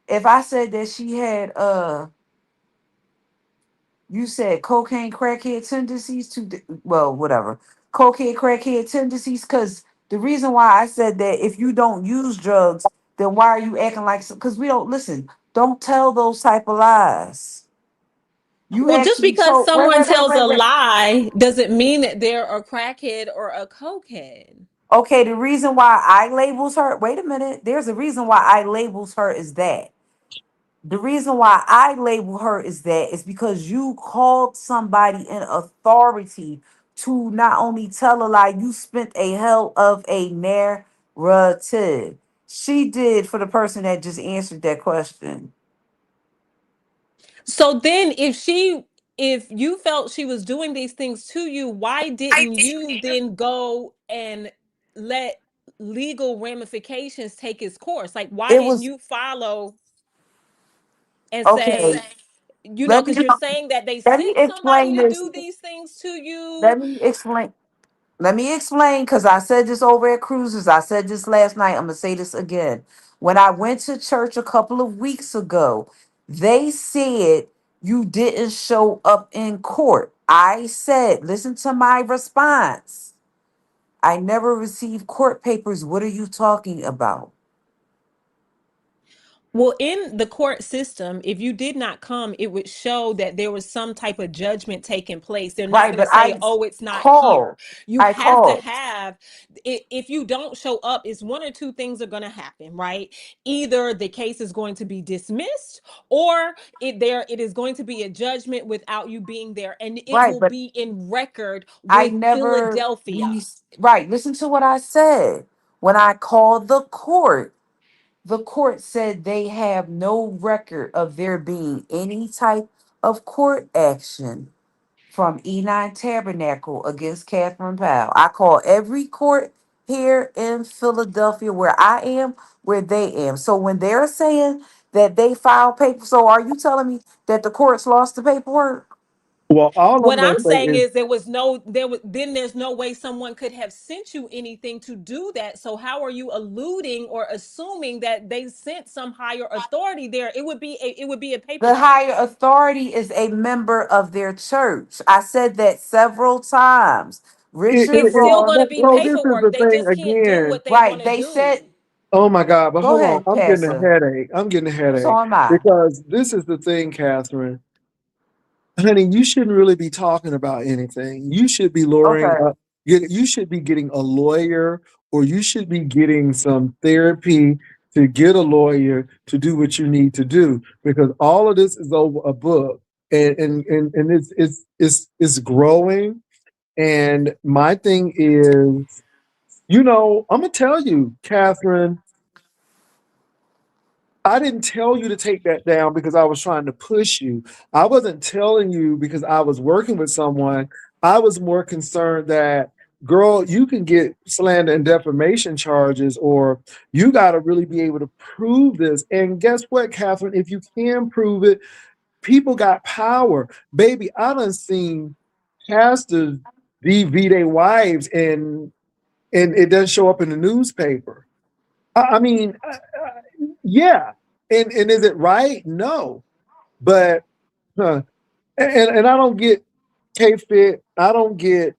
if I said that she had you said cocaine crackhead tendencies well, whatever. Cocaine crackhead tendencies, because the reason why I said that if you don't use drugs, then why are you acting like because we don't listen, don't tell those type of lies. You Well, asked just me. because So someone tells a lie doesn't mean that they're a crackhead or a cokehead. Okay, the reason why I labels her, wait a minute. There's a reason why I labels her is that. The reason why I label her is that is because you called somebody in authority to not only tell a lie, you spent a hell of a narrative. She did for the person that just answered that question. So then if you felt she was doing these things to you, why didn't you then go and let legal ramifications take its course? Like why It didn't was you follow and okay. say, you know, Let me because you're saying that they let me sent somebody explain to this. do these things to you. Let me explain. Let me explain because I said this over at Cruises. I said this last night. I'm gonna say this again. When I went to church a couple of weeks ago, they said you didn't show up in court. I said, listen to my response. I never received court papers. What are you talking about? Well, in the court system, if you did not come, it would show that there was some type of judgment taking place. They're not Right, going to but say, oh, it's not called. here. You I have to called. have, if you don't show up, it's one or two things are going to happen, right? Either the case is going to be dismissed or it is going to be a judgment without you being there. And it Right, will but be in record I with never. Philadelphia. Right, listen to what I said. When I called the court said they have no record of there being any type of court action from E9 Tabernacle against Catherine Powell. I call every court here in Philadelphia where I am, where they am. So when they're saying that they filed paper, so are you telling me that the courts lost the paperwork? Well, all I'm What gonna I'm say saying is is there's no way someone could have sent you anything to do that. So how are you alluding or assuming that they sent some higher authority there? It would be a paper The trail. higher authority is a member of their church. I said that several times. Richard It's still going to Ross, be well, this is paperwork. the They thing just can't do again. what they want right? to They said, do. Oh my God, but go hold on, ahead, I'm getting a Pastor. headache. I'm getting a So headache am I. because this is the thing, Catherine. Honey, you shouldn't really be talking about anything. You should be lawyering Okay. up. You should be getting a lawyer, or you should be getting some therapy to get a lawyer to do what you need to do. Because all of this is over a book, and it's growing. And my thing is, I'm gonna tell you, Catherine. I didn't tell you to take that down because I was trying to push you. I wasn't telling you because I was working with someone. I was more concerned that, girl, you can get slander and defamation charges, or you got to really be able to prove this. And guess what, Catherine? If you can prove it, people got power. Baby, I done seen pastors DV their wives and it doesn't show up in the newspaper. I mean, yeah. And is it right? No. But and I don't get K-Fit. I don't get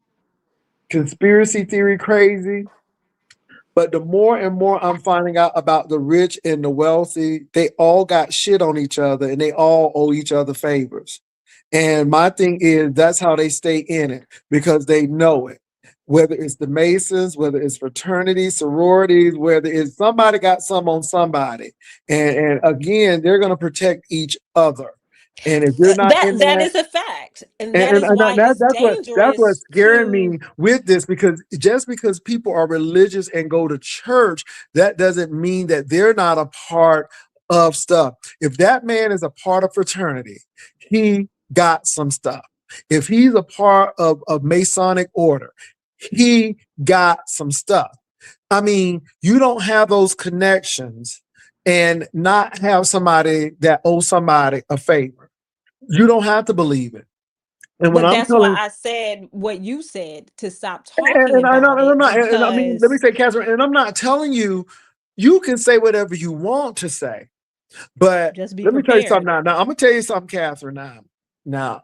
conspiracy theory crazy. But the more and more I'm finding out about the rich and the wealthy, they all got shit on each other and they all owe each other favors. And my thing is that's how they stay in it because they know it. Whether it's the Masons, whether it's fraternities, sororities, whether it's somebody got some on somebody. And again, they're going to protect each other. And if you're not That in that that, is a fact, and that and, is and why that, it's that's what's dangerous scaring to. me with this because just because people are religious and go to church, that doesn't mean that they're not a part of stuff. If that man is a part of fraternity, he got some stuff. If he's a part of a Masonic order, he got some stuff. I mean, you don't have those connections and not have somebody that owes somebody a favor. You don't have to believe it. And when But I'm that's why telling, I said what you said, to stop and, talking about I'm it, not, and I mean, let me because say, Catherine, and I'm not telling you, you can say whatever you want to say, but just be let me tell you something prepared. now. Now I'm gonna tell you something, Catherine. Now,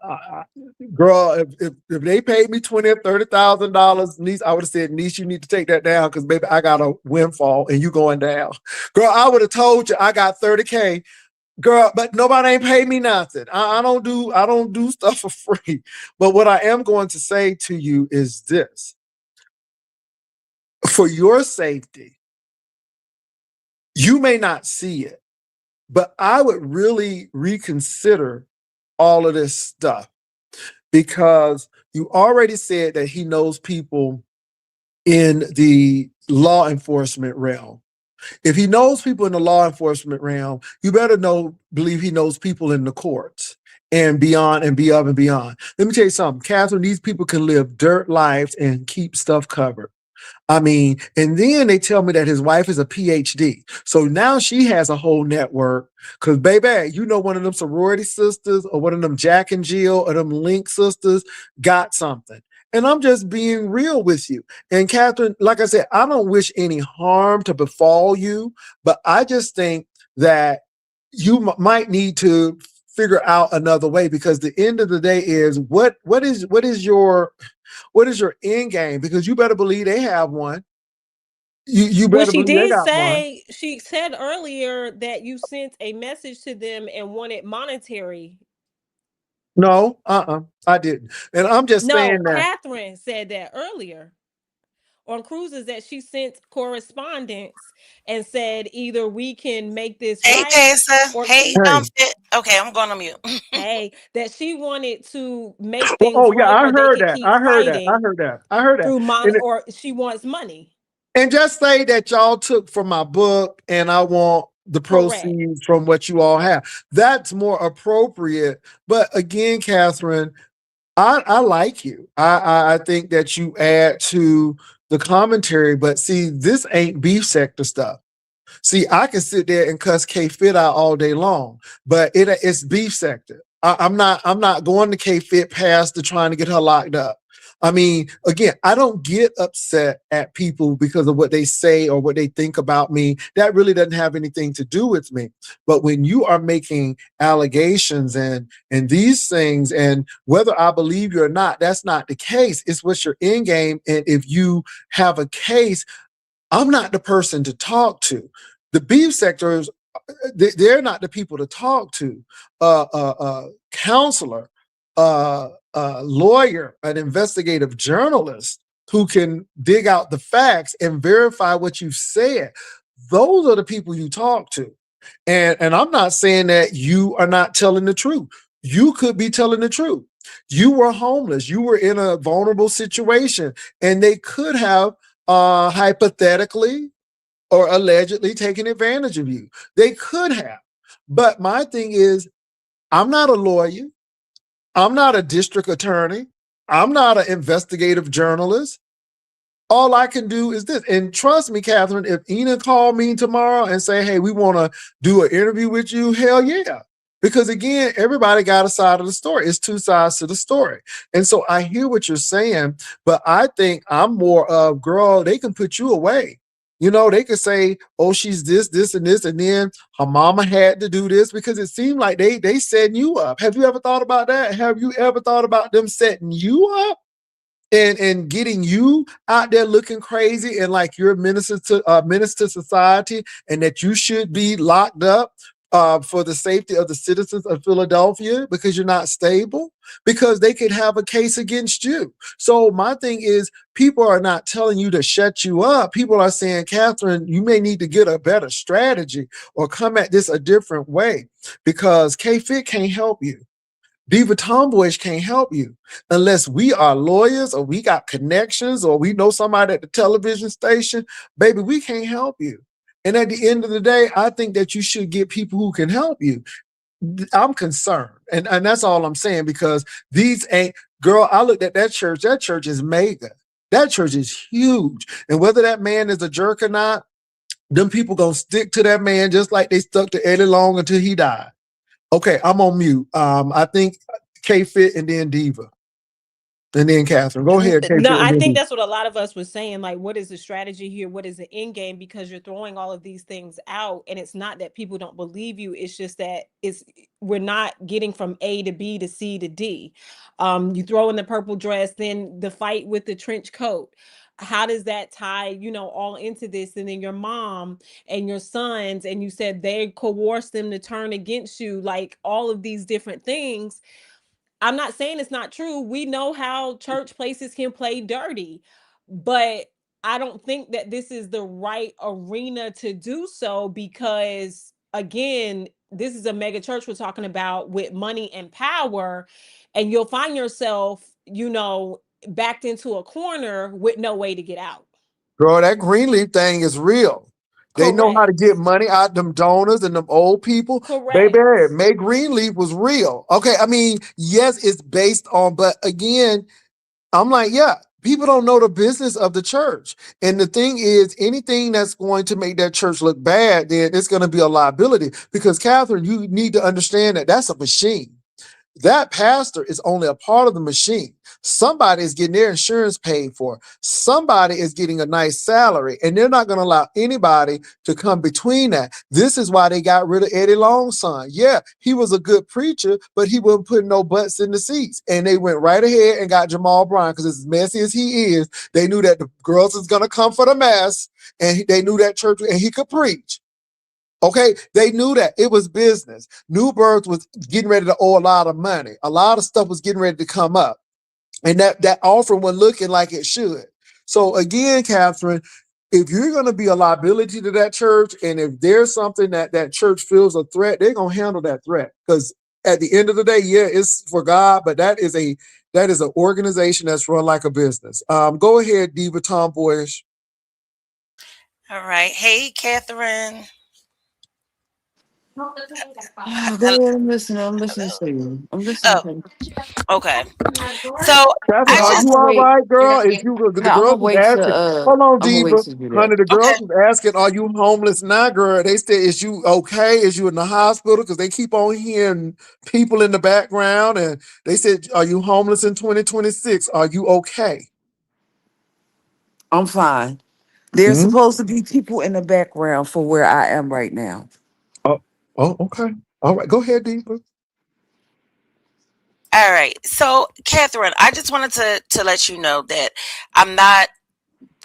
girl, if they paid me $20,000 or $30,000, niece, I would have said, niece, you need to take that down because baby, I got a windfall and you going down. Girl, I would have told you I got 30K. girl, but nobody ain't paid me nothing. I don't do stuff for free. But what I am going to say to you is this: for your safety, you may not see it, but I would really reconsider all of this stuff, because you already said that he knows people in the law enforcement realm. If he knows people in the law enforcement realm, you better believe he knows people in the courts and beyond and beyond and beyond. Let me tell you something, Catherine, these people can live dirt lives and keep stuff covered. I mean, and then they tell me that his wife is a PhD. So now she has a whole network. Because, baby, you know, one of them sorority sisters or one of them Jack and Jill or them Link sisters got something. And I'm just being real with you. And Catherine, like I said, I don't wish any harm to befall you, but I just think that you might need to figure out another way, because the end of the day is what is your end game? Because you better believe they have one. You Well, better believe they got one. she said earlier that you sent a message to them and wanted monetary. No, I didn't. And I'm just saying No, that. Catherine said that earlier on Cruises, that she sent correspondence and said either we can make this Hey, right, Tessa. or Hey, Hey. Fit. Okay, I'm going on mute. hey, that she wanted to make Well, things oh yeah, right I where they heard could that. keep I heard that. I fighting heard that. I heard that. through And, or she wants money. and just say that y'all took from my book and I want the Correct. proceeds from what you all have. That's more appropriate. But again, Catherine, I like you. I think that you add to the commentary, but see, this ain't beef sector stuff. See, I can sit there and cuss K Fit out all day long, but it's beef sector. I'm not going to K Fit past to trying to get her locked up. I mean, again, I don't get upset at people because of what they say or what they think about me. That really doesn't have anything to do with me. But when you are making allegations and these things, and whether I believe you or not, that's not the case. It's what's your end game. And if you have a case, I'm not the person to talk to. The beef sectors, they're not the people to talk to. Counselor, lawyer, an investigative journalist who can dig out the facts and verify what you've said. Those are the people you talk to. And I'm not saying that you are not telling the truth. You could be telling the truth. You were homeless. You were in a vulnerable situation, and they could have hypothetically or allegedly taken advantage of you. They could have. But my thing is, I'm not a lawyer. I'm not a district attorney. I'm not an investigative journalist. All I can do is this. And trust me, Catherine, if Ena called me tomorrow and say, hey, we want to do an interview with you, hell yeah. Because again, everybody got a side of the story. It's two sides to the story. And so I hear what you're saying, but I think I'm more of, girl, they can put you away. You know, they could say, oh, she's this, and this, and then her mama had to do this, because it seemed like they setting you up. Have you ever thought about that? Have you ever thought about them setting you up and getting you out there looking crazy and like you're a menace to society, and that you should be locked up for the safety of the citizens of Philadelphia because you're not stable? Because they could have a case against you. So my thing is, people are not telling you to shut you up. People are saying, Catherine, you may need to get a better strategy or come at this a different way, because K-Fit can't help you. Diva Tomboyish can't help you unless we are lawyers or we got connections or we know somebody at the television station. Baby, we can't help you. And at the end of the day, I think that you should get people who can help you. I'm concerned. And that's all I'm saying, because these ain't, girl, I looked at that church is mega. That church is huge. And whether that man is a jerk or not, them people gonna stick to that man just like they stuck to Eddie Long until he died. Okay, I'm on mute. I think K-Fit and then Diva. And then Catherine. Go ahead, K-Fit. No, And I then think Diva. that's what a lot of us were saying. Like, what is the strategy here? What is the end game? Because you're throwing all of these things out, and it's not that people don't believe you. It's just that we're not getting from A to B to C to D. You throw in the purple dress, then the fight with the trench coat. how does that tie, all into this? And then your mom and your sons, and you said they coerced them to turn against you, like all of these different things. I'm not saying it's not true. We know how church places can play dirty, but I don't think that this is the right arena to do so, because again, this is a mega church we're talking about with money and power, and you'll find yourself, backed into a corner with no way to get out. Girl, that Greenleaf thing is real. They know how to Correct. get money out them donors and them old people. Baby, Correct. May Greenleaf was real. Okay, I mean, yes, it's based on, but again, I'm like, yeah, people don't know the business of the church. And the thing is, anything that's going to make that church look bad, then it's going to be a liability. Because, Catherine, you need to understand that that's a machine. That pastor is only a part of the machine. Somebody is getting their insurance paid for. Somebody is getting a nice salary, and they're not going to allow anybody to come between that. This is why they got rid of Eddie Longson. Yeah, he was a good preacher, but he wasn't putting no butts in the seats. And they went right ahead and got Jamal Brown, because as messy as he is, they knew that the girls is going to come for the mess, and they knew that church, and he could preach. Okay, they knew that it was business. New Birth was getting ready to owe a lot of money. A lot of stuff was getting ready to come up, and that offering was looking like it should. So again, Catherine, if you're going to be a liability to that church, and if there's something that church feels a threat, they're going to handle that threat. Because at the end of the day, yeah, it's for God, but that is an organization that's run like a business. Go ahead, Diva Tomboyish. All right. Hey, Catherine. Oh, Hel- go ahead. I'm listening Hello. to you. I'm listening Oh, to you. okay. So Catherine, I are No, I'm just you gonna all wait. right, girl? Is you the No, I'm girls gonna was wait to asking? Hold on, I'm gonna wait Diva. to do that. Honey, the okay. girls was asking, are you homeless now, girl? They said, is you okay? Is you in the hospital? Because they keep on hearing people in the background, and they said, are you homeless in 2026? Are you okay? I'm fine. There's Mhm. supposed to be people in the background for where I am right now. Oh, oh, okay. All right, go ahead, Diva. All right. So, Catherine, I just wanted to let you know that I'm not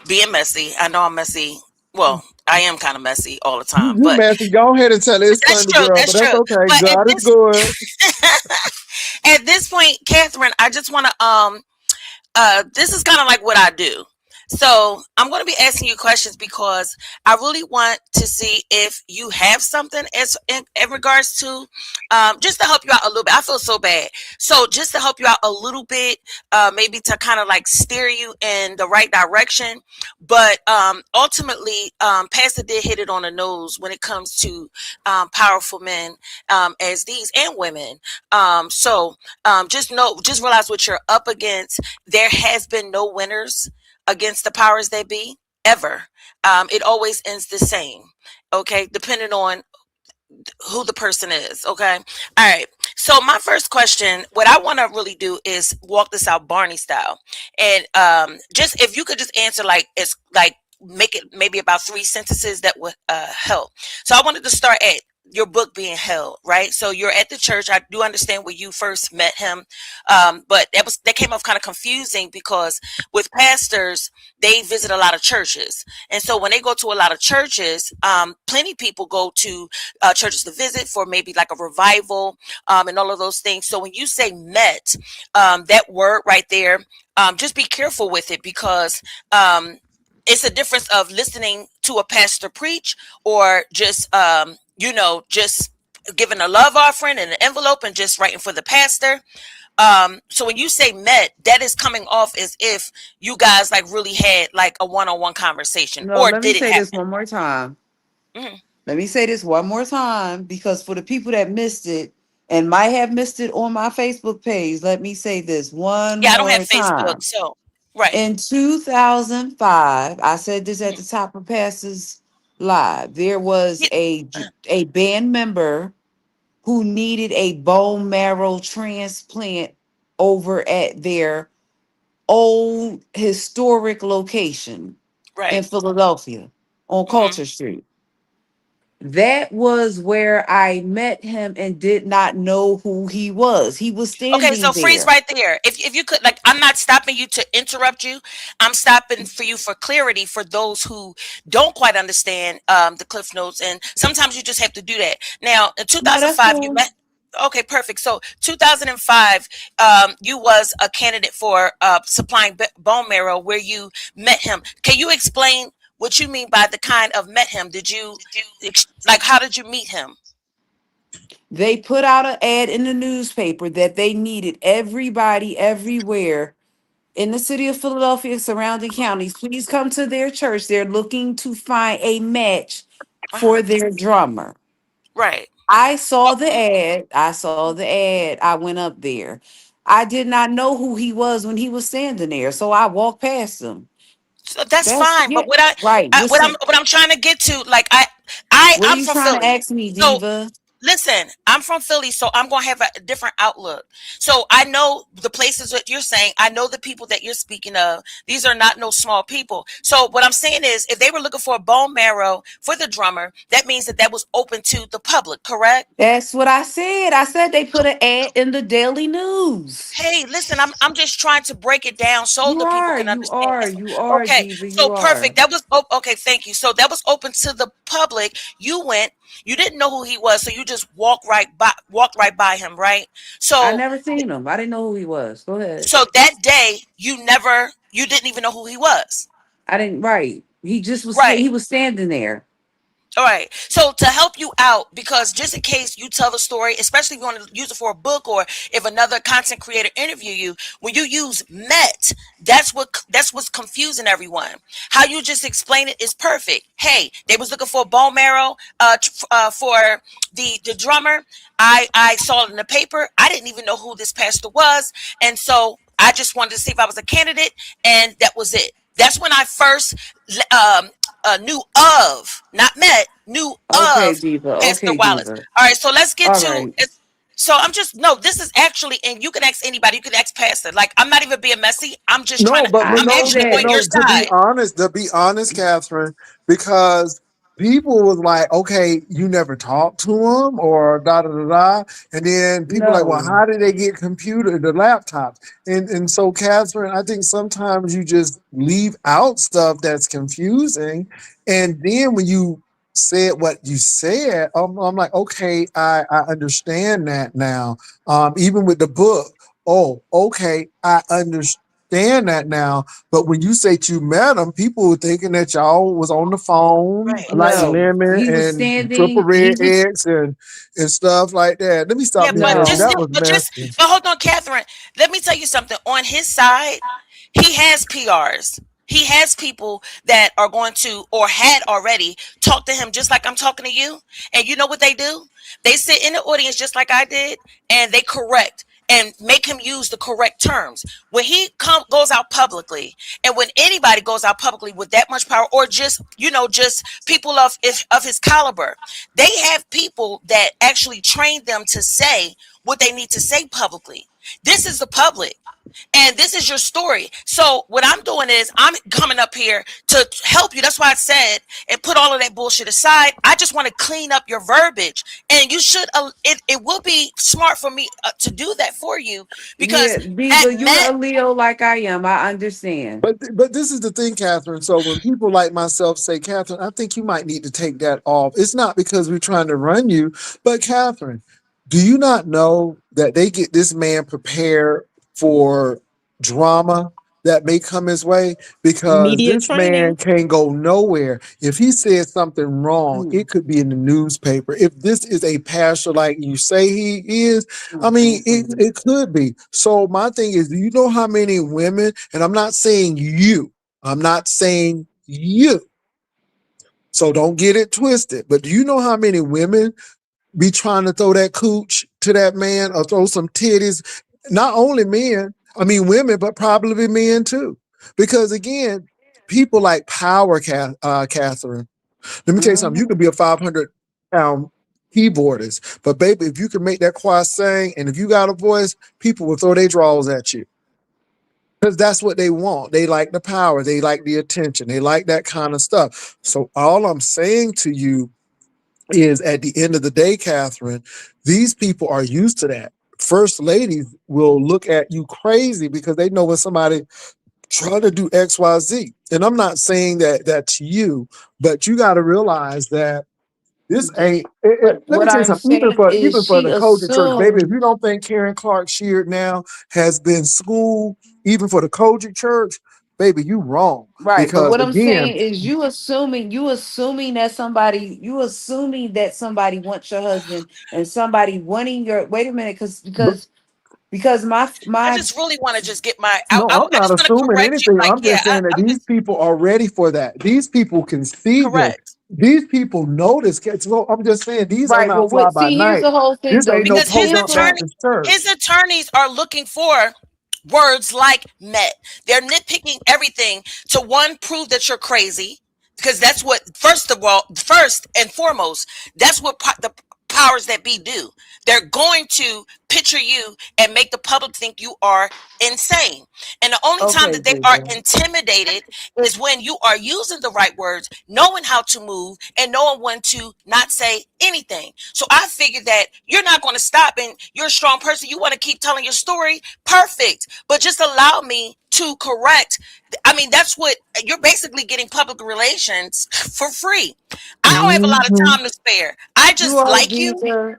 being messy. I know I'm messy. Well, I am kind of messy all the time, You but messy. Go ahead and tell it. It's that's Sunday, true. girl, That's but that's true. okay. But God is good. at this point, Catherine, I just want to this is kind of like what I do. So I'm going to be asking you questions because I really want to see if you have something as in regards to just to help you out a little bit. I feel so bad. So just to help you out a little bit, maybe to kind of like steer you in the right direction. But ultimately, Pastor did hit it on the nose when it comes to powerful men as these and women. Just realize what you're up against. There has been no winners against the powers that be ever. It always ends the same. Okay, depending on who the person is. Okay, all right. So my first question, what I want to really do is walk this out Barney style, and just if you could just answer like it's like make it maybe about 3 sentences that would help. So I wanted to start at your book being held, right? So you're at the church. I do understand where you first met him, but that came off kind of confusing because with pastors they visit a lot of churches, and so when they go to a lot of churches, plenty of people go to churches to visit for maybe like a revival, and all of those things. So when you say met, that word right there, just be careful with it because it's a difference of listening to a pastor preach or just just giving a love offering in an envelope and just writing for the pastor. So when you say met, that is coming off as if you guys like really had like a one-on-one conversation, No, or let me did it say this happen? one more time. Mhm. Let me say this one more time because for the people that missed it and might have missed it on my Facebook page, let me say this one Yeah, I don't have more Facebook, time. so right. In 2005, I said this at Mhm. the top of Pastor's Live. There was Yeah. a band member who needed a bone marrow transplant over at their old historic location in Right. Philadelphia on Hmm. Culture Street. That was where I met him and did not know who he was. He was Okay, standing so freeze there. right there. If you could, like, I'm not stopping you to interrupt you. I'm stopping for you for clarity for those who don't quite understand the Cliff Notes, and sometimes you just have to do that. Now, in No, that's 2005, you cool. met. Okay, perfect. So 2005, you was a candidate for supplying bone marrow, where you met him. Can you explain what you mean by the kind of met him? Did you like? How did you meet him? They put out an ad in the newspaper that they needed everybody everywhere in the city of Philadelphia, surrounding counties. Please come to their church. They're looking to find a match Uh huh. for their drummer. Right. I saw the ad. I saw the ad. I went up there. I did not know who he was when he was standing there, so I walked past him. So that's That's fine. yeah, But what I, right. I What's what I'm trying to get to, like, what are I'm you from trying to Philly. ask me, So Diva? listen, I'm from Philly, so I'm gonna have a different outlook. So I know the places that you're saying. I know the people that you're speaking of. These are not no small people. So what I'm saying is, if they were looking for a bone marrow for the drummer, that means that that was open to the public, correct? That's what I said. I said they put an ad in the Daily News. Hey, listen, I'm just trying to break it down so You the people are, can you understand. are, you are, Okay, Diva. so You are. perfect. That was okay. Thank you. So that was open to the public. You went. You didn't know who he was, so you just walked right by him, right? I So, never seen him. I didn't know who he was. Go ahead. so that day, you didn't even know who he was, I didn't. Right. He just was. right? He was standing there. All right. So to help you out, because just in case you tell the story, especially if you want to use it for a book or if another content creator interview you, when you use met, that's what's confusing everyone. How you just explain it is perfect. Hey, they was looking for bone marrow for the drummer. I saw it in the paper. I didn't even know who this pastor was, and so I just wanted to see if I was a candidate, and that was it. That's when I first um, knew of, not met, knew Okay, of Diva. Pastor Okay, Wallace. Diva. All right, so let's get All to right. it. So I'm just no. This is actually, and you can ask anybody. You can ask Pastor. Like, I'm not even being messy. I'm just trying No, to. but I but I'm know no, actually but on that. your no. side. To be honest, Catherine, because people was like, okay, you never talked to him, or da da da da, and then people like, well, No. how did they get the laptops? And so, Catherine, I think sometimes you just leave out stuff that's confusing, and then when you said what you said, I'm like, okay, I understand that now. Even with the book. Oh, okay, I understand that now. But when you say you met him, people were thinking that y'all was on the phone, Right. like So No. lemon He was and triple standing. He red was eggs and stuff like that. Let me stop yeah, being but messy. just That no. was messy. but hold on, Catherine. Let me tell you something. On his side, he has PRs. He has people that are going to or had already talked to him just like I'm talking to you. And you know what they do? They sit in the audience just like I did, and they correct and make him use the correct terms. When he goes out publicly, and when anybody goes out publicly with that much power, or just just people of his caliber, they have people that actually train them to say what they need to say publicly. This is the public. And this is your story. So what I'm doing is I'm coming up here to help you. That's why I said, and put all of that bullshit aside. I just want to clean up your verbiage, and you should. It will be smart for me to do that for you, because Yeah, at Diva, you're Met, a Leo like I am. I understand. But this is the thing, Catherine. So when people like myself say, Catherine, I think you might need to take that off. It's not because we're trying to run you, but Catherine, do you not know that they get this man prepared for drama that may come his way? Because Media this man training. can't go nowhere. If he says something wrong, Mm, it could be in the newspaper. If this is a pastor like you say he is, I mm, mean, mm, mm. it could be. So my thing is, do you know how many women, and I'm not saying you, I'm not saying you, so don't get it twisted, but do you know how many women be trying to throw that cooch to that man or throw some titties? Not only men, I mean women, but probably men too. Because again, people like power, Catherine. Let me tell you something. You Mhm. could be a 500-pound keyboardist, but baby, if you can make that choir sing, and if you got a voice, people will throw their drawers at you because that's what they want. They like the power, they like the attention, they like that kind of stuff. So all I'm saying to you is at the end of the day, Catherine, these people are used to that. First ladies will look at you crazy because they know when somebody trying to do XYZ. And I'm not saying that to you, but you got to realize that this ain't. But Let me what tell you I'm something. saying is Even for she the Kojic church, baby, if assumed. you don't think Karen Clark Sheard now has been schooled, even for the Kojic church, baby, you wrong. Right, but Because what I'm again, saying is you assuming that somebody wants your husband and somebody wanting your wait a minute, because I my just really want to just get my. no, I'm I not just want to assuming correct you. anything. Like, I'm yeah, just saying that I'm these just people are ready for that. These people can see this. correct These people know this. So I'm just saying these are right, not but fly what by see here's night. the whole thing This though. ain't no These because podunk people Baptist his church. attorneys are looking for words like met. They're nitpicking everything to one prove that you're crazy because that's what first and foremost that's what the powers that be do. They're going to picture you and make the public think you are insane. And the only time okay, that they are Diva. intimidated is when you are using the right words, knowing how to move, and knowing when to not say anything. So I figured that you're not going to stop and you're a strong person. You want to keep telling your story. Perfect. But just allow me to correct. I mean, that's what you're basically getting public relations for free. I don't have a lot of Hmm. time to spare. I You just are like you Diva.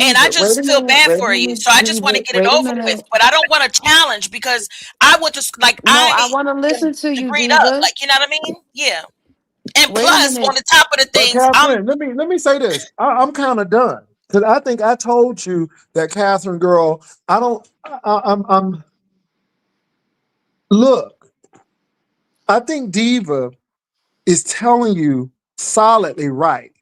and I Diva. just feel bad Wait a for you. minute, So I just want to Diva. get it Wait a over with. minute. But I don't want to challenge because I went to like No, I want to listen to you, agreed up. Diva. Like, you know what I mean? Yeah. And Wait a plus, on minute. the top of the But things, Catherine, let me say this. I'm kind of done because I think I told you that Catherine girl. I don't. I'm. Look, I think Diva is telling you solidly right.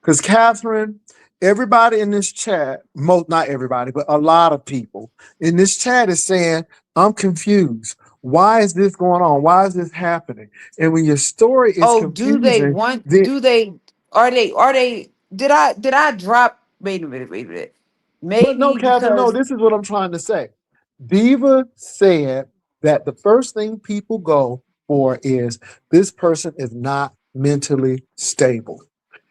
Because Catherine, everybody in this chat, most not everybody, but a lot of people in this chat is saying, I'm confused. Why is this going on? Why is this happening? And when your story is Oh, do they confusing, want? then Do they? Are they? Did I drop? Wait a minute. Wait a minute. but no, Maybe Catherine, no, because this is what I'm trying to say. Diva said that the first thing people go for is this person is not mentally stable.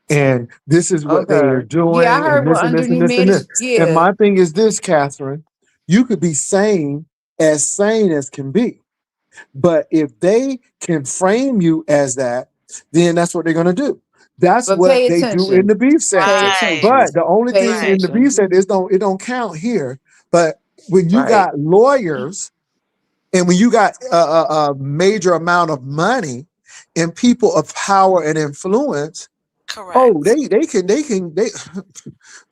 And this is what they are okay. Yeah, I doing, and heard what this and under this and you this and this. managed. And Yeah, my thing is this, Catherine, you could be sane as can be. But if they can frame you as that, then that's what they're going to do. That's but what pay they do in attention. the beef Pay section. right, But attention. the only Pay thing in right. the beef attention. section is it don't count here. But when you Right. got lawyers and when you got a major amount of money and people of power and influence, oh, Correct. they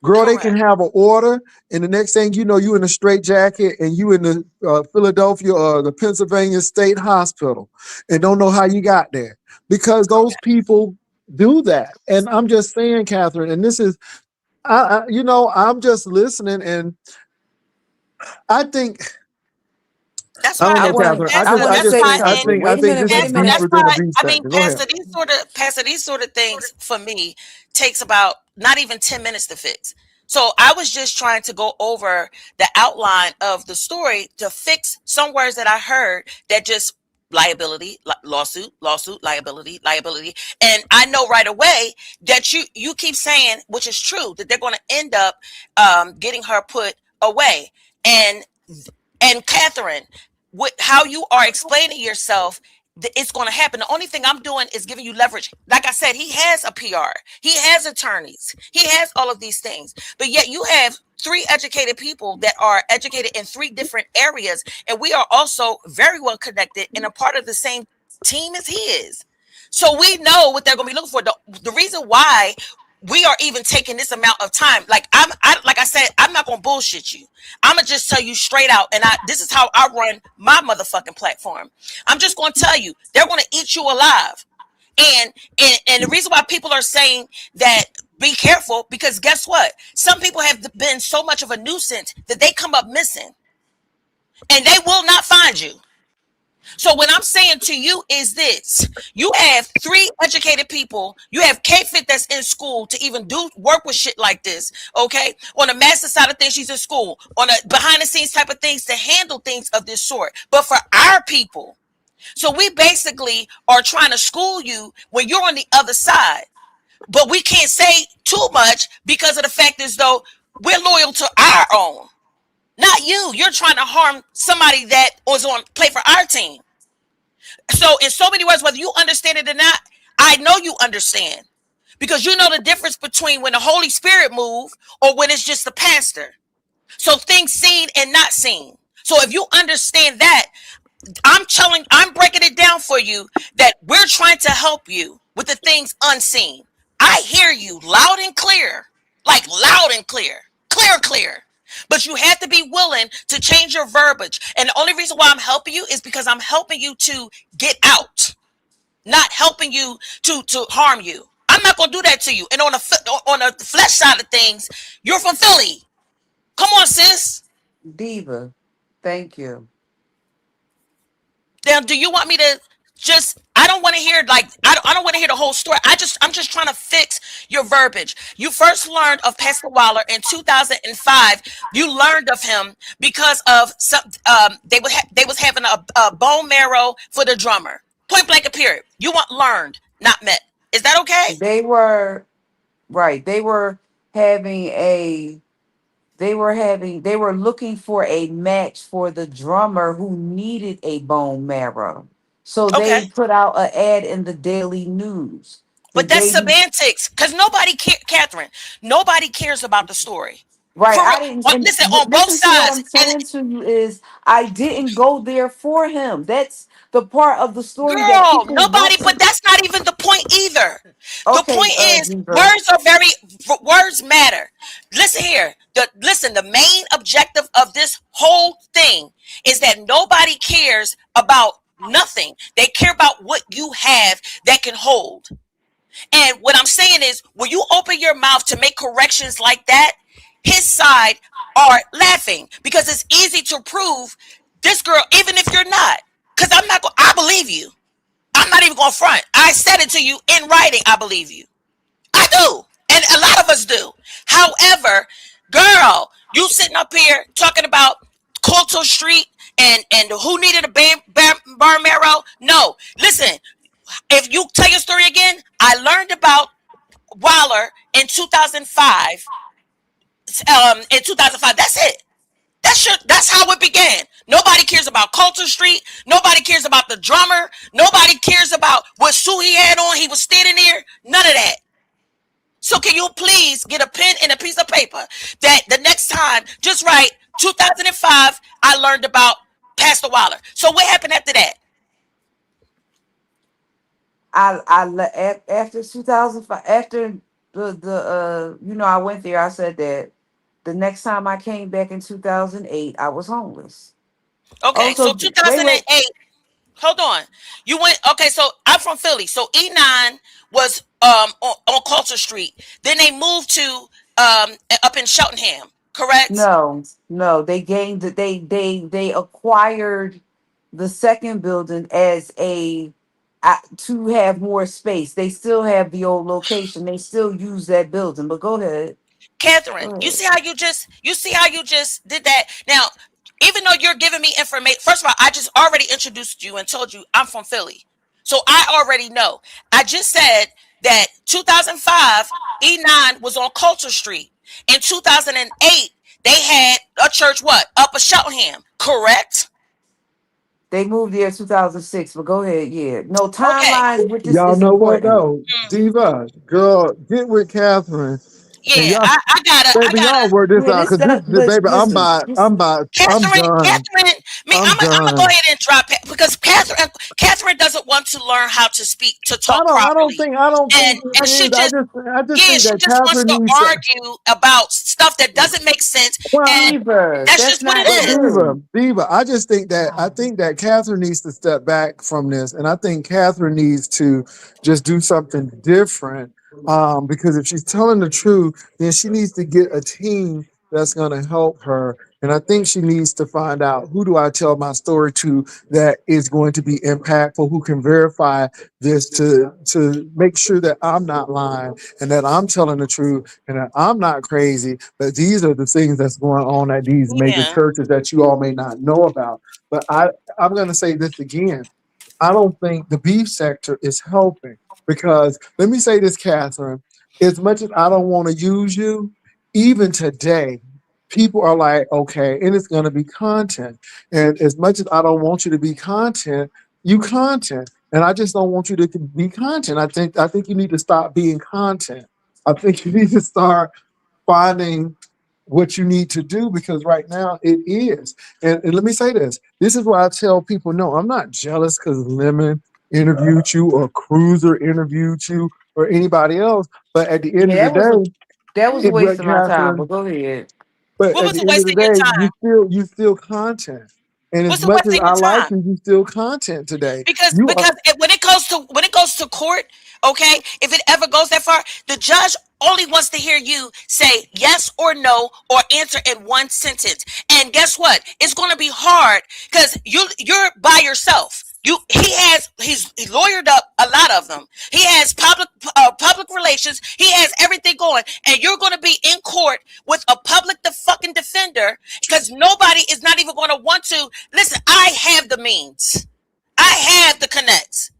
girl, they can Correct. have an order, and the next thing you know, you in a straight jacket and you in the Philadelphia or the Pennsylvania State Hospital, and don't know how you got there because those people do that. And I'm just saying, Catherine, and this is, I'm just listening, and I think That's I why don't I know, want Catherine. to. I want to That's say why and something. I Wait a think minute. this Wait is a Pastor, minute. that's deeper than the why beef I mean section. Go ahead. Pastor, these sort of things for me takes about not even 10 minutes to fix. So I was just trying to go over the outline of the story to fix some words that I heard that just liability, lawsuit, liability. And I know right away that you keep saying, which is true, that they're going to end up getting her put away. And Catherine, how you are explaining yourself, it's going to happen. The only thing I'm doing is giving you leverage. Like I said, he has a PR, he has attorneys, he has all of these things, but yet you have three educated people that are educated in three different areas, and we are also very well connected and a part of the same team as he is. So we know what they're going to be looking for. The reason why we are even taking this amount of time, like I said, I'm not going to bullshit you. I'm gonna just tell you straight out, and this is how I run my motherfucking platform. I'm just gonna tell you, they're gonna eat you alive. And the reason why people are saying that be careful, because guess what? Some people have been so much of a nuisance that they come up missing, and they will not find you. So what I'm saying to you is this: you have three educated people. You have K-Fit that's in school to even do work with shit like this. Okay, on the master side of things, she's in school. On the behind the scenes type of things to handle things of this sort. But for our people, so we basically are trying to school you when you're on the other side. But we can't say too much because of the fact as though we're loyal to our own, not you. You're trying to harm somebody that was on play for our team. So in so many words, whether you understand it or not, I know you understand because you know the difference between when the Holy Spirit move or when it's just the pastor. So things seen and not seen. So if you understand that, I'm breaking it down for you that we're trying to help you with the things unseen. I hear you loud and clear, like loud and clear, clear. But you have to be willing to change your verbiage. And the only reason why I'm helping you is because I'm helping you to get out, not helping you to harm you. I'm not going to do that to you. And on the flesh side of things, you're from Philly. Come on, sis. Diva, thank you. Now, do you want me to just? I don't want to hear I don't want to hear the whole story. I'm just trying to fix your verbiage. You first learned of Pastor Waller in 2005. You learned of him because of some. They was having a bone marrow for the drummer. Point blank. Period. You want learned, not met. Is that okay? They were right. Having a they were looking for a match for the drummer who needed a bone marrow. So Okay. they put out an ad in the Daily News. The But that's Daily semantics, because Catherine, nobody cares about the story. Right. For I didn't and listen, on both listen to what sides, I'm and saying to you is I didn't go there for him. That's the part of the story that girl, people nobody, want but to. that's not even the point either. The Okay, point is Diva. words matter. Listen here. The main objective of this whole thing is that nobody cares about nothing. They care about what you have that can hold. And what I'm saying is, when you open your mouth to make corrections like that, his side are laughing because it's easy to prove this girl, even if you're not. Because I believe you. I'm not even going to front. I said it to you in writing. I believe you. I do. And a lot of us do. However, girl, you sitting up here talking about Coulter Street and who needed a bar marrow? No. Listen, if you tell your story again, I learned about Waller in 2005. In 2005, that's it. That's how it began. Nobody cares about Coulter Street. Nobody cares about the drummer. Nobody cares about what suit he had on. He was standing there. None of that. So can you please get a pen and a piece of paper that the next time, just write 2005, I learned about Pastor Waller. So what happened after that? After 2005 after I went there. I said that the next time I came back in 2008, I was homeless. Okay, so Also, wait. 2008. Hold on. You went, okay, so I'm from Philly. So E9 was on Coulter Street. Then they moved to up in Cheltenham, correct? No, they gained that they acquired the second building as a to have more space. They still have the old location. They still use that building. But go ahead. Catherine, Go you ahead. see how you just did that? Now, even though you're giving me information, first of all, I just already introduced you and told you I'm from Philly. So I already know. I just said that 2005, E9 was on Coulter Street. In 2008, they had a church, what? Up at Cheltenham, correct? They moved there 2006. But go ahead. Yeah. No Okay. timeline with this Y'all is know what important. though? Diva, girl, get with Catherine. And Yeah, y'all, I baby, gotta. y'all work this Yeah, out. this Cause that. But baby, listen, I'm done. Catherine, I'm I'm gonna go done. ahead and drop it because Catherine doesn't want to learn how to speak to I talk don't, I don't properly, think, I don't think it and is. I just yeah, think she that just wants Catherine to needs to. argue about stuff that doesn't make sense, Well, and Diva, that's that's just what it not But is. true. Diva, I think that Catherine needs to step back from this, and I think Catherine needs to just do something different. Because if she's telling the truth, then she needs to get a team that's going to help her. And I think she needs to find out, who do I tell my story to that is going to be impactful, who can verify this to make sure that I'm not lying and that I'm telling the truth and that I'm not crazy. But these are the things that's going on at these major Yeah, churches that you all may not know about. But I'm going to say this again. I don't think the beef sector is helping, because let me say this, Catherine. as much as I don't want to use you, even today, people are like, okay, and it's going to be content. And as much as I don't want you to be content, you content. And I just don't want you to be content. I think you need to stop being content. I think you need to start finding what you need to do because right now it is. And let me say this. This is why I tell people, no, I'm not jealous because Lemon interviewed you or Cruiser interviewed you or anybody else. But at the end of Yeah, the day, that was a it waste but of my time. But Catherine, go ahead. but What at was the a end of waste the of your day, time? you still content. And as What's a much waste as of I your like time? you still content today. Because You are because when it goes to court, okay, if it ever goes that far, the judge only wants to hear you say yes or no or answer in one sentence. And guess what? It's going to be hard because you're by yourself. He's lawyered up a lot of them. He has public relations. He has everything going, and you're going to be in court with a public fucking defender because nobody is not even going to want to listen. I have the means. I have the connects,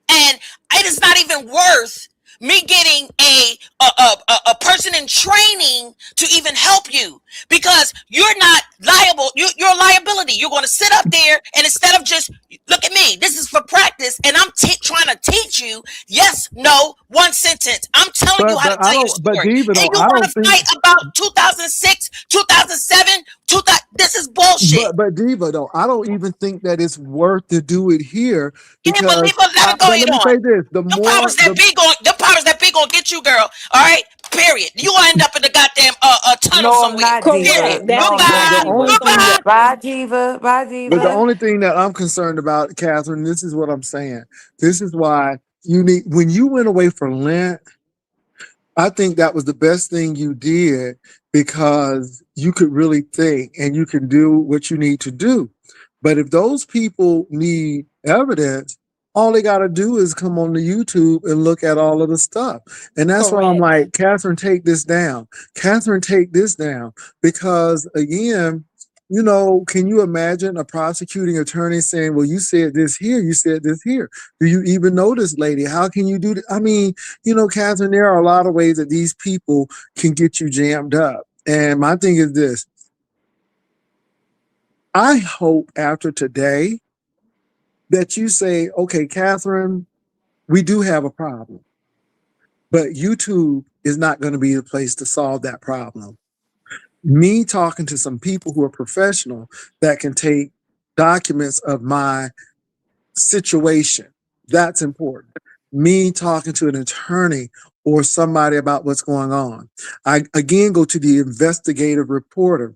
and it is not even worth me getting a person in training to even help you because you're not liable. You're a liability. You're going to sit up there, and instead of just look at me, this is for practice, and I'm trying to teach you yes, no, one sentence. I'm telling you how to but I tell your don't but story, Diva and though, you I want don't to think fight about 2006, 2007, 2000. This is bullshit. but Diva though, I don't even think that it's worth to do it here Yeah, but because let it go but let ahead me on. say this, the more the Them powers that be gonna get you, girl. All right, period. You gonna end up in the goddamn tunnel No, I'm somewhere. not, Period. Diva. Correct. That's No, I'm not, the Goodbye. exactly Diva. what's only going to thing Goodbye. that Bye, happen. Diva. Bye, but the Diva. only thing that I'm concerned about, Catherine, this is what I'm saying. This is why you need when you went away for Lent, I think that was the best thing you did because you could really think and you can do what you need to do. But if those people need evidence, all they got to do is come on the YouTube and look at all of the stuff. And that's why I'm Correct. like, Catherine, take this down. Catherine, take this down. Because again, can you imagine a prosecuting attorney saying, well, you said this here, you said this here. Do you even know this lady? How can you do that? I mean, Catherine, there are a lot of ways that these people can get you jammed up. And my thing is this. I hope after today that you say, okay, Catherine, we do have a problem, but YouTube is not going to be the place to solve that problem. Me talking to some people who are professional that can take documents of my situation, that's important. Me talking to an attorney or somebody about what's going on. I again go to the investigative reporter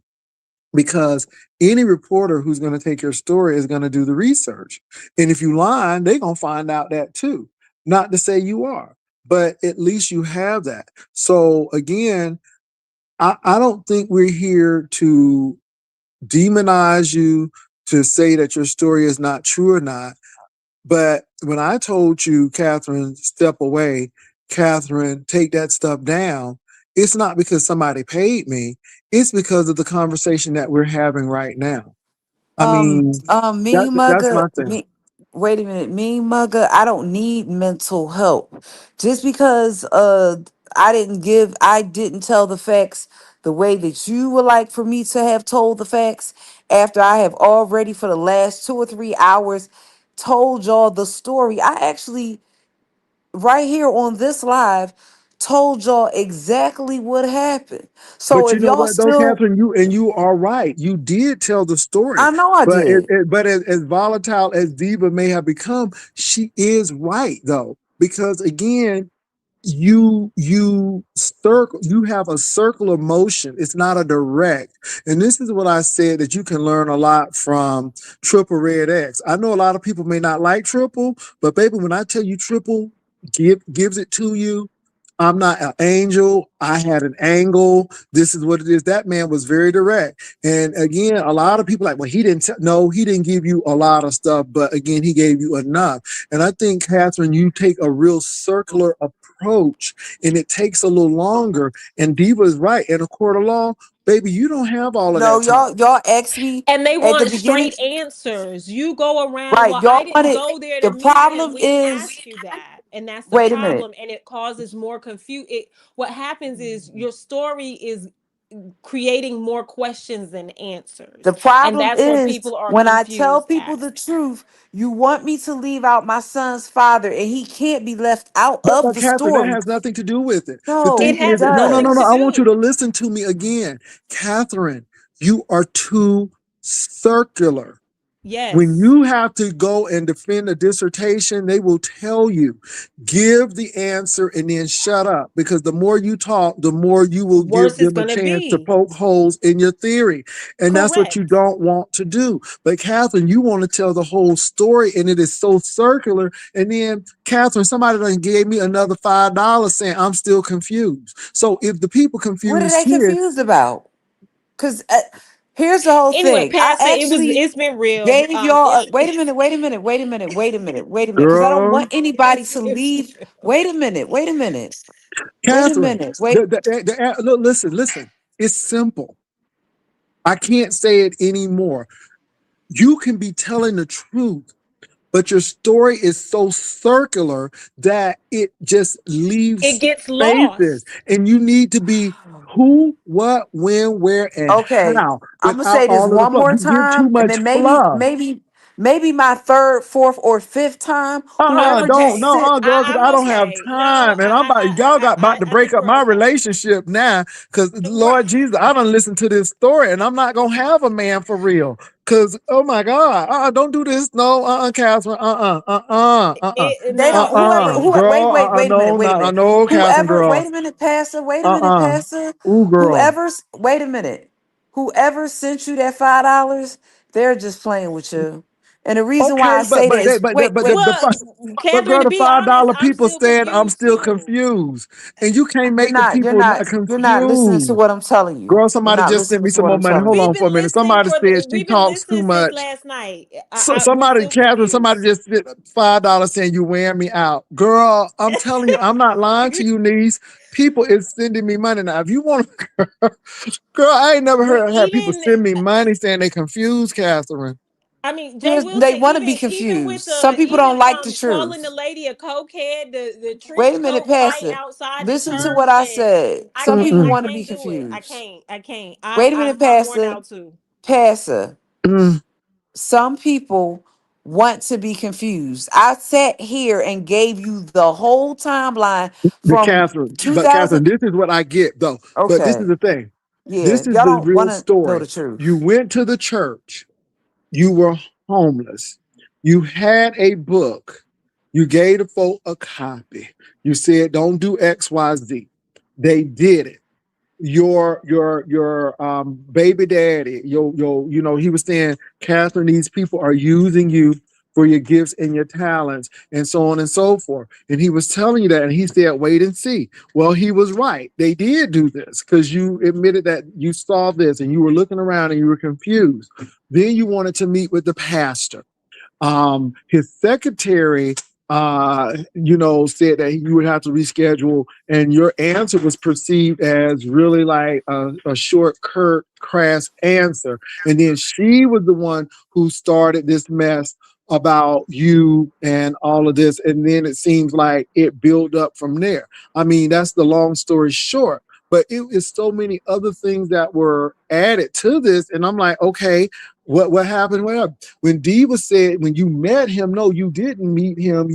because any reporter who's going to take your story is going to do the research. And if you lie, they're going to find out that too. Not to say you are, but at least you have that. So again, I don't think we're here to demonize you, to say that your story is not true or not. But when I told you, Catherine, step away, Catherine, take that stuff down, it's not because somebody paid me. It's because of the conversation that we're having right now. I mean, Mean that's mugger, my thing. wait a minute, mean mugger, I don't need mental help. Just because I didn't tell the facts the way that you would like for me to have told the facts after I have already for the last 2 or 3 hours told y'all the story. I actually right here on this live told y'all exactly what happened. So But you if know y'all what though, still Catherine, you are right. You did tell the story, I know I but did. as volatile as Diva may have become, she is right though, because again, you have a circle of motion. It's not a direct. And this is what I said, that you can learn a lot from Triple Red X. I know a lot of people may not like Triple, but baby, when I tell you Triple gives it to you, I'm not an angel. I had an angle. This is what it is. That man was very direct. And again, a lot of people like, well, he didn't. No, he didn't give you a lot of stuff, but again, he gave you enough. And I think, Catherine, you take a real circular approach, and it takes a little longer. And Diva is right. In a court of law, baby, you don't have all of No, that time. y'all asked me And they at the want beginning, straight answers. You go around, right? well, I Y'all didn't wanted go there to the meet him. problem We didn't is ask you that. And that's the Wait a minute. problem, and it causes more what happens is your story is creating more questions than The answers, and problem that's where is people are when I tell confused people at. the truth, you want me to leave out my son's father, and he can't be left out of But the Catherine, that story. has nothing to do with it. The No, It thing it has is, no, no, no, something no. to I does. want you to do. listen to me again. Catherine, you are too circular. When Yes. you have to go and defend a dissertation, they will tell you, give the answer and then shut up. Because the more you talk, the more you will give Worse is them a gonna chance to be. poke holes in your theory. And that's what you Correct. don't want to do. But Catherine, you want to tell the whole story and it is so circular. And then, Catherine, somebody done gave me another $5 saying I'm still confused. So if the people What are confused they here, confused about? Because here's the whole Anyway, thing. I Pastor, actually it's been real. gave y'all. It, Wait a minute. Wait a minute. Wait a minute. Wait a minute. Wait a minute. Because I don't want girl, anybody to it's leave. real. Wait a minute. Wait a minute. Wait a Catherine, minute. Wait. look, listen, it's simple. I can't say it anymore. You can be telling the truth, but your story is so circular that it just It leaves gets spaces. lost. And you need to be who, what, when, where, and Okay, how I'm gonna without say this all of the one fluff. more You give too time, and much then fluff. maybe my third, fourth, or fifth time. Whoever Don't, just Okay. no, sit. girl, because I'm I don't have okay. No, time, and I'm about y'all got about to I break think up we're my okay. relationship now. Because Right. Lord Jesus, I don't listen to this story, and I'm not gonna have a man for real. Because oh my God, don't do this, no, Catherine, They don't. Whoever. No. Who? Wait. girl, Wait. Wait a minute. no, Wait a not, minute. no, Catherine, Whoever. girl, Wait a minute, Pastor. Wait a minute, Pastor. ooh, girl. Whoever's. Wait a minute. Whoever sent you that $5, they're just playing with you. And the reason why Okay, I say that is, wait, wait. Well, but Catherine, girl, to the be $5 honest, I'm people still said I'm confused still too. confused, and you can't You're make the not. You're people not not. You're not listening to confused. what I'm telling you. Girl, You're somebody not just sent listening me to some what more I'm money. telling Hold you. on for a minute. Somebody said she We've been talks too listening since much. last night. So We're somebody, still Catherine, somebody confused. just spent $5 saying you wearing me out. Girl, I'm telling you, I'm not lying to you, niece. People is sending me money now. If you want, girl, I ain't never But had people even send me money saying they confused, Catherine. I mean, Jay They Wilson, want to be even with confused. Some the people even don't like the calling the truth. lady a cokehead, the Wait treat a minute, go fight Pastor. outside the Listen to what church, I and said. Some people Mm-mm, I want to be can't do it. confused. I can't. Wait a minute, I'm worn Pastor. out too. Pastor. mm. Some people want to be confused. I sat here and gave you the whole timeline The from Catherine, but 2000. Catherine, this is what I get though. But this is Okay. the thing. Yeah. This is Y'all the don't want real to know story. the You truth. went to the church. You were homeless. You had a book. You gave the folk a copy. You said, "Don't do X, Y, Z." They did it. Your baby daddy, he was saying, Catherine, these people are using you for your gifts and your talents, and so on and so forth. And he was telling you that, and he said, wait and see. Well, he was right. They did do this because you admitted that you saw this and you were looking around and you were confused. Then you wanted to meet with the pastor. His secretary said that you would have to reschedule, and your answer was perceived as really like a short, curt, crass answer. And then she was the one who started this mess about you and all of this. And then it seems like it built up from there. I mean, that's the long story short. But it is so many other things that were added to this. And I'm like, okay, what happened? Well, when Diva said when you met him, no, you didn't meet him.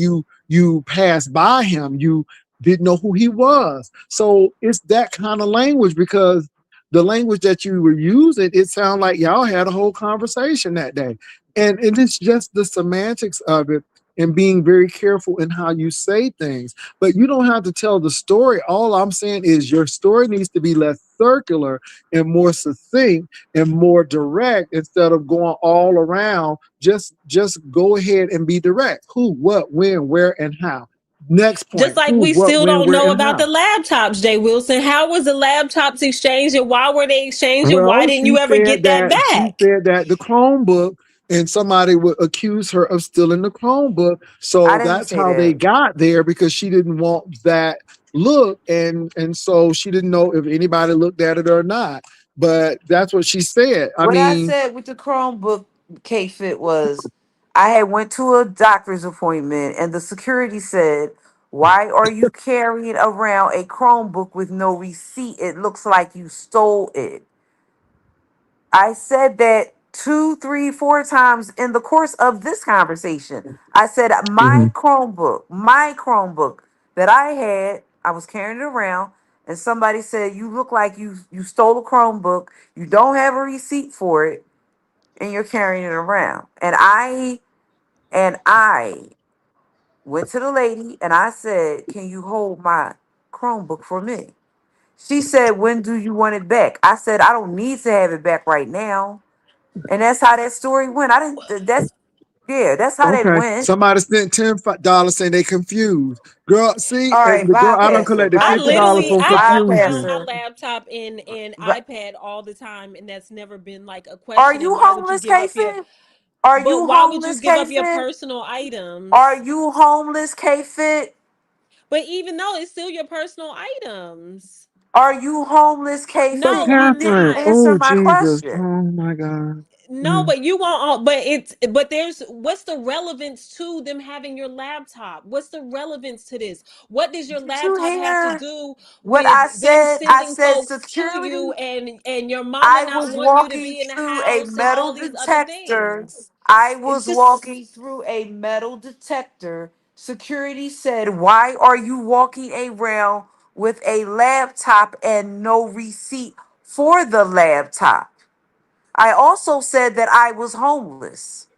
You passed by him. You didn't know who he was. So it's that kind of language because the language that you were using, it sounded like y'all had a whole conversation that day. And it's just the semantics of it and being very careful in how you say things. But you don't have to tell the story. All I'm saying is your story needs to be less circular and more succinct and more direct instead of going all around. Just go ahead and be direct. Who, what, when, where, and how. Next Just point. like Who, we what, still when, don't where, know and about the how. laptops, Jay Wilson. How was the laptops exchanged and why were they exchanged and why Well, didn't you ever get that she back? said that the Chromebook and somebody would accuse her of stealing the Chromebook. I So didn't that's say how they that. got there because she didn't want that look and so she didn't know if anybody looked at it or not. But that's what she said. I What I mean, said with the Chromebook K-Fit was I had went to a doctor's appointment and the security said, Why are you carrying around a Chromebook with no receipt? It looks like you stole it. I said that 2, 3, 4 times in the course of this conversation. I said my Chromebook that I had, I was carrying it around, and somebody said, "You look like you stole a Chromebook. You don't have a receipt for it, and you're carrying it around." And I went to the lady and I said, "Can you hold my Chromebook for me?" She said, "When do you want it back?" I said, "I don't need to have it back right now." And that's how that story went. I didn't. That's how that Okay. went. Somebody spent $10 saying they confused. Girl, see, All and right, the girl bye, I done Pastor. collected Bye, I $50 literally Pastor. from I Bye, walk around confusion. my Pastor. laptop and Bye. iPad all the time, and that's never been like a Are question. And you why would you homeless, give up your K-Fit? Are but you why would you homeless, give up your K-Fit? personal Are items? you homeless, K-Fit? But even though it's still your personal items. Are you homeless, But No, K-Fit? You I'm didn't Catherine, not. answer oh my Jesus, question. oh my God. No, Mm. but you want all, but there's what's the relevance to them having your laptop? What's the relevance to this? What does your Did you laptop have to hear do what with I them said? I sending said folks to security. you and your mama I not was wanting you to walking be in the through a house and metal all these other detector. things? I It's was just walking through a metal detector. Security said, "Why are you walking around with a laptop and no receipt for the laptop?" I also said that I was homeless.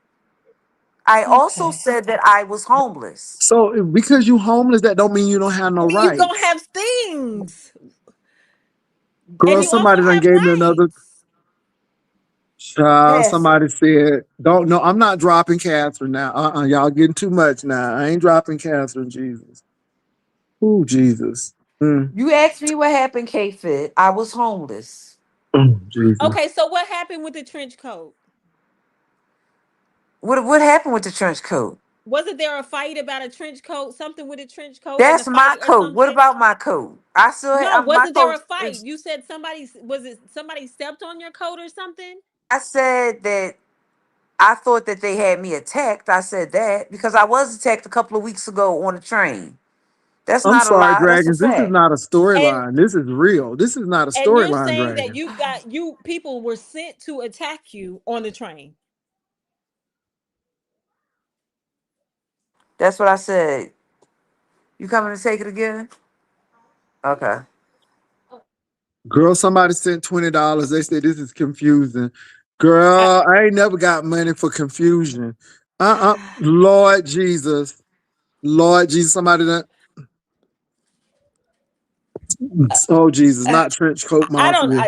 I also okay. said that I was homeless. So because you homeless, that don't mean you don't have no You gonna rights. have things, and Girl, you also somebody done have gave me another rights. child. Pastor, Somebody said, don't know. I'm not dropping Catherine now. Y'all getting too much now. I ain't dropping Catherine, Jesus. Ooh, Jesus. Mm. you asked me what happened, K-Fit. I was homeless. Oh, Jesus. Okay, so what happened with the trench coat? What happened with the trench coat? Wasn't there a fight about a trench coat? Something with a trench coat and a That's my fight or coat. What something? about my coat? I still No, have my wasn't there coat. a fight? You said somebody was it somebody stepped on your coat or something? I said that I thought that they had me attacked. I said that because I was attacked a couple of weeks ago on a train. That's I'm not a sorry, lie. That's a Dragons. This is fact. not a And storyline. This is real. This is not a you're storyline, saying that Dragon. you got you people were sent to attack you on the train. That's what I said. You coming to take it again? Okay. Girl, somebody sent $20. They said this is confusing. I, Girl, I ain't never got money for confusion. Lord Jesus. Lord Jesus. Somebody done. Oh Jesus, not trench coat I don't mafia.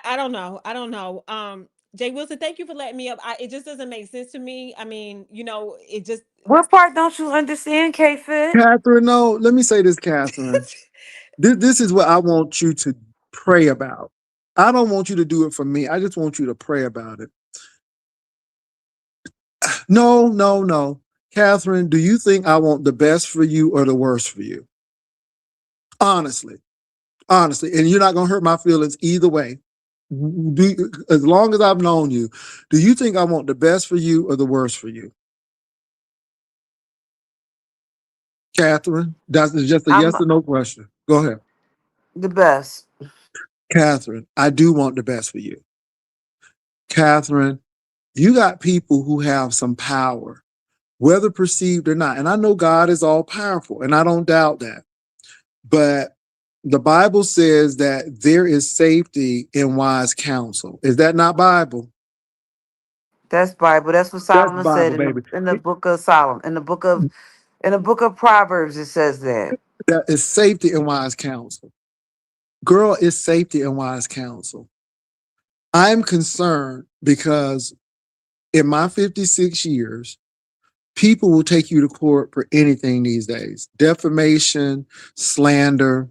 I don't know. I don't know. Jay Wilson, thank you for letting me up. It just doesn't make sense to me. I mean, it just What part don't you understand, K-Fit? Catherine, no, let me say this, Catherine. This is what I want you to pray about. I don't want you to do it for me. I just want you to pray about it. No, no, no. Catherine, do you think I want the best for you or the worst for you? Honestly, honestly. And you're not going to hurt my feelings either way. As long as I've known you, do you think I want the best for you or the worst for you? Catherine, that's just a I'm yes or no question. Go ahead. the best. Catherine, I do want the best for you. Catherine, you got people who have some power, whether perceived or not. And I know God is all powerful, and I don't doubt that. But the Bible says that there is safety in wise counsel. Is that not Bible? That's Bible. That's what That's Solomon said Bible, baby. in the book of Solomon. In the book of Proverbs, it says that. That is safety in wise counsel. Girl, it's safety in wise counsel. I'm concerned because in my 56 years, people will take you to court for anything these days. Defamation, slander.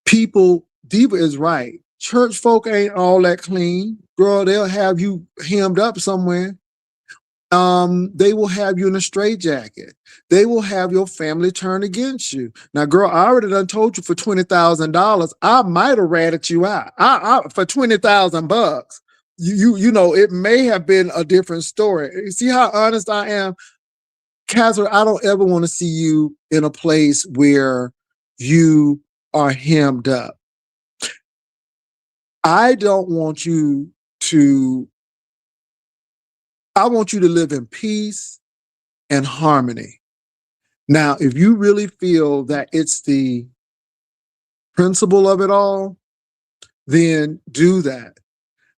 People, Diva is right. Church folk ain't all that clean. Girl, they'll have you hemmed up somewhere. They will have you in a straitjacket. They will have your family turn against you. Now, girl, I already done told you for $20,000, I might have ratted you out. For $20,000. You know, it may have been a different story. You see how honest I am? Catherine, I don't ever want to see you in a place where you are hemmed up. I don't want you to, I want you to live in peace and harmony. Now, if you really feel that it's the principle of it all, then do that.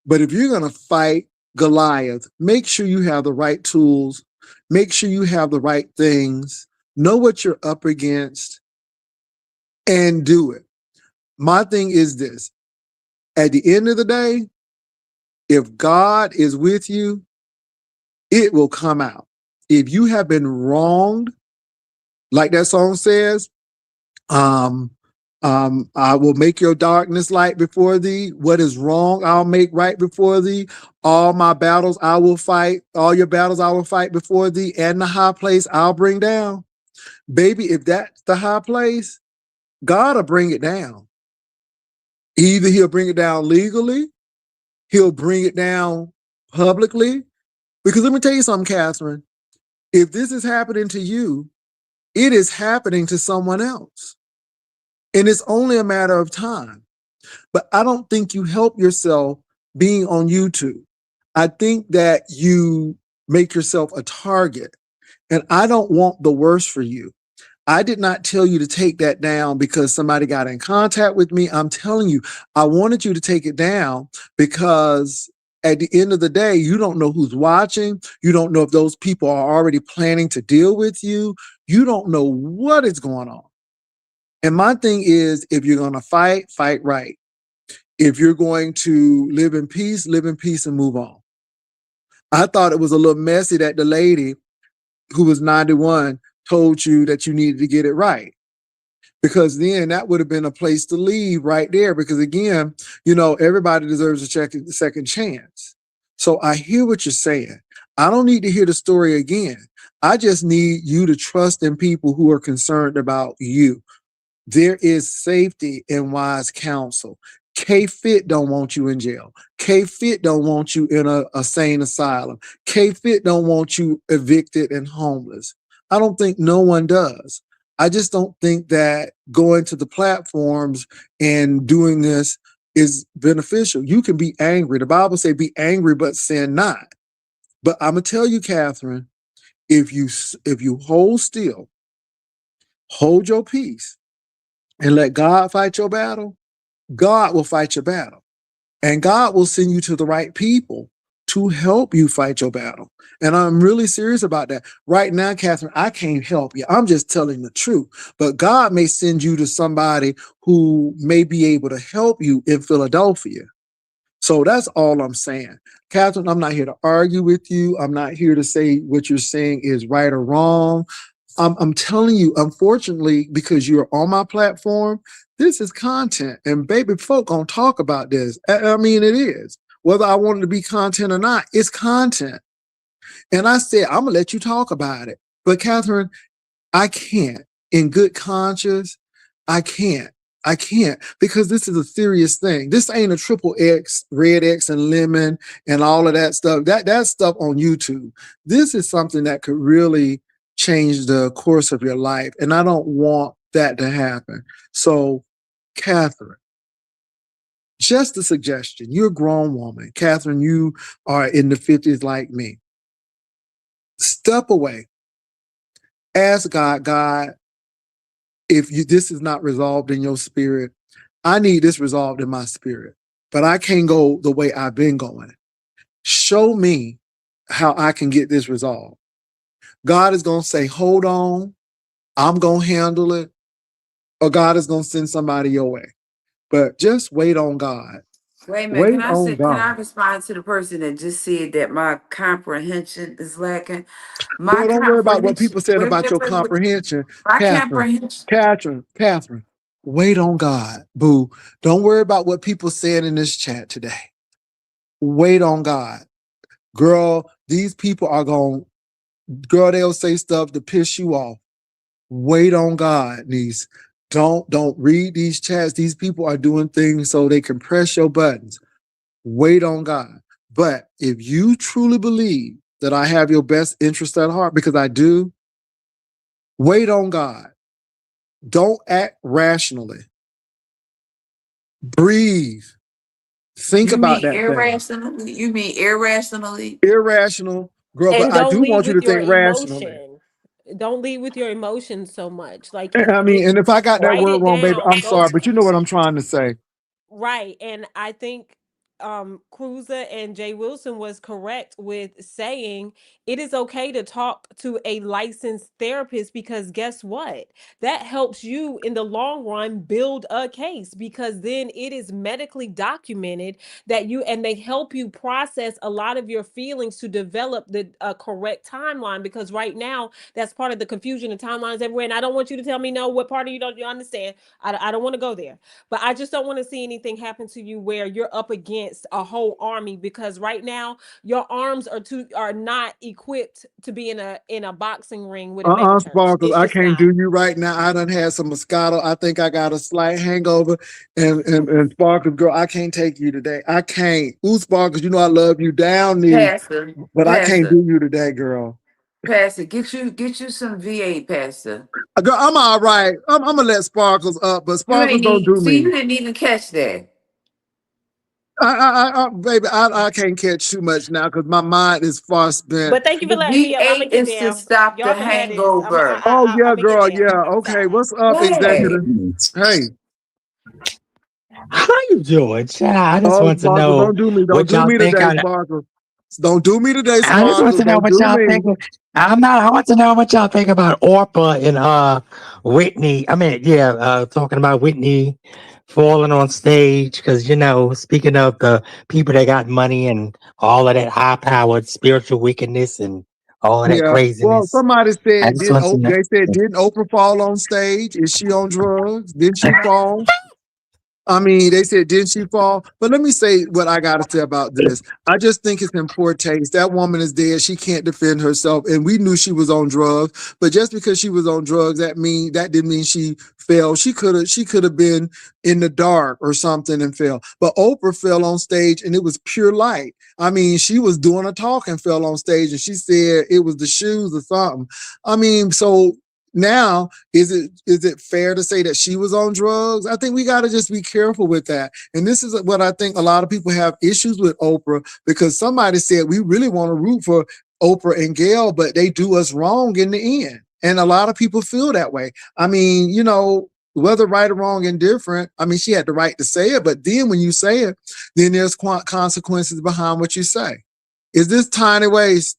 But if you're going to fight Goliath, make sure you have the right tools, make sure you have the right things, know what you're up against, and do it. My thing is this: at the end of the day, if God is with you, it will come out. If you have been wronged, like that song says, I will make your darkness light before thee. What is wrong, I'll make right before thee. All my battles I will fight. All your battles I will fight before thee. And the high place I'll bring down. Baby, if that's the high place, God will bring it down. Either he'll bring it down legally, he'll bring it down publicly. Because let me tell you something, Catherine. If this is happening to you, it is happening to someone else. And it's only a matter of time. But I don't think you help yourself being on YouTube. I think that you make yourself a target. And I don't want the worst for you. I did not tell you to take that down because somebody got in contact with me. I'm telling you, I wanted you to take it down because at the end of the day, you don't know who's watching. You don't know if those people are already planning to deal with you. You don't know what is going on. And my thing is, if you're going to fight, fight right. If you're going to live in peace and move on. I thought it was a little messy that the lady who was 91 told you that you needed to get it right. Because then that would have been a place to leave right there. Because again, you know, everybody deserves a second chance. So I hear what you're saying. I don't need to hear the story again. I just need you to trust in people who are concerned about you. There is safety in wise counsel. K-Fit don't want you in jail. K-Fit don't want you in a sane asylum. K-Fit don't want you evicted and homeless. I don't think no one does. I just don't think that going to the platforms and doing this is beneficial. You can be angry. The Bible says be angry, but sin not. But I'm going to tell you, Catherine, if you hold still, hold your peace, and let God fight your battle, God will fight your battle. And God will send you to the right people to help you fight your battle. And I'm really serious about that. Right now, Catherine, I can't help you. I'm just telling the truth. But God may send you to somebody who may be able to help you in Philadelphia. So that's all I'm saying. Catherine, I'm not here to argue with you. I'm not here to say what you're saying is right or wrong. I'm telling you, unfortunately, because you're on my platform, this is content. And baby, folk gonna talk about this. I mean, it is. Whether I want it to be content or not, it's content. And I said, I'm gonna let you talk about it. But Catherine, I can't. In good conscience, I can't. I can't, because this is a serious thing. This ain't a triple X, red X and lemon and all of that stuff. That's stuff on YouTube. This is something that could really change the course of your life. And I don't want that to happen. So, Catherine, just a suggestion. You're a grown woman. Catherine, you are in the 50s like me. Step away. Ask God, if this is not resolved in your spirit, I need this resolved in my spirit. But I can't go the way I've been going. Show me how I can get this resolved. God is going to say, hold on, I'm going to handle it. Or God is going to send somebody your way. But just wait on God. Wait a minute, Wait can I on say, can I God. respond to the person that just said that my comprehension is lacking? My Girl, don't worry about what comprehension, people said wait, about wait, your wait, wait. comprehension. My Catherine, comprehension. Catherine, wait on God, boo. Don't worry about what people said in this chat today. Wait on God. Girl, these people are going, girl, they'll say stuff to piss you off. Wait on God, niece. Don't read these chats. These people are doing things so they can press your buttons. Wait on God. But if you truly believe that I have your best interest at heart, because I do, Wait on God. Don't act rationally. Breathe. Think You about mean that thing. irrationally? You mean irrationally? Irrational, girl, but And I don't do lead want you to with your think rationally. emotion. Don't lead with your emotions so much. Like I mean, and if I got that write word it wrong, baby, down. I'm Go sorry, but you know what I'm trying to say. right. And I think Cruiser and Jay Wilson was correct with saying it is okay to talk to a licensed therapist because guess what? That helps you in the long run build a case because then it is medically documented that you and they help you process a lot of your feelings to develop the correct timeline because right now that's part of the confusion and timelines everywhere. And I don't want you to tell me no, what part of you understand. I don't want to go there. But I just don't want to see anything happen to you where you're up against a whole army because right now your arms are not equipped to be in a boxing ring with a mega church. Sparkles, It's I just can't not. do you right now. I done had some Moscato. I think I got a slight hangover. And Sparkles, girl, I can't take you today. I can't. Ooh, Sparkles, you know I love you down there, Pastor, but I can't Pastor, do you today, girl. Pastor, get you some VA, Pastor. Girl, I'm all right. I'm gonna let Sparkles up, but You Sparkles ain't don't even do see. You me. didn't even catch that. Baby, I can't catch too much now because my mind is far spent. But thank you for The letting me up. I'm VA gonna get is to there. stop the Y'all can have this. hangover. Oh yeah, I'm gonna get girl, there. yeah. I'm Okay, sorry. what's up, Hey, executive? Hey, How you doing, child? I just oh want to Sparkles, know don't what do y'all me think today, on. Sparkles. Don't do me today, I just want Sparkles. to know Don't what do y'all me. think. I'm not. I want to know what y'all think about Orpah and Whitney. I mean, yeah, talking about Whitney falling on stage because speaking of the people that got money and all of that high-powered spiritual wickedness and all of that Yeah. Well, craziness. somebody I said just want to know. They said didn't Oprah fall on stage? Is she on drugs? Didn't she fall? I mean, they said, didn't she fall? But let me say what I got to say about this. I just think it's in poor taste. That woman is dead. She can't defend herself. And we knew she was on drugs. But just because she was on drugs, that didn't mean she fell. She could have been in the dark or something and fell. But Oprah fell on stage and it was pure light. I mean, she was doing a talk and fell on stage and she said it was the shoes or something. I mean, so now is it fair to say that she was on drugs? I think we got to just be careful with that. And this is what I think a lot of people have issues with Oprah because somebody said we really want to root for Oprah and Gail, but they do us wrong in the end. And a lot of people feel that way. I mean, whether right or wrong, indifferent. I mean, she had the right to say it, but then when you say it, then there's consequences behind what you say. Is this Tiny Waist?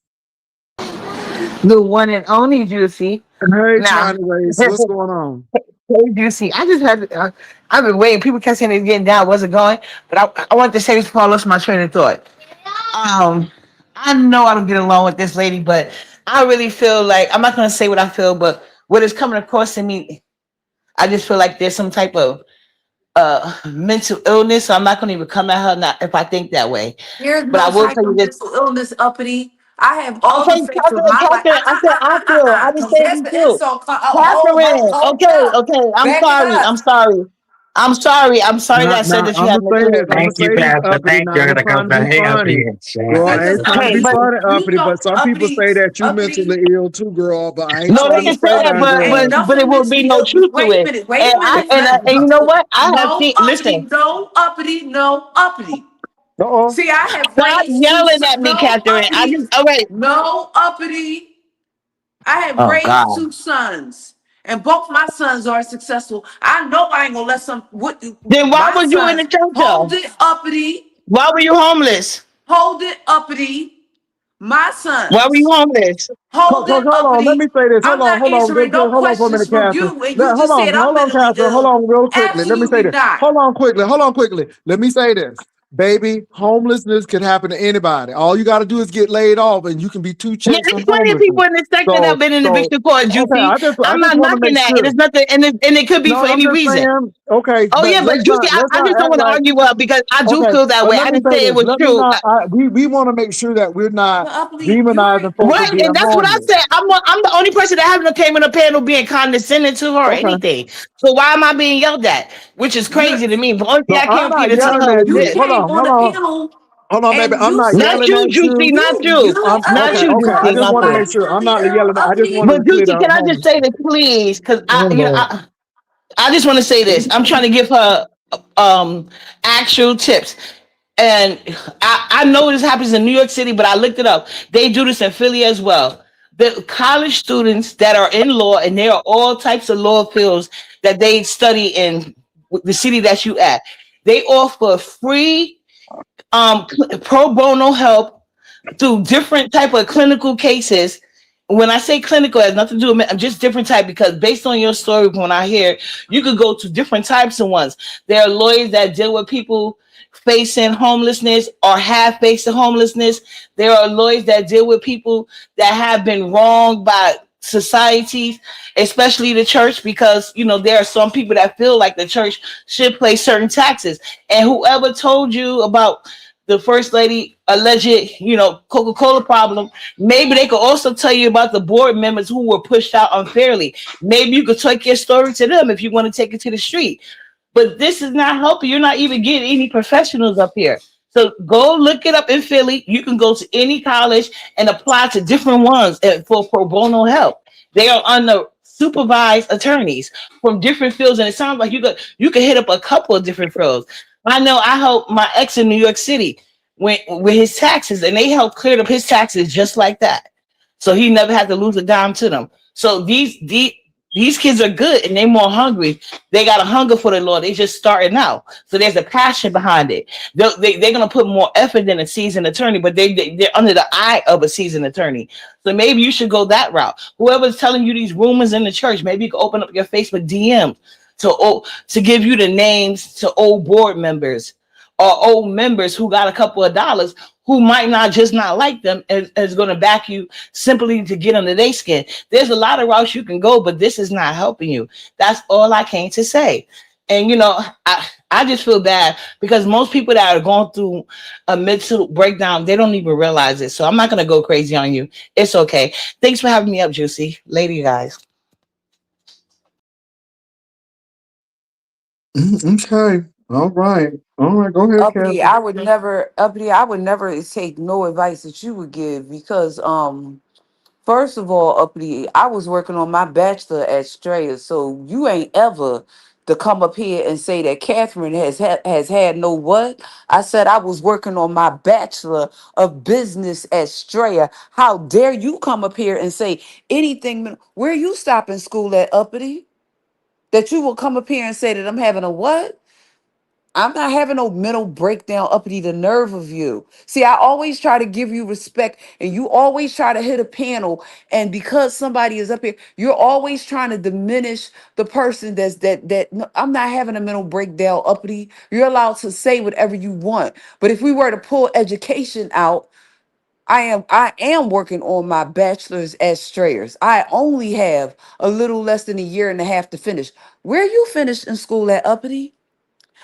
The one and only Juicy. Hey, Now, Tiny Waist, what's going on? hey, Juicy. I just had. I've been waiting. People kept saying it's getting down. Wasn't going, but I want to say this before I lost my train of thought. I know I don't get along with this lady, but I really feel like I'm not gonna say what I feel, but what is coming across to me, I just feel like there's some type of mental illness. So I'm not gonna even come at her not if I think that way. there's But I no will type tell you of this. mental illness, uppity. I have all the Okay, faith of Catherine, my life. Catherine, I said I feel. I didn't Because say that's you the feel. insult. Catherine, Hold okay, up. okay. I'm Back it sorry. up. I'm sorry. I'm sorry. I'm sorry that Now, I said now that you I'm had gonna say mental this. I'm gonna illness. Thank you, say this, Pastor. uppity. Thank Now you. I I'm ain't gonna come trying to be back up funny, here, girl. child. I ain't Because trying to Okay, be but funny, uppity. you But know, some people say that you uppity, mentally ill too, girl. But I ain't no, they trying to can uppity. say say that, nothing, but Ain't girl. but but it nothing will be mentally no ill. truth to Wait a it. minute. Wait And a I minute. and you know what? I have seen. Listen, No uppity. No uppity. Uh-oh. See, I have stop raised two yelling sons. at me, No Catherine. I uppity. just all right. No uppity. I have Oh raised God. two sons, and both my sons are successful. I know I ain't gonna let Then why my was you in the sons church hold though? it uppity, Why were you homeless? hold it uppity. My Why were you sons homeless? hold it Hold on. Let me uppity. say this. I'm not answering no Hold on for a questions minute, from Catherine. you, and you just said I'm Hold on, mentally Catherine. Hold ill. on, real quickly. Let me say Absolutely this. not. Hold on quickly. Let me say this. Baby, homelessness can happen to anybody. All you got to do is get laid off, and you can be two Yeah, checks there's from plenty of homelessness. people in this sector that So, have been in so eviction court, okay. Juicy. I I'm just not want to make knocking that. And sure. it's nothing and it could be No, for I'm any just reason. saying. Okay, Oh but yeah, but Juicy, let's I not just don't act want to like. argue up because I do Okay, feel that but way. let I me didn't say say it this. was Let me true. not. We want to make sure that we're not But uppity, demonizing folk for Right, being and that's what I homeless. said. I'm the only person that haven't came in a panel being condescending to her or Okay. anything. So why am I being yelled at? Which is you're crazy to me. The only thing No, I I'm came up here not to tell yelling her at was you you. this. Hold came on, on hold the on. panel. hold on, baby. And I'm you not said Not yelling you, at Juicy, you. not you. Not Okay, you, okay. I Juicy, just my want to friend. make sure I'm not yelling. I just want to But clear Juicy, the can I just home. say this, please? Because Oh Lord. I just want to say this. I'm trying to give her um actual tips. And I know this happens in New York City, but I looked it up. They do this in Philly as well. The college students that are in law, and there are all types of law fields that they study in the city that you at. They offer free pro bono help through different type of clinical cases. When I say clinical, it has nothing to do with just different type, because based on your story, when I hear you could go to different types of ones. There are lawyers that deal with people facing homelessness or have faced homelessness. There are lawyers that deal with people that have been wronged by societies, especially the church, because there are some people that feel like the church should pay certain taxes. And whoever told you about the first lady alleged, Coca-Cola problem, maybe they could also tell you about the board members who were pushed out unfairly. Maybe you could take your story to them if you want to take it to the street. But this is not helping. You're not even getting any professionals up here. So go look it up in Philly. You can go to any college and apply to different ones for pro bono help. They are under supervised attorneys from different fields, and it sounds like you could hit up a couple of different fields. I know I helped my ex in New York City with his taxes, and they helped clear up his taxes just like that. So he never had to lose a dime to them. So these kids are good, and they're more hungry. They got a hunger for the Lord. They just starting out. So there's a passion behind it. They're going to put more effort than a seasoned attorney, but they're under the eye of a seasoned attorney. So maybe you should go that route. Whoever's telling you these rumors in the church, maybe you can open up your Facebook DM to give you the names to old board members or old members who got a couple of dollars, who might not just not like them, is going to back you simply to get under their skin. There's a lot of routes you can go, but this is not helping you. That's all I came to say. And I just feel bad because most people that are going through a mental breakdown, they don't even realize it. So I'm not going to go crazy on you. It's okay. Thanks for having me up, Juicy. Later, you guys. Okay. All right. All right. Go ahead, uppity, Kathy. I would never take no advice that you would give because first of all, uppity, I was working on my bachelor at Straya, so you ain't ever to come up here and say that Catherine has had no what. I said I was working on my bachelor of business at Straya. How dare you come up here and say anything? Where you stopping school at, uppity? That you will come up here and say that I'm having a what? I'm not having no mental breakdown, uppity, the nerve of you. See, I always try to give you respect, and you always try to hit a panel. And because somebody is up here, you're always trying to diminish the person no, I'm not having a mental breakdown, uppity. You're allowed to say whatever you want. But if we were to pull education out, I am working on my bachelor's at Strayers. I only have a little less than a year and a half to finish. Where you finished in school at, uppity?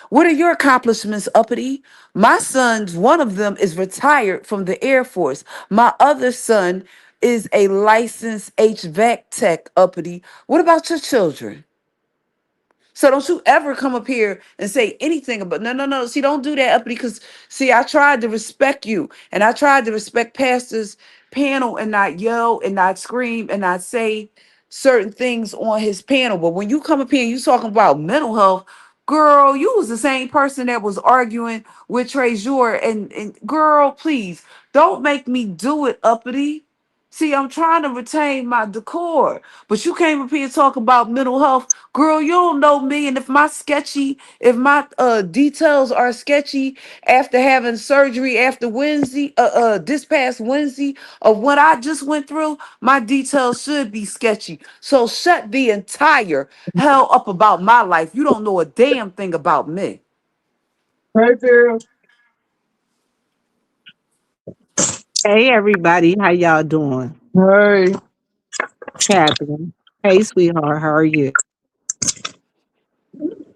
What are your accomplishments, uppity? My sons, one of them is retired from the Air Force. My other son is a licensed HVAC tech, uppity. What about your children? So don't you ever come up here and say anything about no, no, no. See, don't do that, uppity, because see, I tried to respect you and I tried to respect Pastor's panel and not yell and not scream and not say certain things on his panel. But when you come up here and you talking about mental health, girl, you was the same person that was arguing with Trey Jour. And girl, please don't make me do it, uppity. See, I'm trying to retain my decor, but you came up here and talk about mental health. Girl, you don't know me. And if my details are sketchy after having surgery after Wednesday, this past Wednesday of what I just went through, my details should be sketchy. So shut the entire hell up about my life. You don't know a damn thing about me. Hey there. Hey everybody, how y'all doing? Hey. Catherine. Hey sweetheart, how are you?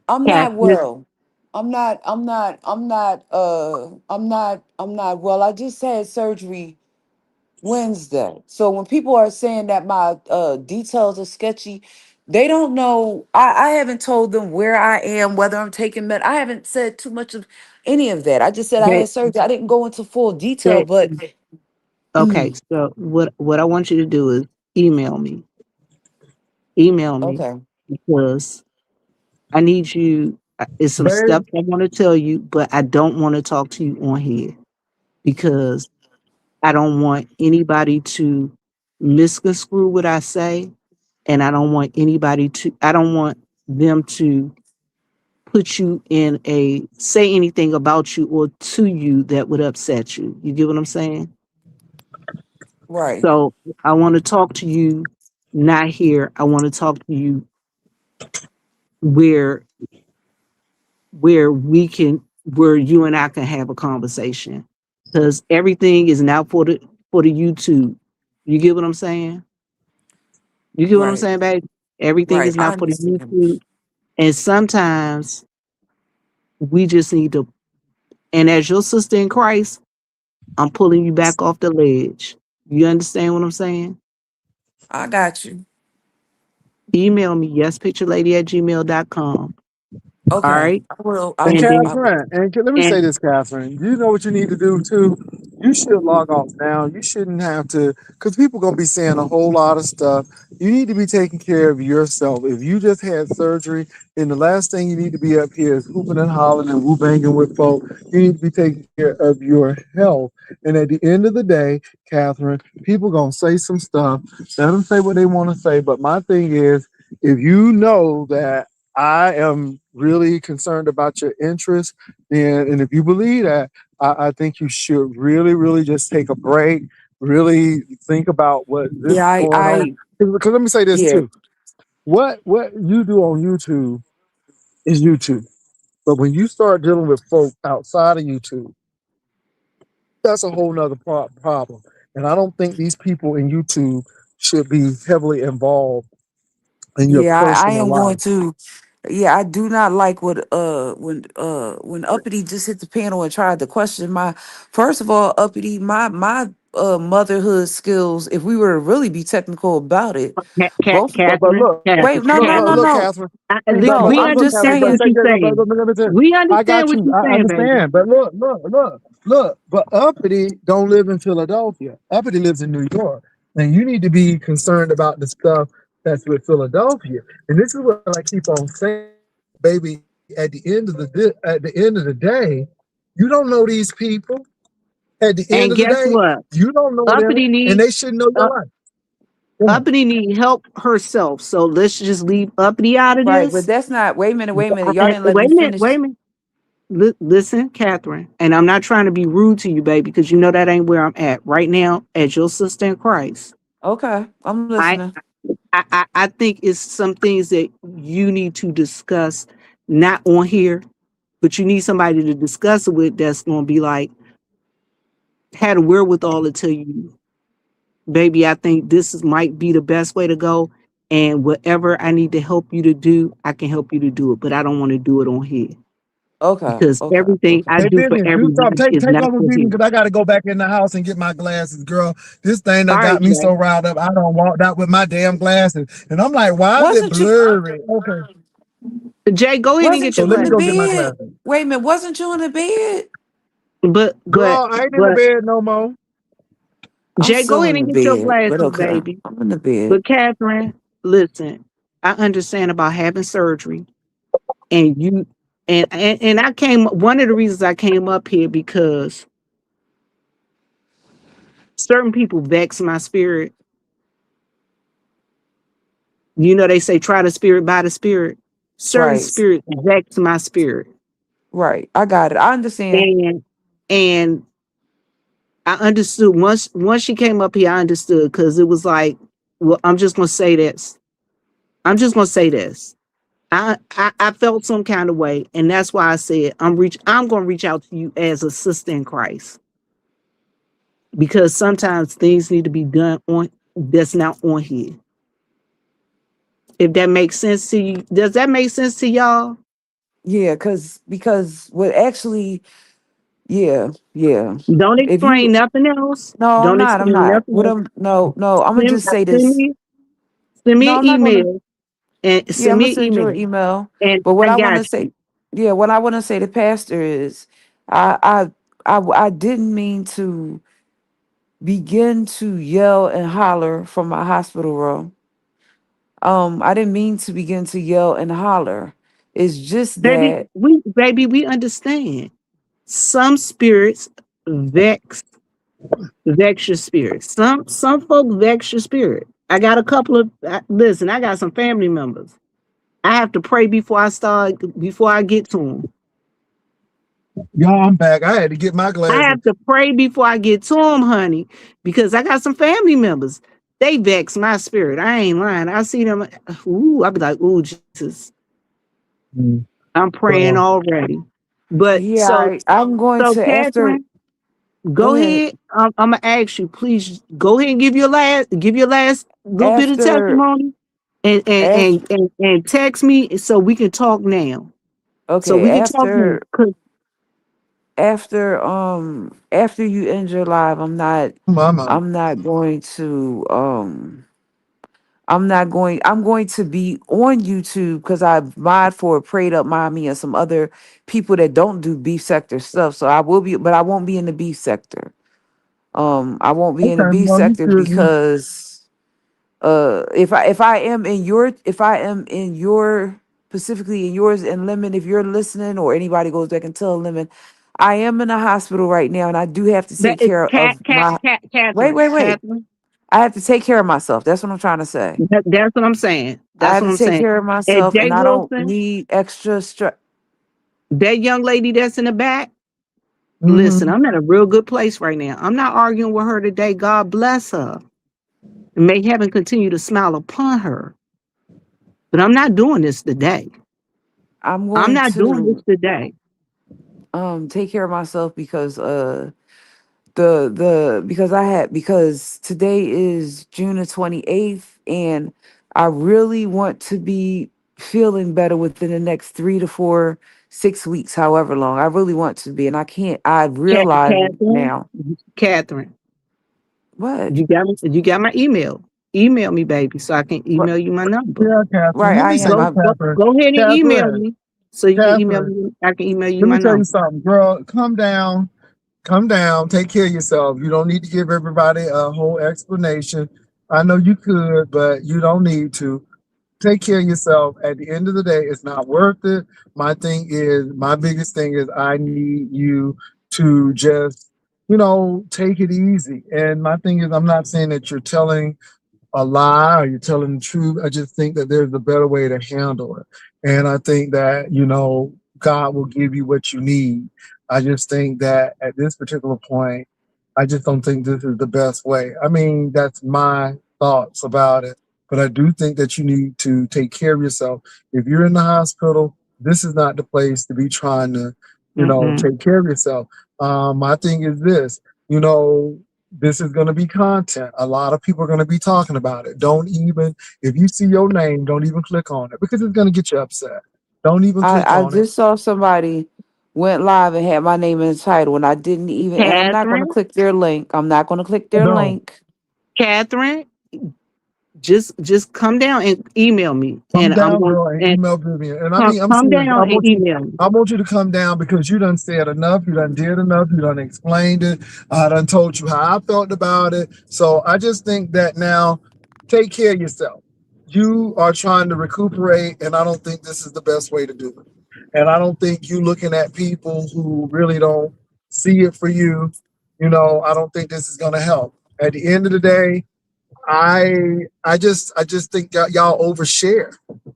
I'm not Catherine. well. I'm not well. I just had surgery Wednesday. So when people are saying that my details are sketchy, They don't know. I haven't told them where I am, whether I'm taking med. I haven't said too much of any of that. I just said I They, had surgery. I didn't go into full detail, they, but okay, so what I want you to do is email me. Email me okay. because I need you. It's some Babe, stuff I want to tell you, but I don't want to talk to you on here because I don't want anybody to misconstrue what I say, and I don't want them to put you in say anything about you or to you that would upset you. You get what I'm saying? Right. So I want to talk to you not here. I want to talk to you where where you and I can have a conversation. Because everything is now for the YouTube. You get what I'm saying? You get what I'm Right. saying, babe? Everything Right. is I now for the understand. YouTube. And sometimes we just need to, and as your sister in Christ, I'm pulling you back off the ledge. You understand what I'm saying? I got you. Email me, yespicturelady@gmail.com. All Okay. right. I will. I and And will. then, I will. Catherine, and let me say and this, Catherine. You know what you need to do too? You should log off now. You shouldn't have to, because people going to be saying a whole lot of stuff. You need to be taking care of yourself. If you just had surgery, then the last thing you need to be up here is hooping and hollering and whoop banging with folk. You need to be taking care of your health. And at the end of the day, Catherine, people going to say some stuff. Let them say what they want to say. But my thing is, if you know that I am really concerned about your interests, and if you believe that, I think you should really, really just take a break, really think about what this Yeah. is going on. I. Because let me say this Yeah. too: what you do on YouTube is YouTube, but when you start dealing with folk outside of YouTube, that's a whole nother problem. And I don't think these people in YouTube should be heavily involved in your Yeah. I personal am going life. to. Yeah, I do not like what when Uppity just hit the panel and tried to question my first of all, Uppity, my motherhood skills, if we were to really be technical about it, both But Catherine, look, wait, no, no, no, look, no. Catherine. But No, we I'm look, just Catherine. understand But what saying, take you're that. But saying. let me tell you, We I understand got what you. you're I saying, baby. understand. But look. But Uppity don't live in Philadelphia. Uppity lives in New York, and you need to be concerned about the stuff that's with Philadelphia. And this is what I keep on saying, baby. At the end of the day, you don't know these people. At the end And of the guess day, what? you don't know them, Uppity and need they shouldn't know your uh, life. Go ahead. Uppity need help herself. So let's just leave Uppity out of right, but this. that's not wait a minute. Y'all didn't let me Wait a minute, finish. wait a minute. Listen, Catherine, and I'm not trying to be rude to you, baby, because you know that ain't where I'm at right now as your sister in Christ. Okay, I'm I, listening. I think it's some things that you need to discuss, not on here, but you need somebody to discuss it with that's going to be like, had a wherewithal to tell you, baby, I think might be the best way to go. And whatever I need to help you to do, I can help you to do it, but I don't want to do it on here Okay, because okay, everything okay. I Hey, do for business, do something. everybody is Take not over for business here. because I got to go back in the house and get my glasses, girl. This thing All that right, got me so Jay. riled up. I don't walked out with my damn glasses, and I'm like, why is it Wasn't you blurry? Okay, Jay, go ahead and get wasn't so your you let in me the go get my glasses. bed? glasses. Wait a minute, wasn't you in the bed? But Girl, I ain't in the but bed no more. I'm Jay, go still ahead in the and get your bed, but glasses, okay. baby. I'm in the bed. But Catherine, listen, I understand about having surgery, and you and I came. One of the reasons I came up here because certain people vex my spirit. You know, they say try the spirit by the spirit. Certain Right, spirits vex my spirit, right. I got it. I understand. and I understood once she came up here. I understood because it was like, well, I'm just gonna say this. I'm just gonna say this. I felt some kind of way, and that's why I said I'm gonna reach out to you as a sister in Christ because sometimes things need to be done on that's not on here. If that makes sense to you, does that make sense to y'all? Yeah, because what actually, yeah, yeah. Don't If explain you nothing else. no, I'm Don't not. I'm explain not. nothing What else. I'm no, no. I'm gonna Send, just say send this. me send me No, an I'm not gonna. email. and Yeah, send I'm gonna me an send you email. an email. And But what I I want got to you. say, yeah, what I want to say to Pastor is, I, I, I didn't mean to begin to yell and holler from my hospital room. I didn't mean to begin to yell and holler. It's just that Baby, we understand. Some spirits vex vex your spirit. Some folk vex your spirit. I got a couple of listen, I got some family members. I have to pray before I get to them. Y'all, I'm back. I had to get my I glasses. have to pray before I get to them, honey, because I got some family members. They vex my spirit. I ain't lying. I see them. Ooh, I be like, ooh, Jesus. Mm. I'm praying Well, already. But yeah, I'm going so to after. Catherine, Go go ahead. ahead. I'm gonna ask you, please go ahead and give your last little bit of After testimony and text me so we can talk now. So okay, we can talk now. after you end your live, mama. I'm not going to I'm going to be on YouTube because I mod for Prayed Up Mommy and some other people that don't do beef sector stuff. So I will be, but I won't be in the beef sector. I won't be in the Okay, beef well, you sector should. because if I am in your specifically in yours and Lemon, if you're listening or anybody goes back and tell Lemon, I am in a hospital right now and I do have to That take is care of my Catherine. wait. Catherine. I have to take care of myself. That's what I'm trying to say. That's what I'm saying. I That's have what to I'm take saying. care of And myself Jay and I don't Wilson, need extra stress. that young lady that's in the back, listen, Mm-hmm. I'm in a real good place right now. I'm not arguing with her today. God bless her. And may heaven continue to smile upon her. But I'm not doing this today. I'm I'm going not doing this to today. take care of myself because the because today is June the 28th and I really want to be feeling better within the next 3 to 4 6 weeks, however long. I really want to be and I realize Catherine, now. Catherine, What? you got my email. Email me, baby, so I can What? email you my number. Yeah, Catherine. Right, Let I me say am. Go this, I go, Catherine. go ahead and email Catherine. me so you can email Catherine. me. I can email you Let me my tell you number. something, girl. Come down. Come down. Take care of yourself. You don't need to give everybody a whole explanation. I know you could, but you don't need to. Take care of yourself. At the end of the day, it's not worth it. My biggest thing is I need you to just, take it easy. And my thing is, I'm not saying that you're telling a lie or you're telling the truth. I just think that there's a better way to handle it. And I think that, God will give you what you need. I just think that at this particular point, I just don't think this is the best way. I mean, that's my thoughts about it. But I do think that you need to take care of yourself. If you're in the hospital, this is not the place to be trying to, Mm-mm. take care of yourself. My thing is this, you know, this is going to be content. A lot of people are going to be talking about it. If you see your name, don't even click on it because it's going to get you upset. Don't even click I on it. just saw somebody went live and had my name in the title and I didn't even and I'm not going to Catherine, click their link. I'm not going to click their No, link. Catherine, just come down and email me, come and I'm down, going girl, and and email Vivian. And I mean, I'm come serious. down and email me. I want you to come down because you done said enough. You done did enough. You done explained it. I done told you how I felt about it. So I just think that now, take care of yourself. You are trying to recuperate, and I don't think this is the best way to do it. And I don't think you looking at people who really don't see it for you. I don't think this is going to help. At the end of the day, I just think y'all overshare.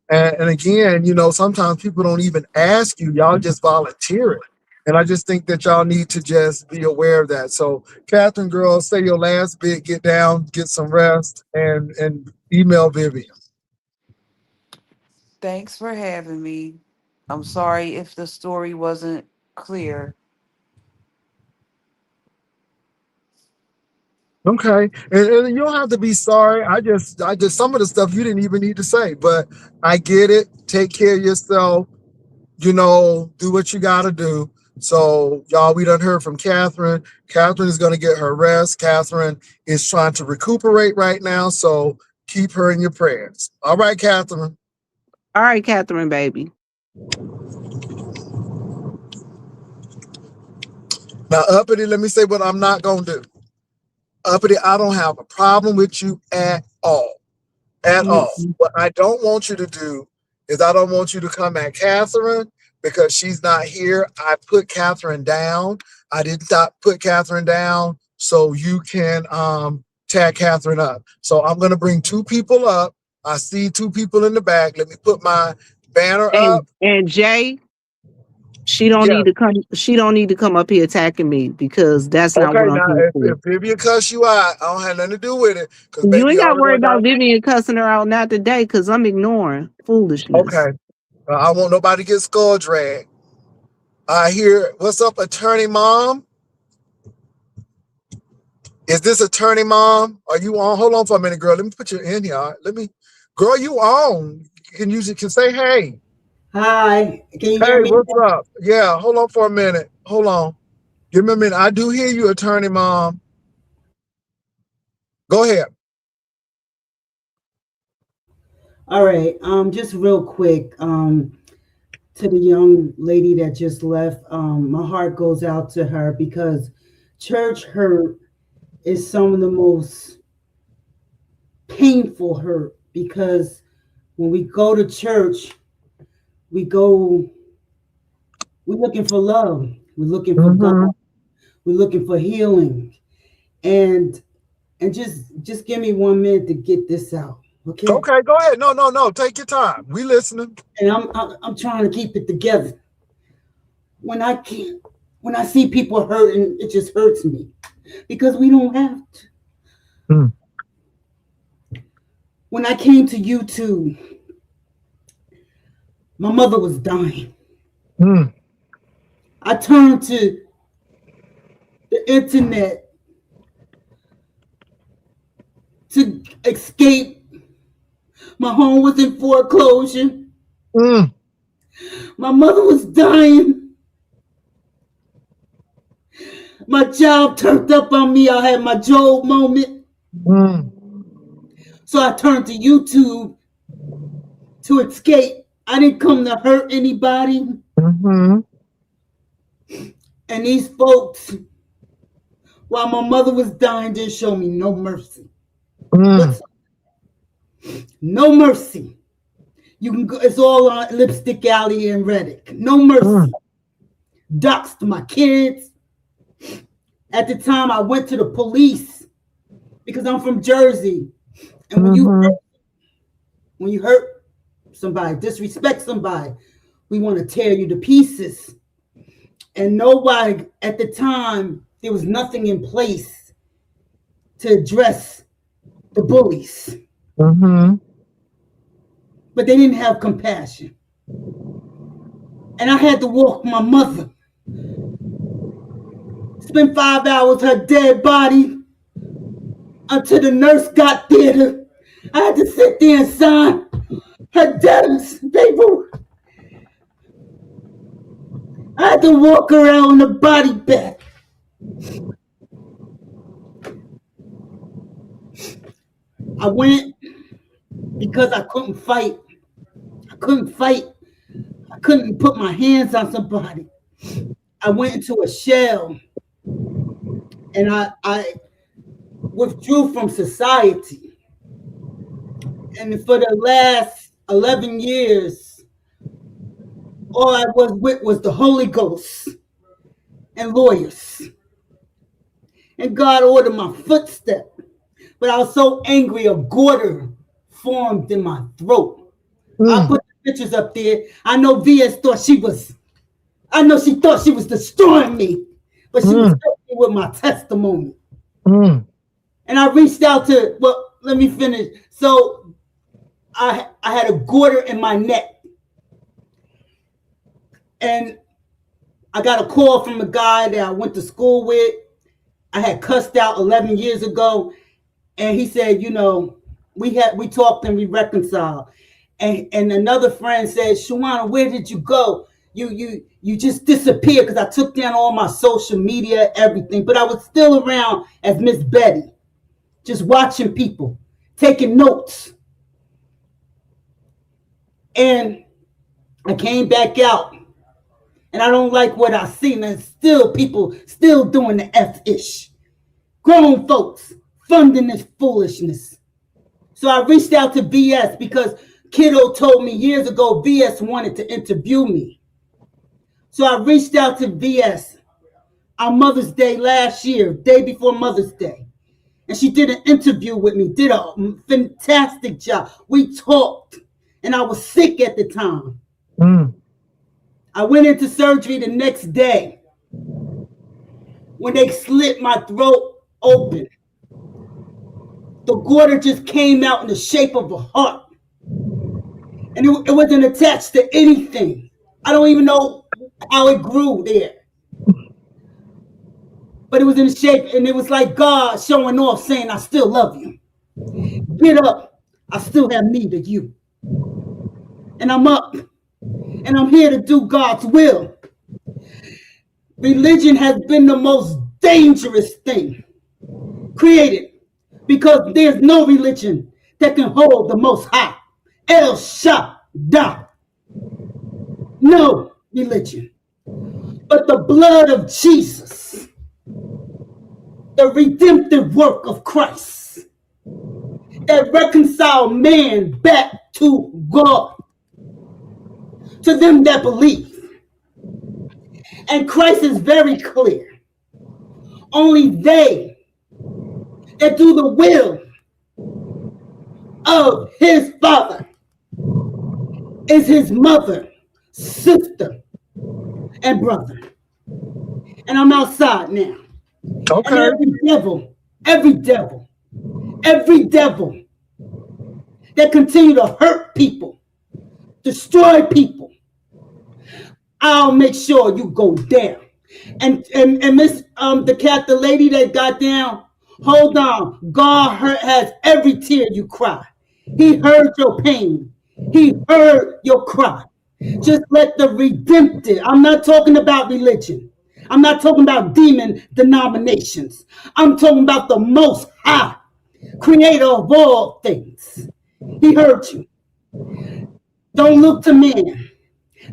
And again, sometimes people don't even ask you, y'all just volunteer it. And I just think that y'all need to just be aware of that. So, Catherine, girl, say your last bit, get down, get some rest, and email Vivian. Thanks for having me. I'm sorry if the story wasn't clear. Okay. And you don't have to be sorry. I just some of the stuff you didn't even need to say, but I get it. Take care of yourself. Do what you got to do. So, y'all, we done heard from Catherine. Catherine is going to get her rest. Catherine is trying to recuperate right now. So, keep her in your prayers. All right, Catherine. All right, Catherine, baby. Now, Uppity, let me say what I'm not going to do. Uppity, I don't have a problem with you at all. At all. What I don't want you to do is I don't want you to come at Catherine because she's not here. I put Catherine down. I did not put Catherine down so you can tag Catherine up. So I'm going to bring two people up. I see two people in the back. Let me put my banner up. And Jay, she don't Yeah. need to come. She don't need to come up here attacking me because that's not Okay, what I'm now here if for. Vivian cuss you out, I don't have nothing to do with it. Because You baby, ain't you got to already worry got. about Vivian cussing her out not today because I'm ignoring foolishness. Okay. I won't nobody get skull dragged. I hear, what's up, Attorney Mom? Is this Attorney Mom? Are you on? Hold on for a minute, girl. Let me put you in here. Girl, you on. You can say hey. Hi, can you hear Hey, me? what's up? Yeah, hold on for a minute. Hold on. Give me a minute. I do hear you, Attorney Mom. Go ahead. All right. Just real quick, to the young lady that just left, my heart goes out to her because church hurt is some of the most painful hurt because when we go to church, we're looking for love, we're looking for God, we're looking for healing, and just give me 1 minute to get this out, okay? Okay, go ahead. No. Take your time. We listening. And I'm trying to keep it together. When I see people hurting, it just hurts me because we don't have to. When I came to YouTube, my mother was dying. I turned to the internet to escape. My home was in foreclosure. My mother was dying. My job turned up on me. I had my Job moment. So I turned to YouTube to escape. I didn't come to hurt anybody. And these folks, while my mother was dying, didn't show me no mercy. No mercy. You can go, it's all on Lipstick Alley and Reddick. No mercy. Doxed my kids. At the time, I went to the police because I'm from Jersey. And when you hurt somebody, disrespect somebody, we want to tear you to pieces. And nobody, at the time, there was nothing in place to address the bullies. But they didn't have compassion. And I had to walk my mother. Spend 5 hours her dead body until the nurse got there. I had to sit there and sign her death paper. I had to walk around on the body bag. I went because I couldn't fight. I couldn't put my hands on somebody. I went into a shell and I withdrew from society. And for the last 11 years, all I was with was the Holy Ghost and lawyers. And God ordered my footstep. But I was so angry, a goiter formed in my throat. I put the pictures up there. I know VS thought she thought she was destroying me, but she was helping me with my testimony. And I reached out to, well, let me finish. So I had a goiter in my neck. And I got a call from a guy that I went to school with. I had cussed out 11 years ago. And he said, you know, we talked and we reconciled. And another friend said, Shawana, where did you go? You just disappeared because I took down all my social media, everything. But I was still around as Miss Betty, just watching people, taking notes. And I came back out, and I don't like what I seen. And still, people still doing the F-ish. Grown folks funding this foolishness. So I reached out to VS because Kiddo told me years ago VS wanted to interview me. So I reached out to VS on Mother's Day last year, day before Mother's Day. And she did an interview with me, did a fantastic job. We talked, and I was sick at the time. I went into surgery the next day when they slit my throat open. The goiter just came out in the shape of a heart. And it wasn't attached to anything. I don't even know how it grew there. But it was in the shape, and it was like God showing off, saying, I still love you. Get up. I still have need of you. And I'm up. And I'm here to do God's will. Religion has been the most dangerous thing created because there's no religion that can hold the Most High. El Shaddai. No religion. But the blood of Jesus, the redemptive work of Christ that reconciled man back to God, to them that believe. And Christ is very clear. Only they that do the will of his Father is his mother, sister, and brother. And I'm outside now. Okay. And every devil that continue to hurt people, destroy people, I'll make sure you go down. And Miss the lady that got down, hold on. God has every tear you cry. He heard your pain. He heard your cry. Just let the redemptive. I'm not talking about religion. I'm not talking about demon denominations. I'm talking about the Most High, creator of all things. He heard you. Don't look to man.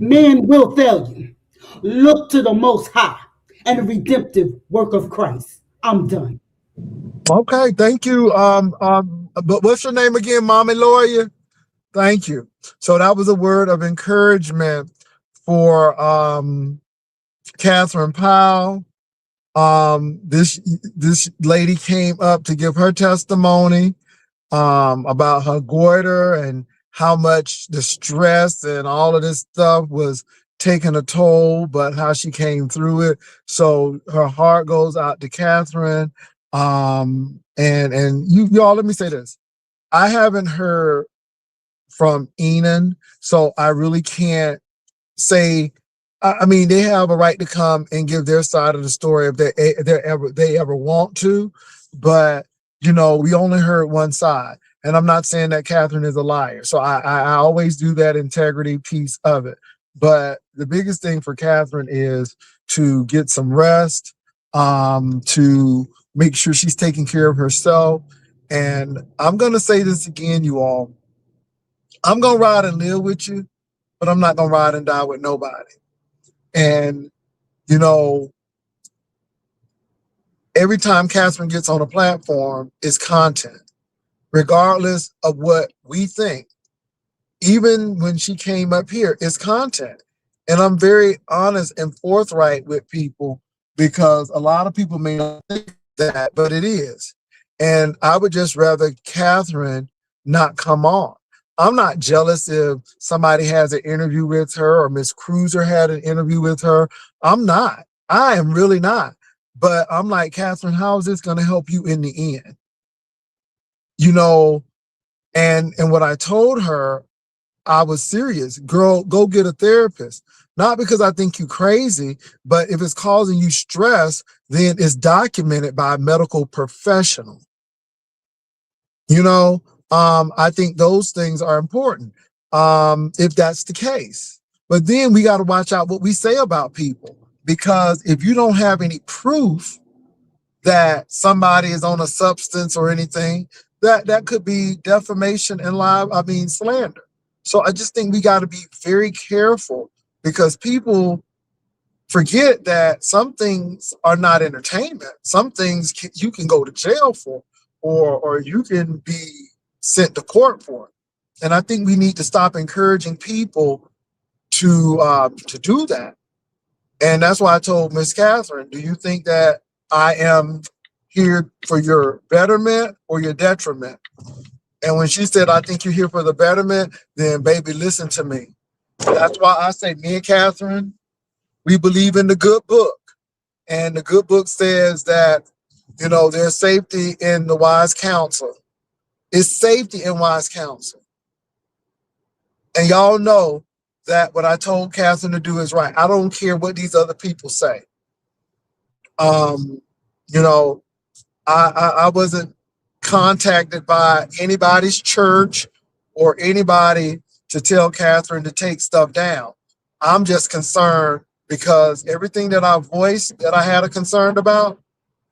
Man will fail you. Look to the Most High and the redemptive work of Christ. I'm done. Okay, thank you. But what's your name again, Mommy Lawyer? Thank you. So that was a word of encouragement for Catherine Powell. This lady came up to give her testimony about her goiter and how much the stress and all of this stuff was taking a toll, but how she came through it. So her heart goes out to Catherine. And y'all, let me say this. I haven't heard from Enon, so I really can't say. I mean, they have a right to come and give their side of the story if they ever want to, but you know, we only heard one side. And I'm not saying that Catherine is a liar. So I always do that integrity piece of it. But the biggest thing for Catherine is to get some rest, to make sure she's taking care of herself. And I'm going to say this again, you all. I'm going to ride and live with you, but I'm not going to ride and die with nobody. And, you know, every time Catherine gets on a platform, it's content. Regardless of what we think, even when she came up here, it's content. And I'm very honest and forthright with people because a lot of people may not think that, but it is. And I would just rather Catherine not come on. I'm not jealous if somebody has an interview with her or Miss Cruiser had an interview with her. I'm not. I am really not. But I'm like, Catherine, how is this going to help you in the end? You know, and what I told her, I was serious. Girl, go get a therapist. Not because I think you crazy, but if it's causing you stress, then it's documented by a medical professional. You know, I think those things are important if that's the case. But then we got to watch out what we say about people, because if you don't have any proof that somebody is on a substance or anything, that could be defamation and slander. So I just think we got to be very careful because people forget that some things are not entertainment. Some things you can go to jail for, or you can be sent to court for it. And I think we need to stop encouraging people to do that. And that's why I told Miss Catherine, do you think that I am here for your betterment or your detriment? And when she said, I think you're here for the betterment, then baby, listen to me. That's why I say me and Catherine, we believe in the good book. And the good book says that, you know, there's safety in the wise counsel. It's safety in wise counsel. And y'all know that what I told Catherine to do is right. I don't care what these other people say. You know, I wasn't contacted by anybody's church or anybody to tell Catherine to take stuff down. I'm just concerned because everything that I voiced that I had a concern about,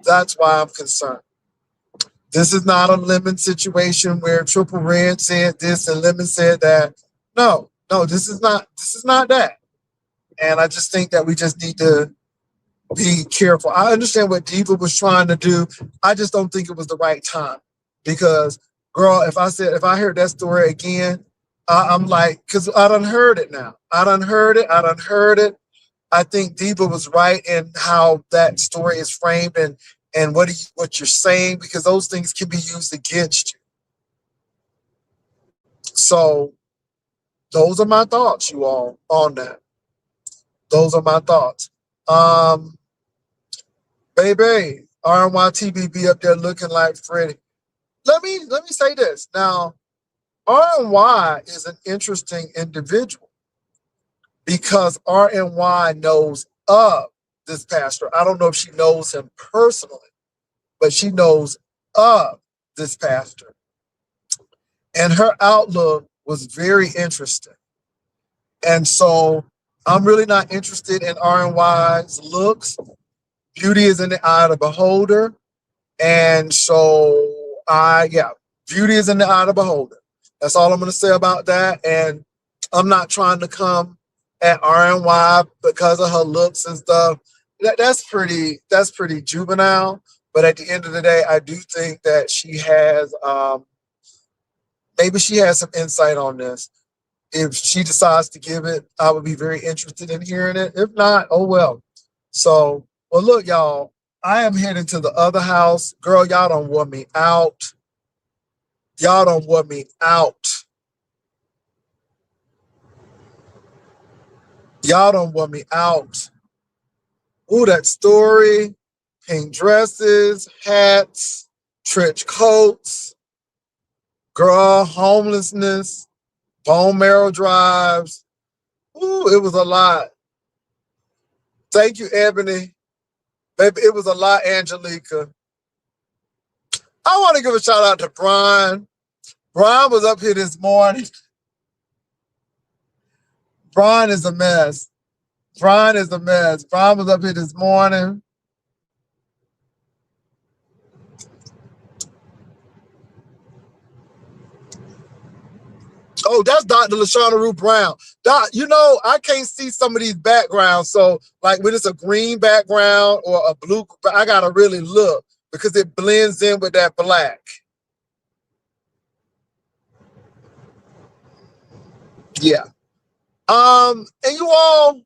that's why I'm concerned. This is not a Lemon situation where Triple Red said this and Lemon said that. No, this is not that. And I just think that we just need to be careful. I understand what Diva was trying to do. I just don't think it was the right time. Because, girl, if I heard that story again, I'm like, because I done heard it now. I done heard it. I think Diva was right in how that story is framed and what you're saying, because those things can be used against you. So those are my thoughts, you all, on that. Those are my thoughts. Baby, RNYTV be up there looking like Freddie. Let me say this. Now, RNY is an interesting individual because RNY knows of this pastor. I don't know if she knows him personally, but she knows of this pastor. And her outlook was very interesting. And so I'm really not interested in RNY's looks. Beauty is in the eye of the beholder. And so beauty is in the eye of the beholder. That's all I'm going to say about that. And I'm not trying to come at RNY because of her looks and stuff. That's pretty juvenile. But at the end of the day, I do think that she has, maybe she has some insight on this. If she decides to give it, I would be very interested in hearing it. If not, oh well. So, well, look, y'all, I am heading to the other house. Girl, y'all done wore me out. Y'all done wore me out. Y'all done wore me out. Ooh, that story. Pink dresses, hats, trench coats. Girl, homelessness, bone marrow drives. Ooh, it was a lot. Thank you, Ebony. Baby, it was a lot, Angelica. I want to give a shout out to Brian. Brian was up here this morning. Brian is a mess. Brian is a mess. Brian was up here this morning. Oh, that's Dr. LaShawna Rue Brown. Doc, you know, I can't see some of these backgrounds. So, like, when it's a green background or a blue, I got to really look because it blends in with that black. Yeah. And you all,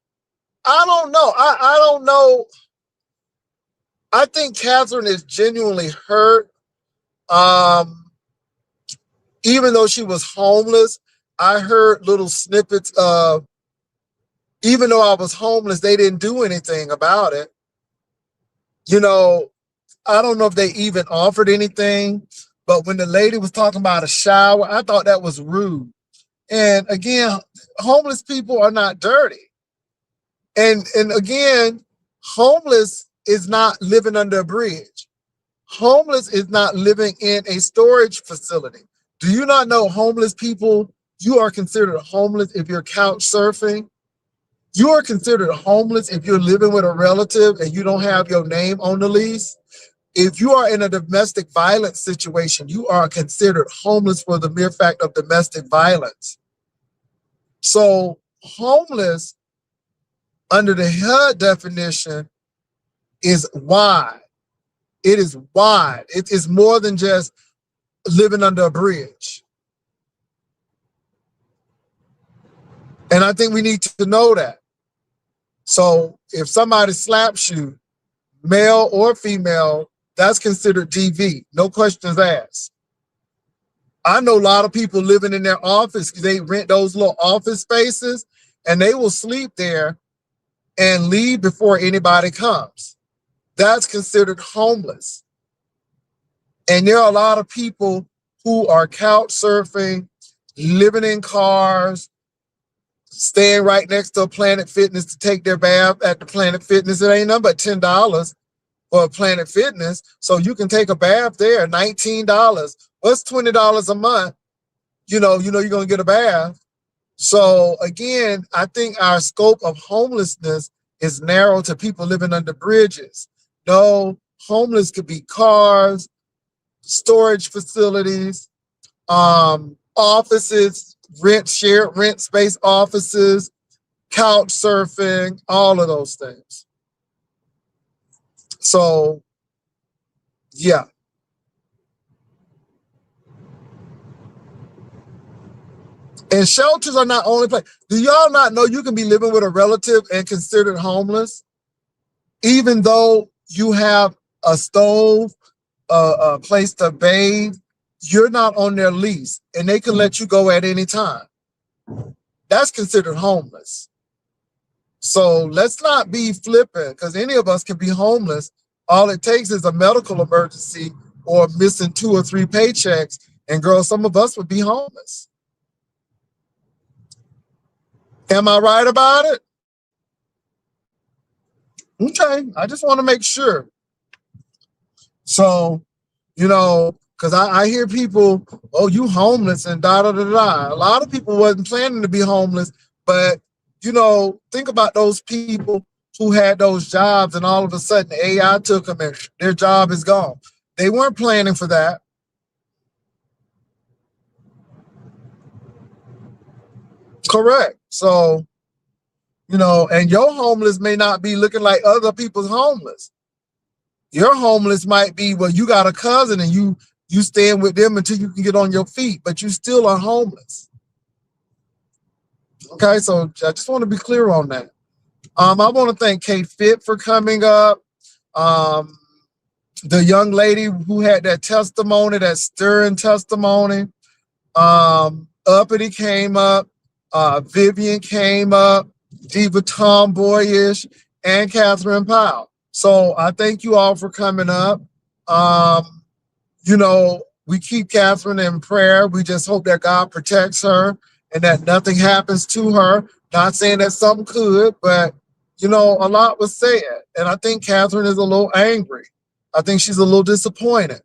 I don't know. I don't know. I think Catherine is genuinely hurt. Even though she was homeless, I heard little snippets of, even though I was homeless, they didn't do anything about it. You know, I don't know if they even offered anything, but when the lady was talking about a shower, I thought that was rude. And again, homeless people are not dirty. And again, homeless is not living under a bridge. Homeless is not living in a storage facility. Do you not know homeless people? You are considered homeless if you're couch surfing. You are considered homeless if you're living with a relative and you don't have your name on the lease. If you are in a domestic violence situation, you are considered homeless for the mere fact of domestic violence. So homeless under the HUD definition is wide. It is wide. It is more than just living under a bridge. And I think we need to know that. So if somebody slaps you, male or female, that's considered DV. No questions asked. I know a lot of people living in their office. They rent those little office spaces and they will sleep there and leave before anybody comes. That's considered homeless. And there are a lot of people who are couch surfing, living in cars, staying right next to a Planet Fitness to take their bath at the Planet Fitness. It ain't nothing but $10 for a Planet Fitness. So you can take a bath there, $19. What's $20 a month? You know you're gonna get a bath. So again, I think our scope of homelessness is narrow to people living under bridges. No, homeless could be cars, storage facilities, offices, shared rent space offices, couch surfing, all of those things. So, yeah. And shelters are not only place. Do y'all not know you can be living with a relative and considered homeless, even though you have a stove, a place to bathe? You're not on their lease, and they can let you go at any time. That's considered homeless. So let's not be flippant, because any of us can be homeless. All it takes is a medical emergency or missing 2 or 3 paychecks, and girl, some of us would be homeless. Am I right about it? Okay, I just want to make sure. So, because I hear people, oh, you homeless and da-da-da-da. A lot of people wasn't planning to be homeless, but, think about those people who had those jobs and all of a sudden AI took them and their job is gone. They weren't planning for that. Correct. So, and your homeless may not be looking like other people's homeless. Your homeless might be, well, you got a cousin and you staying with them until you can get on your feet, but you still are homeless. Okay, so I just want to be clear on that. I want to thank Kate Fit for coming up. The young lady who had that testimony, that stirring testimony. Uppity came up. Vivian came up. Diva Tomboyish, and Catherine Powell. So I thank you all for coming up. We keep Catherine in prayer. We just hope that God protects her and that nothing happens to her. Not saying that something could, but, a lot was said. And I think Catherine is a little angry. I think she's a little disappointed,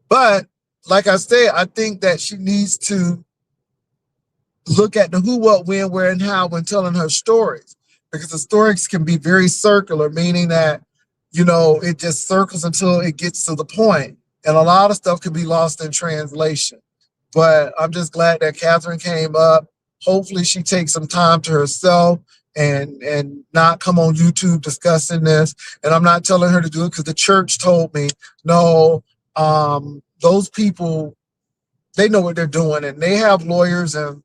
but like I said, I think that she needs to look at the who, what, when, where, and how when telling her stories, because the stories can be very circular, meaning that, it just circles until it gets to the point. And a lot of stuff can be lost in translation. But I'm just glad that Catherine came up. Hopefully she takes some time to herself and not come on YouTube discussing this. And I'm not telling her to do it because the church told me, no, those people, they know what they're doing and they have lawyers and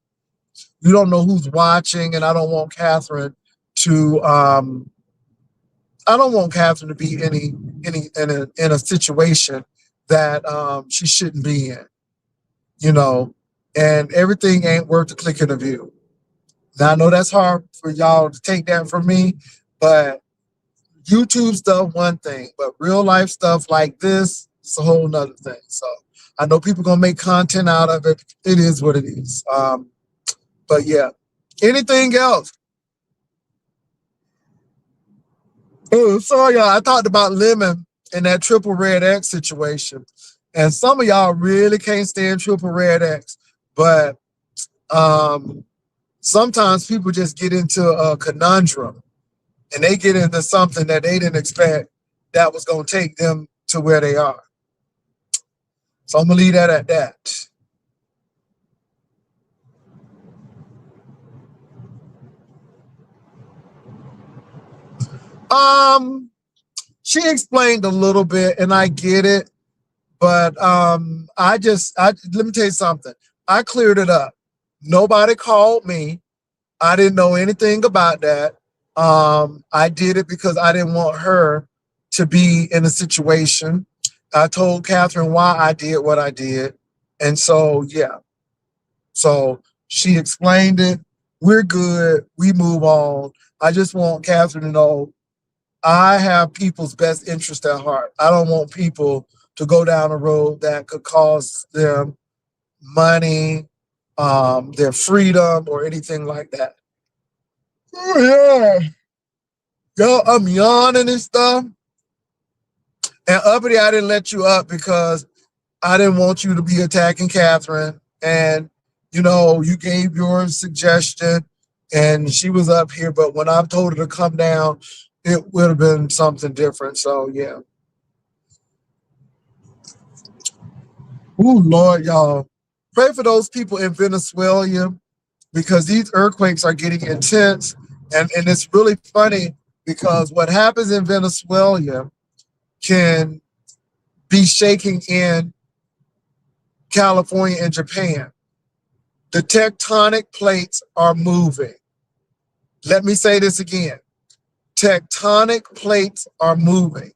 you don't know who's watching. And I don't want Catherine to be in a situation that she shouldn't be in, and everything ain't worth the click of a view. Now I know that's hard for y'all to take that from me, but YouTube stuff, one thing, but real life stuff like this, it's a whole nother thing. So I know people gonna make content out of it. It is what it is. But yeah, anything else? Oh, sorry, y'all. I talked about Lemon and that triple red X situation. And some of y'all really can't stand triple red X. But sometimes people just get into a conundrum and they get into something that they didn't expect that was going to take them to where they are. So I'm going to leave that at that. She explained a little bit, and I get it, but let me tell you something. I cleared it up. Nobody called me. I didn't know anything about that. I did it because I didn't want her to be in a situation. I told Catherine why I did what I did. And so, yeah. So she explained it. We're good. We move on. I just want Catherine to know I have people's best interest at heart. I don't want people to go down a road that could cost them money, their freedom, or anything like that. Oh, yeah. Yo, I'm yawning and stuff. And Uppity, I didn't let you up because I didn't want you to be attacking Catherine. And, you know, you gave your suggestion and she was up here. But when I told her to come down, it would have been something different. So, yeah. Ooh, Lord, y'all. Pray for those people in Venezuela because these earthquakes are getting intense. And it's really funny because what happens in Venezuela can be shaking in California and Japan. The tectonic plates are moving. Let me say this again. Tectonic plates are moving.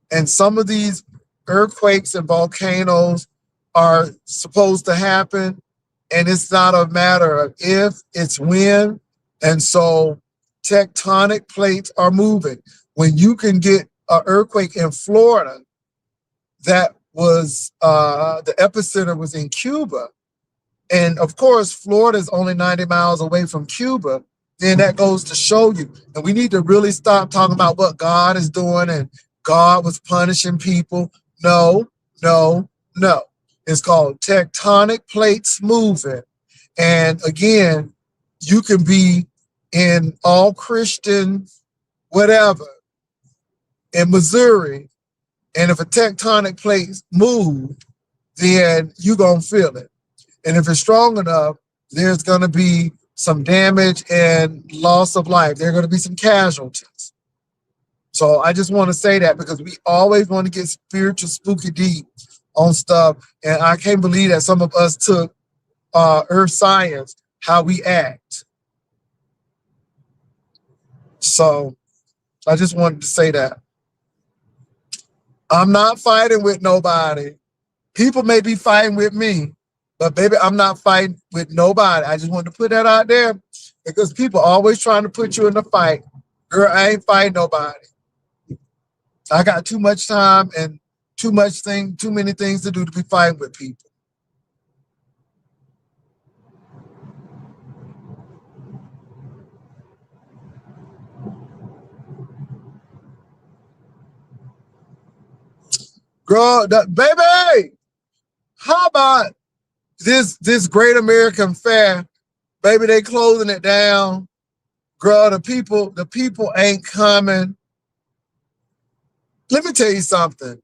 And some of these earthquakes and volcanoes are supposed to happen. And it's not a matter of if, it's when. And so tectonic plates are moving. When you can get an earthquake in Florida, that was the epicenter was in Cuba. And of course, Florida is only 90 miles away from Cuba. Then that goes to show you. And we need to really stop talking about what God is doing and God was punishing people. No, no, no. It's called tectonic plates moving. And again, you can be in all Christian, whatever, in Missouri, and if a tectonic plate move, then you're going to feel it. And if it's strong enough, there's going to be some damage and loss of life. There are going to be some casualties. So I just want to say that because we always want to get spiritual, spooky deep on stuff. And I can't believe that some of us took earth science, how we act. So I just wanted to say that. I'm not fighting with nobody. People may be fighting with me, but baby, I'm not fighting with nobody. I just want to put that out there because people always trying to put you in a fight. Girl, I ain't fighting nobody. I got too much time and too many things to do to be fighting with people. Girl, baby, how about this Great American Fair? Baby, they closing it down. Girl, the people ain't coming. Let me tell you something.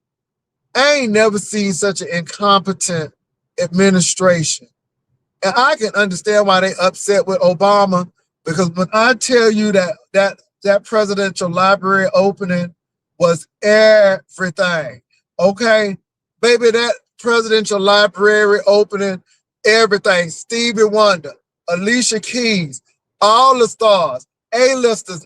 I ain't never seen such an incompetent administration. And I can understand why they upset with Obama, because when I tell you that presidential library opening was everything, okay? Baby, that presidential library opening, everything. Stevie Wonder, Alicia Keys, all the stars, A-listers.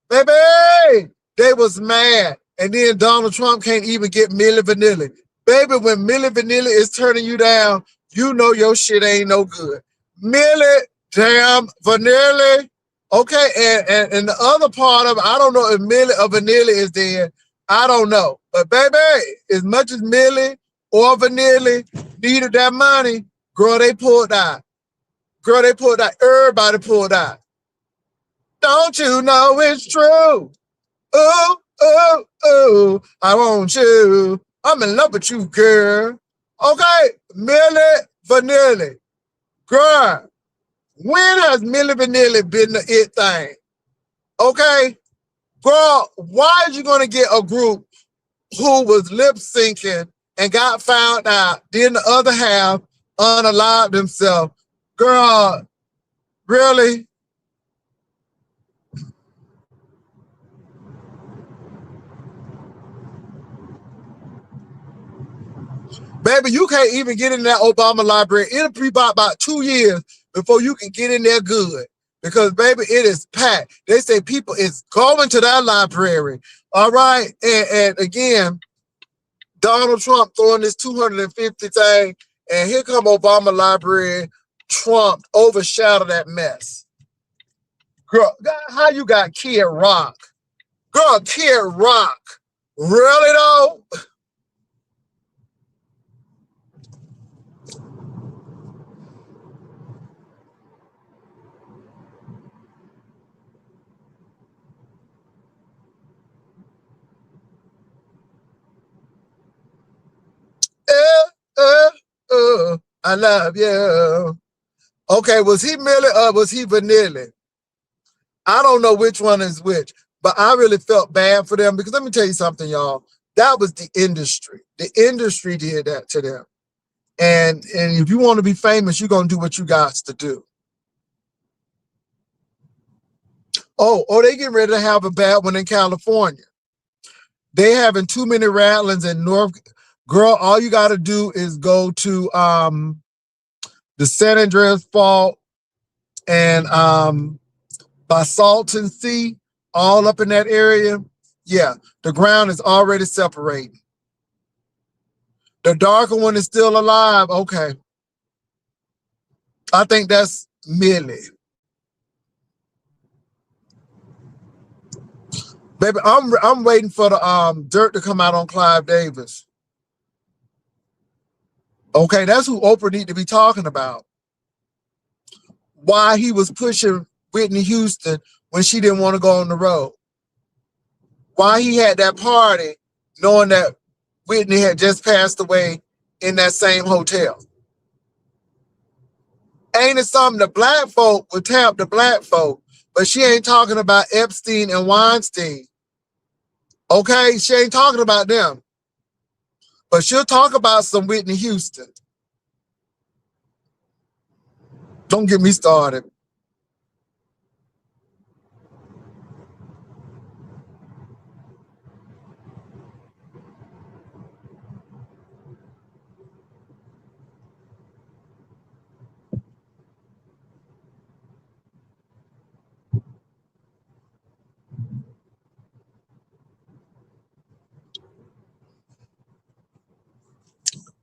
Baby, they was mad. And then Donald Trump can't even get Milli Vanilli. Baby, when Milli Vanilli is turning you down, you know your shit ain't no good. Milli damn Vanilli. Okay, and the other part of it, I don't know if Milli or Vanilli is there. I don't know. But baby, as much as Milli or Vanilli needed that money, girl, they pulled out. Girl, they pulled out. Everybody pulled out. Don't you know it's true? Ooh, ooh, ooh, I want you. I'm in love with you, girl. Okay, Milli Vanilli. Girl, when has Milli Vanilli been the it thing? Okay? Girl, why is you going to get a group who was lip syncing and got found out, then the other half unalived themselves? Girl, really? Baby, you can't even get in that Obama library. It'll be about 2 years before you can get in there good. Because, baby, it is packed. They say people is going to that library. All right? And again, Donald Trump throwing this 250 thing, and here come Obama library. Trump overshadow that mess. Girl, how you got Kid Rock? Girl, Kid Rock. Really, though? I love you. Okay, was he Millie or was he Vanilli? I don't know which one is which, but I really felt bad for them because let me tell you something, y'all. That was the industry. The industry did that to them. And if you want to be famous, you're going to do what you got to do. Oh, they getting ready to have a bad one in California. They having too many rattlings in North. Girl, all you got to do is go to the San Andreas Fault and by Salton Sea, all up in that area. Yeah, the ground is already separating. The darker one is still alive. Okay. I think that's Millie. Baby, I'm waiting for the dirt to come out on Clive Davis. Okay, that's who Oprah need to be talking about. Why he was pushing Whitney Houston when she didn't want to go on the road. Why he had that party knowing that Whitney had just passed away in that same hotel. Ain't it something the black folk would tap the black folk, but she ain't talking about Epstein and Weinstein. Okay, she ain't talking about them. But she'll talk about some Whitney Houston. Don't get me started.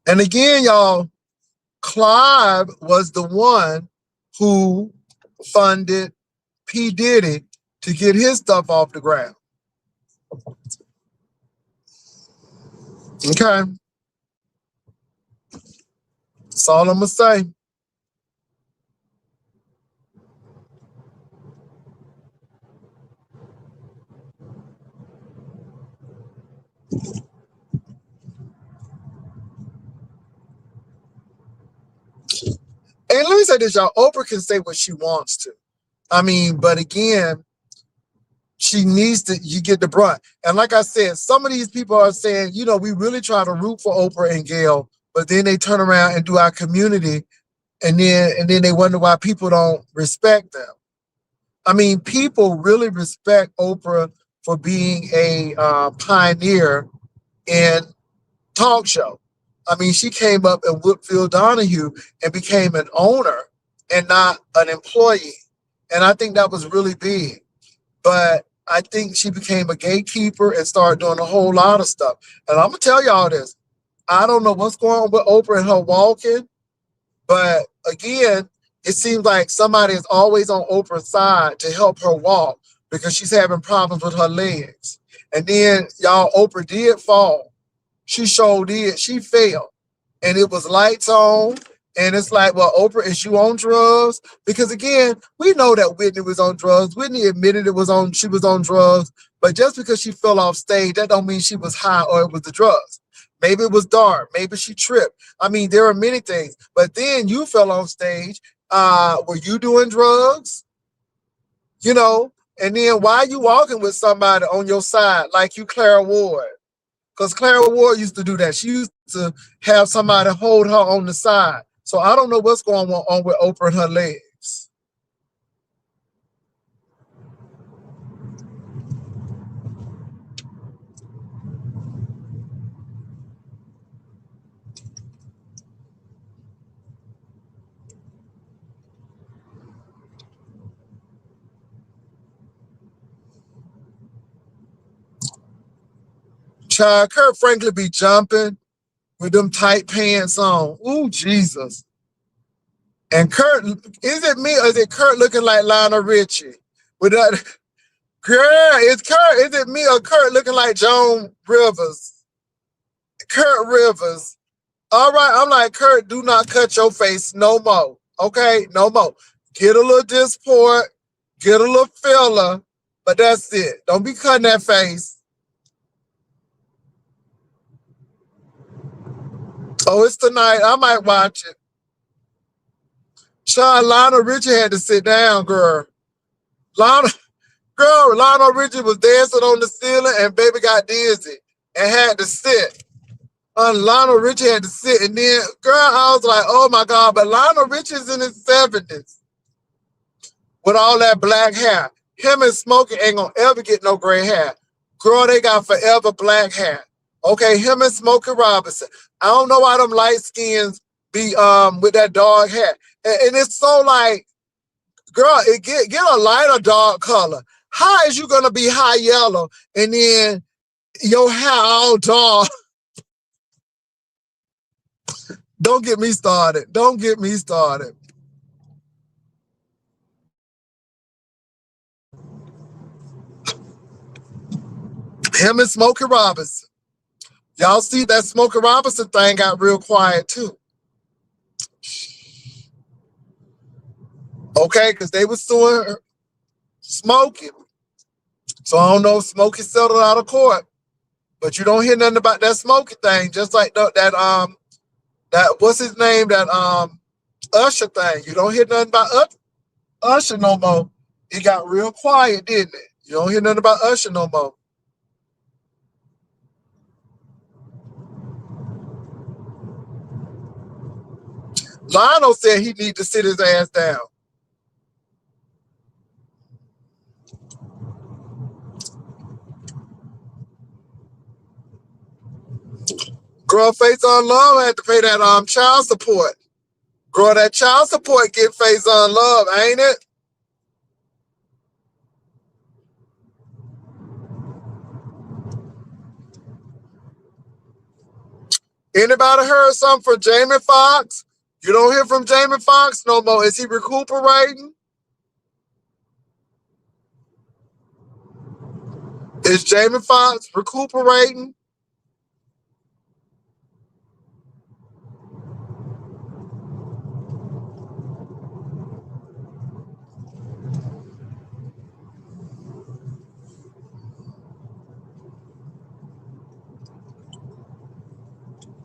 And again, y'all, Clive was the one who funded P. Diddy to get his stuff off the ground. Okay. That's all I'm going to say. And let me say this, y'all. Oprah can say what she wants to. I mean, but again, she needs to, you get the brunt. And like I said, some of these people are saying, you know, we really try to root for Oprah and Gayle, but then they turn around and do our community, and then they wonder why people don't respect them. I mean, people really respect Oprah for being a pioneer in talk show. I mean, she came up at Whitfield Donahue and became an owner and not an employee. And I think that was really big. But I think she became a gatekeeper and started doing a whole lot of stuff. And I'm going to tell y'all this. I don't know what's going on with Oprah and her walking, but again, it seems like somebody is always on Oprah's side to help her walk because she's having problems with her legs. And then, y'all, Oprah did fall. She sure did. She fell. And it was lights on. And it's like, well, Oprah, is you on drugs? Because again, we know that Whitney was on drugs. Whitney admitted she was on drugs. But just because she fell off stage, that don't mean she was high or it was the drugs. Maybe it was dark. Maybe she tripped. I mean, there are many things. But then you fell on stage. Were you doing drugs? You know, and then why are you walking with somebody on your side like you Clara Ward? Because Clara Ward used to do that. She used to have somebody hold her on the side. So I don't know what's going on with Oprah and her legs. Child, Kurt Franklin be jumping with them tight pants on. Ooh, Jesus. And Kurt, is it me or is it Kurt looking like Lionel Richie? With that, girl, is it me or Kurt looking like Joan Rivers? Kurt Rivers. All right, I'm like, Kurt, do not cut your face no more. Okay, no more. Get a little Dysport, get a little filler, but that's it. Don't be cutting that face. Oh, it's tonight. I might watch it. Child, Lionel Richie had to sit down, girl. Lionel Richie was dancing on the ceiling and baby got dizzy and had to sit. Lionel Richie had to sit, and then, girl, I was like, oh my God, but Lionel Richie's in his 70s with all that black hair. Him and Smokey ain't gonna ever get no gray hair. Girl, they got forever black hair. Okay, him and Smokey Robinson. I don't know why them light skins be with that dark hair. And it's so like, girl, get a lighter dark color. How is you gonna be high yellow and then your hair all dark? Don't get me started. Don't get me started. Him and Smokey Robinson. Y'all see that Smokey Robinson thing got real quiet too. Okay, because they were suing Smokey. So I don't know if Smokey settled out of court. But you don't hear nothing about that Smokey thing, just like that what's his name? That Usher thing. You don't hear nothing about Usher no more. It got real quiet, didn't it? You don't hear nothing about Usher no more. Lionel said he need to sit his ass down. Girl, Faison Love had to pay that child support. Girl, that child support get Faison Love, ain't it? Anybody heard something from Jamie Foxx? You don't hear from Jamie Foxx no more. Is he recuperating? Is Jamie Foxx recuperating?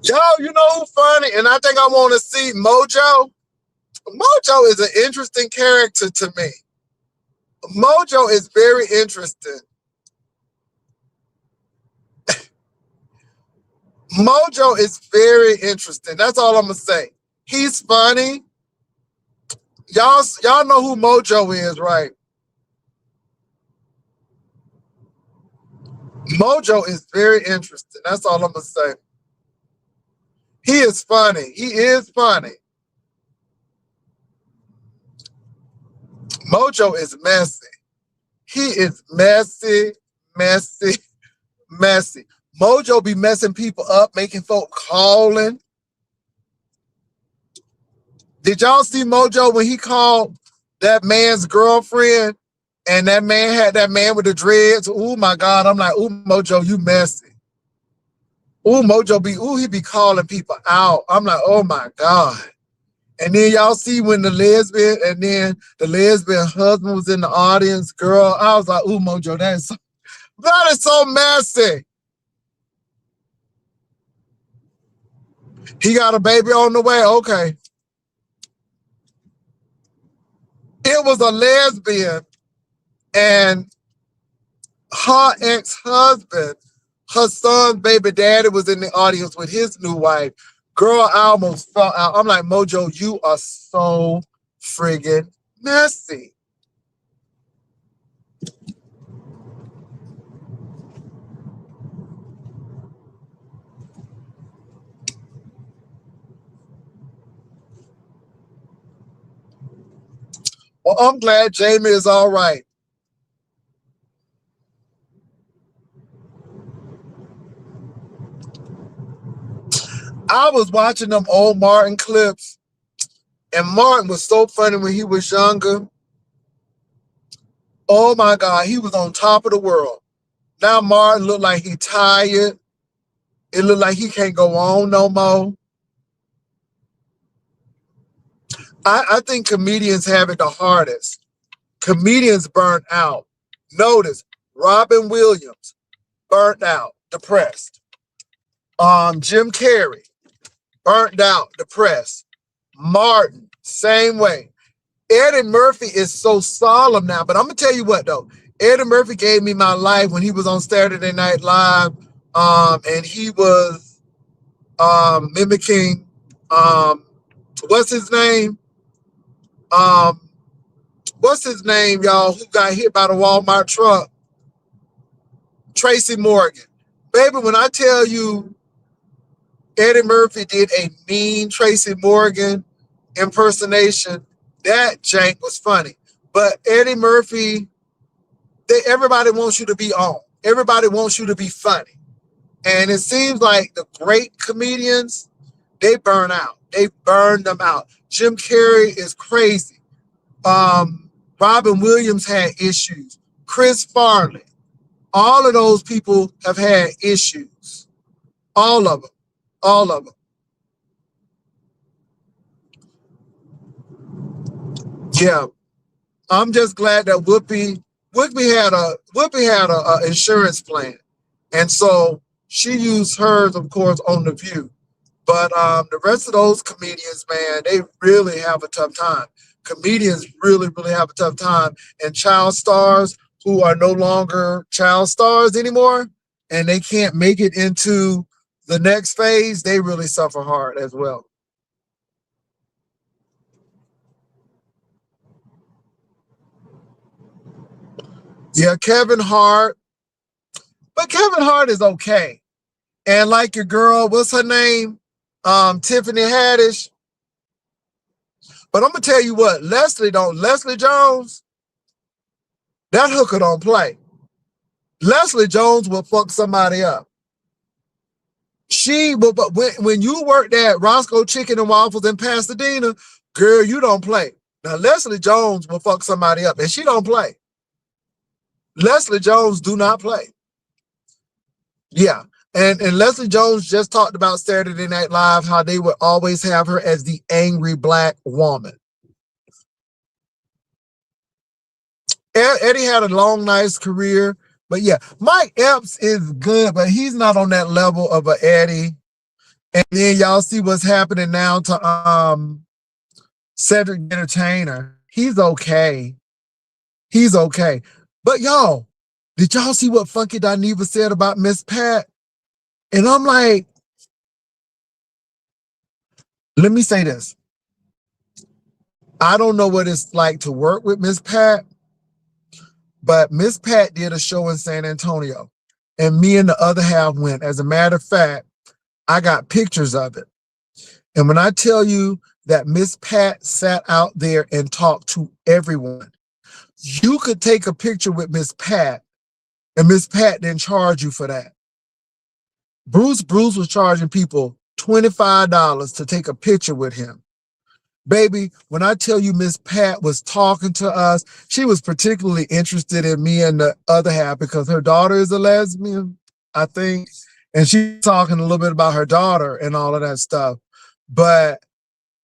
Yo, you know who's funny? And I think I want to see Mojo. Mojo is an interesting character to me. Mojo is very interesting. Mojo is very interesting. That's all I'm gonna say. He's funny. Y'all know who Mojo is, right? Mojo is very interesting. That's all I'm gonna say. He is funny. He is funny. Mojo is messy. He is messy, messy, messy. Mojo be messing people up, making folk calling. Did y'all see Mojo when he called that man's girlfriend and that man had that man with the dreads? Oh my God. I'm like, ooh, Mojo, you messy. Ooh, Mojo he be calling people out. I'm like, oh my God. And then y'all see when the lesbian husband was in the audience, girl, I was like, ooh, Mojo, that is so messy. He got a baby on the way, okay. It was a lesbian and her ex-husband, her son's baby daddy was in the audience with his new wife. Girl, I almost fell out. I'm like, Mojo, you are so friggin' messy. Well, I'm glad Jamie is all right. I was watching them old Martin clips, and Martin was so funny when he was younger. Oh my God, he was on top of the world. Now Martin looked like he tired. It looked like he can't go on no more. I think comedians have it the hardest. Comedians burn out. Notice Robin Williams, burnt out, depressed. Jim Carrey, burnt out, depressed. Martin, same way. Eddie Murphy is so solemn now, but I'm gonna tell you what though. Eddie Murphy gave me my life when he was on Saturday Night Live, and he was mimicking what's his name? What's his name, y'all, who got hit by the Walmart truck? Tracy Morgan. Baby, when I tell you Eddie Murphy did a mean Tracy Morgan impersonation, that jank was funny. But Eddie Murphy, everybody wants you to be on. Everybody wants you to be funny. And it seems like the great comedians, they burn out. They burn them out. Jim Carrey is crazy. Robin Williams had issues. Chris Farley. All of those people have had issues. All of them. All of them. Yeah. I'm just glad that Whoopi had a insurance plan. And so she used hers, of course, on The View. But the rest of those comedians, man, they really have a tough time. Comedians really, really have a tough time. And child stars who are no longer child stars anymore, and they can't make it into the next phase, they really suffer hard as well. Yeah, Kevin Hart. But Kevin Hart is okay. And like your girl, what's her name? Tiffany Haddish. But I'm gonna tell you what, Leslie Jones, that hooker don't play. Leslie Jones will fuck somebody up. She will, but when you worked at Roscoe Chicken and Waffles in Pasadena, girl, you don't play. Now Leslie Jones will fuck somebody up, and she don't play. Leslie Jones do not play. Yeah. And Leslie Jones just talked about Saturday Night Live, how they would always have her as the angry black woman. Eddie had a long, nice career. But yeah, Mike Epps is good, but he's not on that level of a Eddie. And then y'all see what's happening now to Cedric the Entertainer. He's okay. He's okay. But y'all, did y'all see what Funky Dineva said about Miss Pat? And I'm like, let me say this. I don't know what it's like to work with Miss Pat, but Miss Pat did a show in San Antonio, and me and the other half went. As a matter of fact, I got pictures of it. And when I tell you that Miss Pat sat out there and talked to everyone, you could take a picture with Miss Pat, and Miss Pat didn't charge you for that. Bruce was charging people $25 to take a picture with him. Baby, when I tell you Miss Pat was talking to us, she was particularly interested in me and the other half because her daughter is a lesbian, I think. And she's talking a little bit about her daughter and all of that stuff. But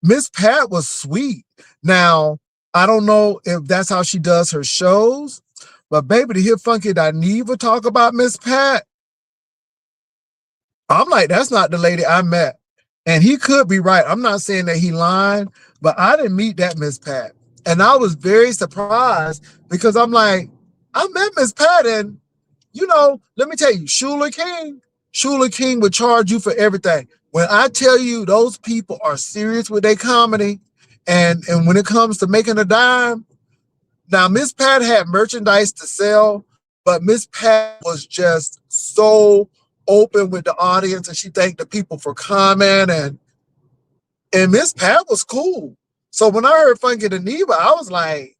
Miss Pat was sweet. Now, I don't know if that's how she does her shows, but baby, to hear Funky Dineva talk about Miss Pat, I'm like, that's not the lady I met. And he could be right. I'm not saying that he lied, but I didn't meet that Miss Pat. And I was very surprised because I'm like, I met Miss Pat, and, you know, let me tell you, Shula King would charge you for everything. When I tell you those people are serious with their comedy, and when it comes to making a dime, now Miss Pat had merchandise to sell, but Miss Pat was just so open with the audience, and she thanked the people for coming, and Miss Pat was cool. So when I heard Funky Dineva, I was like,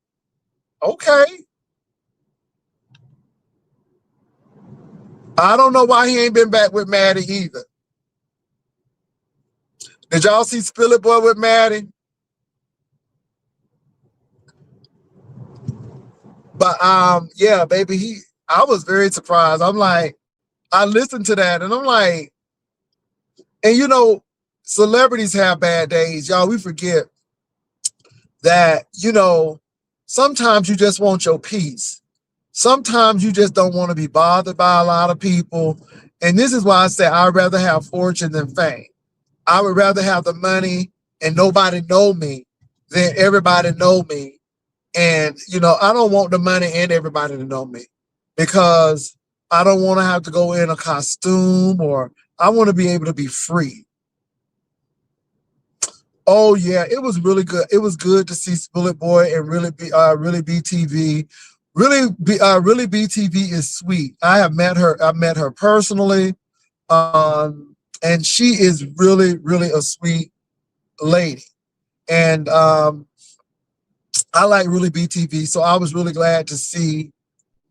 okay. I don't know why he ain't been back with Maddie either. Did y'all see Spill It Boy with Maddie? But yeah, baby, I was very surprised. I'm like, I listened to that and I'm like, and you know, celebrities have bad days. Y'all, we forget that, you know, sometimes you just want your peace. Sometimes you just don't want to be bothered by a lot of people. And this is why I say I'd rather have fortune than fame. I would rather have the money and nobody know me than everybody know me. And, you know, I don't want the money and everybody to know me because I don't want to have to go in a costume, or I want to be able to be free. Oh yeah, it was really good. It was good to see Spill It Boy and Really BTV. Really BTV is sweet. I met her personally. And she is really, really a sweet lady. And I like Really BTV, so I was really glad to see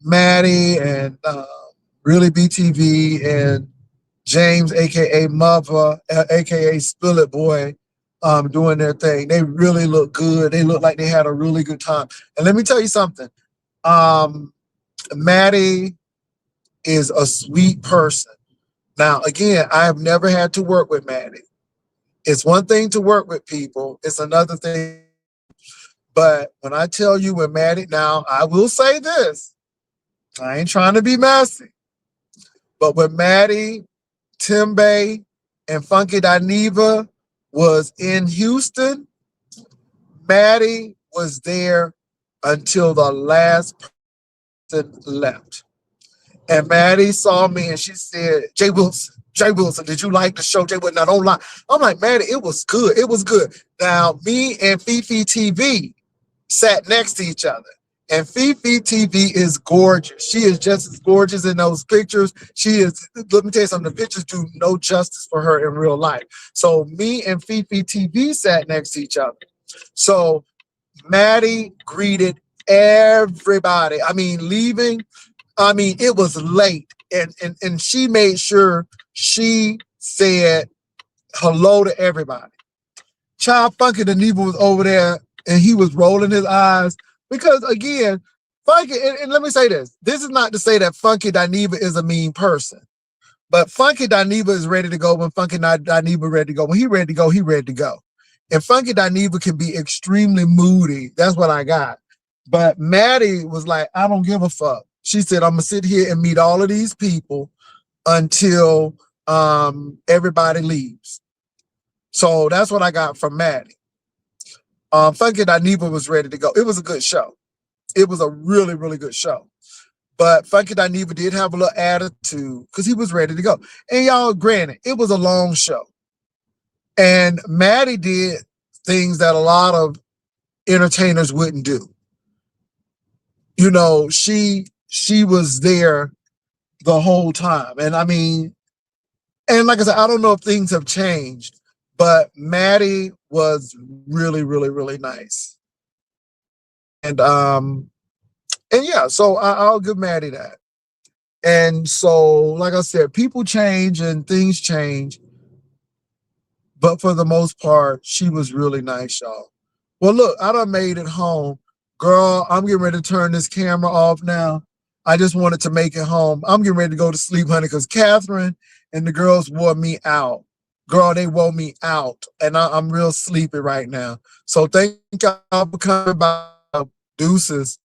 Maddie and Really BTV and James, aka Mother, aka Spill It Boy, doing their thing. They really look good. They look like they had a really good time. And let me tell you something. Maddie is a sweet person. Now, again, I have never had to work with Maddie. It's one thing to work with people. It's another thing. But when I tell you with Maddie, now, I will say this. I ain't trying to be messy. But when Maddie, Timbe, and Funky Dineva was in Houston, Maddie was there until the last person left. And Maddie saw me and she said, Jay Wilson, did you like the show? Jay Wilson, now don't lie. I'm like, Maddie, it was good. It was good. Now, me and Fifi TV sat next to each other. And Fifi TV is gorgeous. She is just as gorgeous in those pictures. She is, let me tell you something, the pictures do no justice for her in real life. So me and Fifi TV sat next to each other. So Maddie greeted everybody. I mean, leaving, it was late. And she made sure she said hello to everybody. Child Funky Dineva was over there and he was rolling his eyes. Because again, Funky, and let me say this. This is not to say that Funky Dineva is a mean person. But Funky Dineva is ready to go when Funky Dineva ready to go. When he ready to go, he ready to go. And Funky Dineva can be extremely moody. That's what I got. But Maddie was like, I don't give a fuck. She said, I'm going to sit here and meet all of these people until everybody leaves. So that's what I got from Maddie. Funky Dineva was ready to go. It was a good show. It was a really, really good show. But Funky Dineva did have a little attitude because he was ready to go. And y'all, granted, it was a long show. And Maddie did things that a lot of entertainers wouldn't do. You know, she was there the whole time. And I mean, and like I said, I don't know if things have changed, but Maddie was really, really, really nice. And yeah, so I'll give Maddie that. And so, like I said, people change and things change. But for the most part, she was really nice, y'all. Well, look, I done made it home. Girl, I'm getting ready to turn this camera off now. I just wanted to make it home. I'm getting ready to go to sleep, honey, because Catherine and the girls wore me out. Girl, they wore me out. And I'm real sleepy right now. So thank y'all for coming by. Deuces.